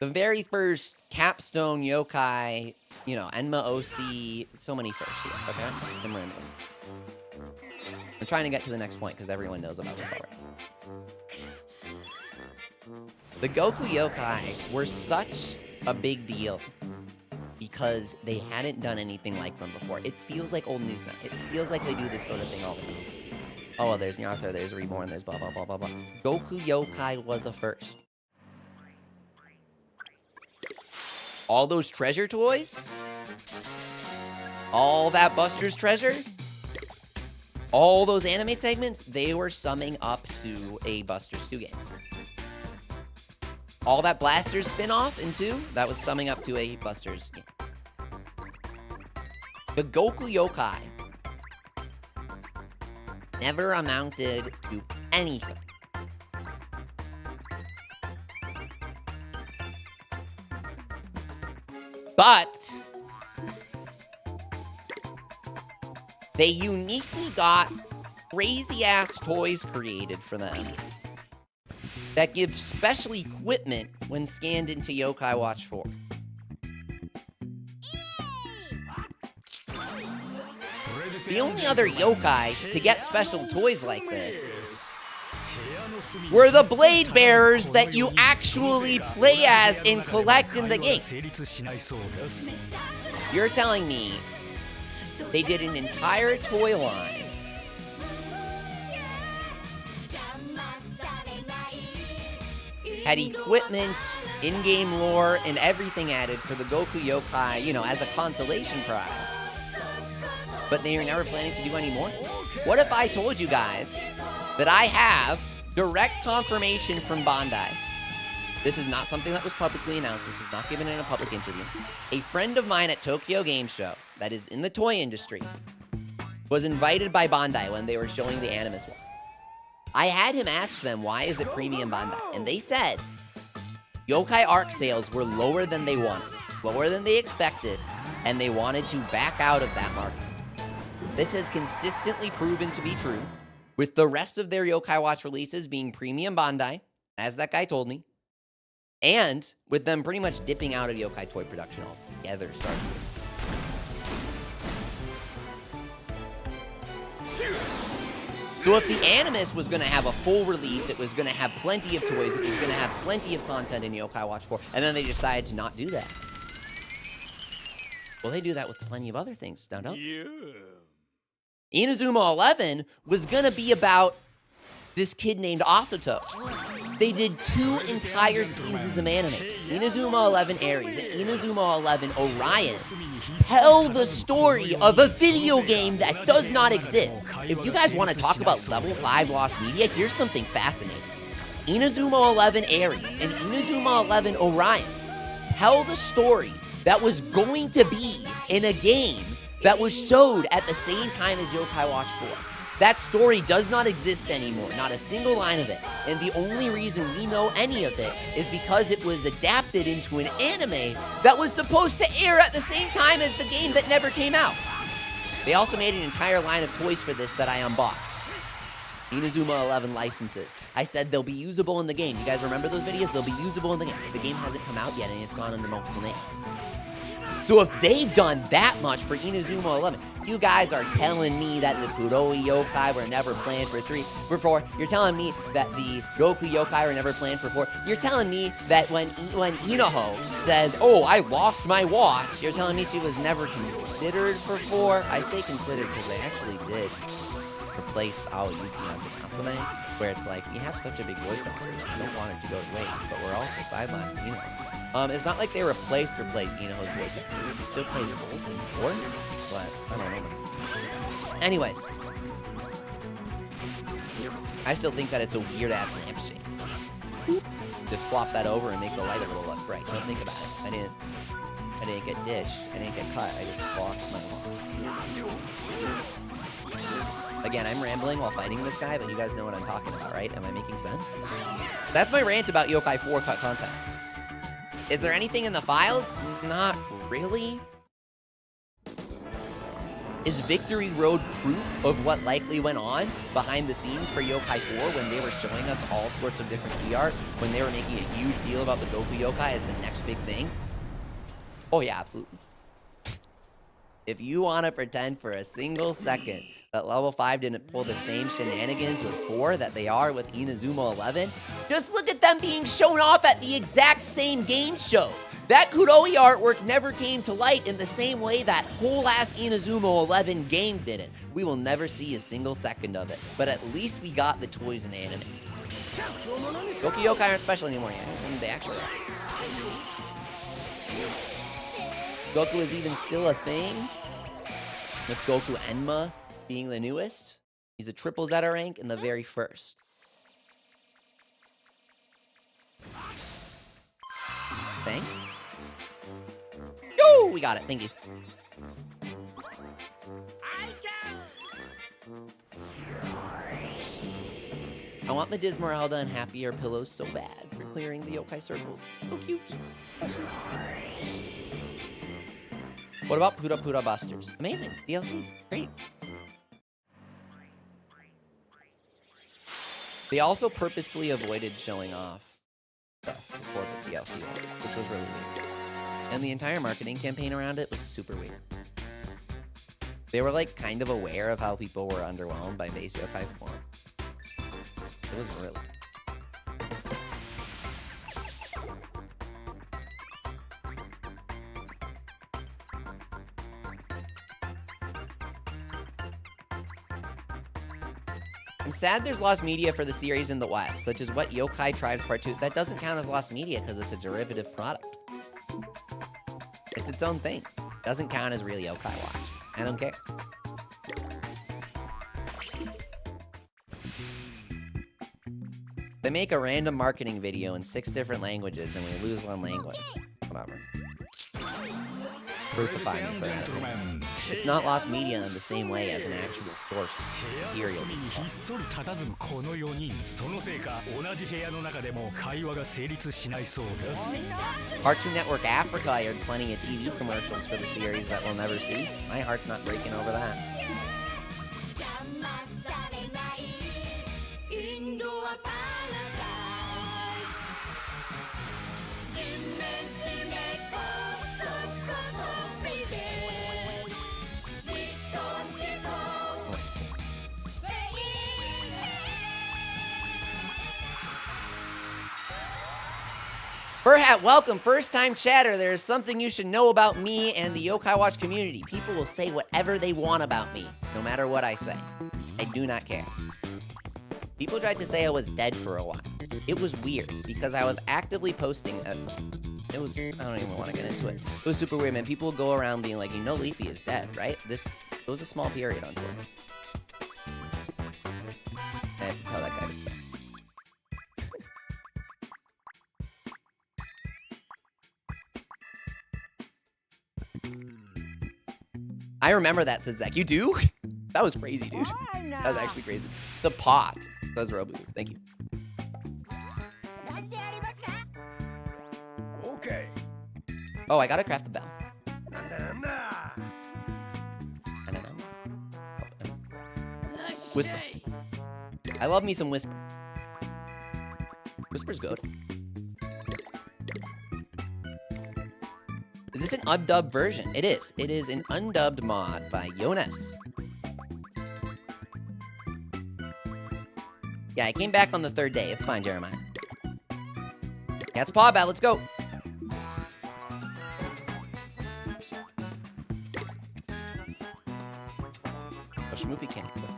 The very first capstone yokai, you know, Enma OC, so many firsts here, okay? I'm rambling. I'm trying to get to the next point because everyone knows about this already. The Goku Yo-kai were such a big deal because they hadn't done anything like them before. It feels like old news now. It feels like they do this sort of thing all the time. Oh, well, there's Nyarther, there's Reborn, there's blah, blah, blah, blah, blah. Goku Yo-kai was a first. All those treasure toys? All that Buster's treasure? All those anime segments, they were summing up to a Buster's 2 game. All that Blasters spin-off in 2, that was summing up to a Buster's game. The Goku Yo-kai never amounted to anything. But they uniquely got crazy-ass toys created for them that give special equipment when scanned into Yokai Watch 4. The only other yokai to get special toys like this were the blade bearers that you actually play as and collect in the game. You're telling me they did an entire toy line had equipment, in-game lore, and everything added for the Goku Yo-kai, you know, as a consolation prize. But they are never planning to do any more? What if I told you guys that I have direct confirmation from Bandai? This is not something that was publicly announced. This was not given in a public interview. A friend of mine at Tokyo Game Show, that is in the toy industry, was invited by Bandai when they were showing the Animus one. I had him ask them, why is it premium Bandai? And they said, Yokai Arc sales were lower than they wanted, lower than they expected, and they wanted to back out of that market. This has consistently proven to be true, with the rest of their Yokai Watch releases being premium Bandai, as that guy told me, and with them pretty much dipping out of Yokai toy production altogether starting this. So if the Animus was going to have a full release, it was going to have plenty of toys, it was going to have plenty of content in Yokai Watch 4, and then they decided to not do that. Well, they do that with plenty of other things, don't they? Yeah. Inazuma 11 was going to be about this kid named Asato. They did 2 entire seasons of anime. Inazuma 11 Aries and Inazuma 11 Orion tell the story of a video game that does not exist. If you guys want to talk about level 5 lost media, here's something fascinating. Inazuma 11 Aries and Inazuma 11 Orion tell the story that was going to be in a game that was showed at the same time as Yokai Watch 4. That story does not exist anymore, not a single line of it. And the only reason we know any of it is because it was adapted into an anime that was supposed to air at the same time as the game that never came out. They also made an entire line of toys for this that I unboxed. Inazuma 11 licenses. I said they'll be usable in the game. You guys remember those videos? They'll be usable in the game. The game hasn't come out yet and it's gone under multiple names. So if they've done that much for Inazuma 11, you guys are telling me that the Kuroi Yokai were never planned for 4. You're telling me that the Goku Yokai were never planned for 4. You're telling me that when Inaho says, oh, I lost my watch, you're telling me she was never considered for 4? I say considered because they actually did replace Aoyuki on the Natsume, where it's like, you have such a big voice actress, we don't want her to go to waste, but we're also sidelining Inaho. It's not like they replaced Inaho's voice actor. He still plays both in 4, but I don't know. Anyways, I still think that it's a weird-ass lampshade. Just flop that over and make the light a little less bright. Don't think about it. I didn't get dished. I didn't get cut. I just lost my wand. Again, I'm rambling while fighting this guy, but you guys know what I'm talking about, right? Am I making sense? That's my rant about Yokai 4 cut content. Is there anything in the files? Not really. Is Victory Road proof of what likely went on behind the scenes for Yo-kai 4 when they were showing us all sorts of different PR, when they were making a huge deal about the Goku Yo-kai as the next big thing? Oh yeah, absolutely. If you want to pretend for a single second that level 5 didn't pull the same shenanigans with 4 that they are with Inazuma 11, just look at them being shown off at the exact same game show. That Kuroi artwork never came to light in the same way that whole-ass Inazuma 11 game didn't. We will never see a single second of it, but at least we got the toys and anime. Goku Yo-kai aren't special anymore yet. I mean, they actually are. Goku is even still a thing, with Goku Enma being the newest. He's a triple Zeta rank in the very first. Thing. Yo, we got it. Thank you. I want the Dismeralda and Happier pillows so bad for clearing the yokai circles. So cute. What about Puda Puda Busters? Amazing. DLC. Great. They also purposefully avoided showing off stuff before the DLC, which was really weird. And the entire marketing campaign around it was super weird. They were like kind of aware of how people were underwhelmed by base Yokai form. It was really. I'm sad there's lost media for the series in the West, such as What Yokai Tribes Part 2. That doesn't count as lost media because it's a derivative product. It's its own thing. Doesn't count as real Yokai Watch. I don't care. They make a random marketing video in 6 different languages and we lose one language. Whatever. Crucify me for that. It's not lost media in the same way as an actual source material. Cartoon Network Africa aired plenty of TV commercials for the series that we'll never see. My heart's not breaking over that. Furhat, welcome. First time chatter. There's something you should know about me and the Yokai Watch community. People will say whatever they want about me, no matter what I say. I do not care. People tried to say I was dead for a while. It was weird because I was actively posting. I don't even want to get into it. It was super weird, man. People would go around being like, you know Leafy is dead, right? It was a small period on Twitter. I have to tell that guy to stop. I remember that, says Zach. You do? That was crazy, dude. That was actually crazy. It's a pot. That was Robu. Thank you. Okay. Oh, I gotta craft the bell. Whisper. I love me some Whisper. Whisper's good. Is this an undubbed version? It is. It is an undubbed mod by Jonas. Yeah, I came back on the 3rd day. It's fine, Jeremiah. Cat's paw bat. Let's go. Oh, Shmoopy can't equip.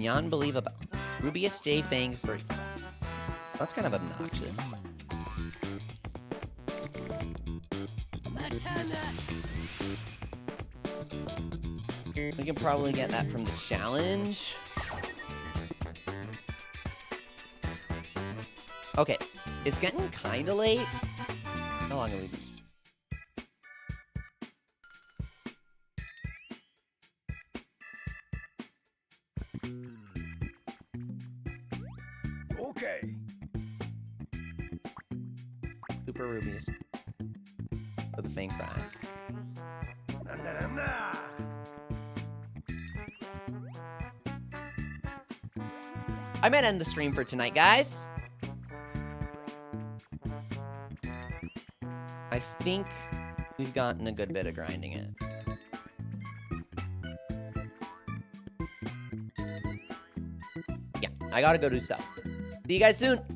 Unbelievable. Rubius J Fang for. That's kind of obnoxious. We can probably get that from the challenge. Okay, it's getting kind of late. How long have we been? Okay. Super Rubius. For the faint cries. I might end the stream for tonight, guys. I think we've gotten a good bit of grinding in. Yeah, I gotta go do stuff. See you guys soon.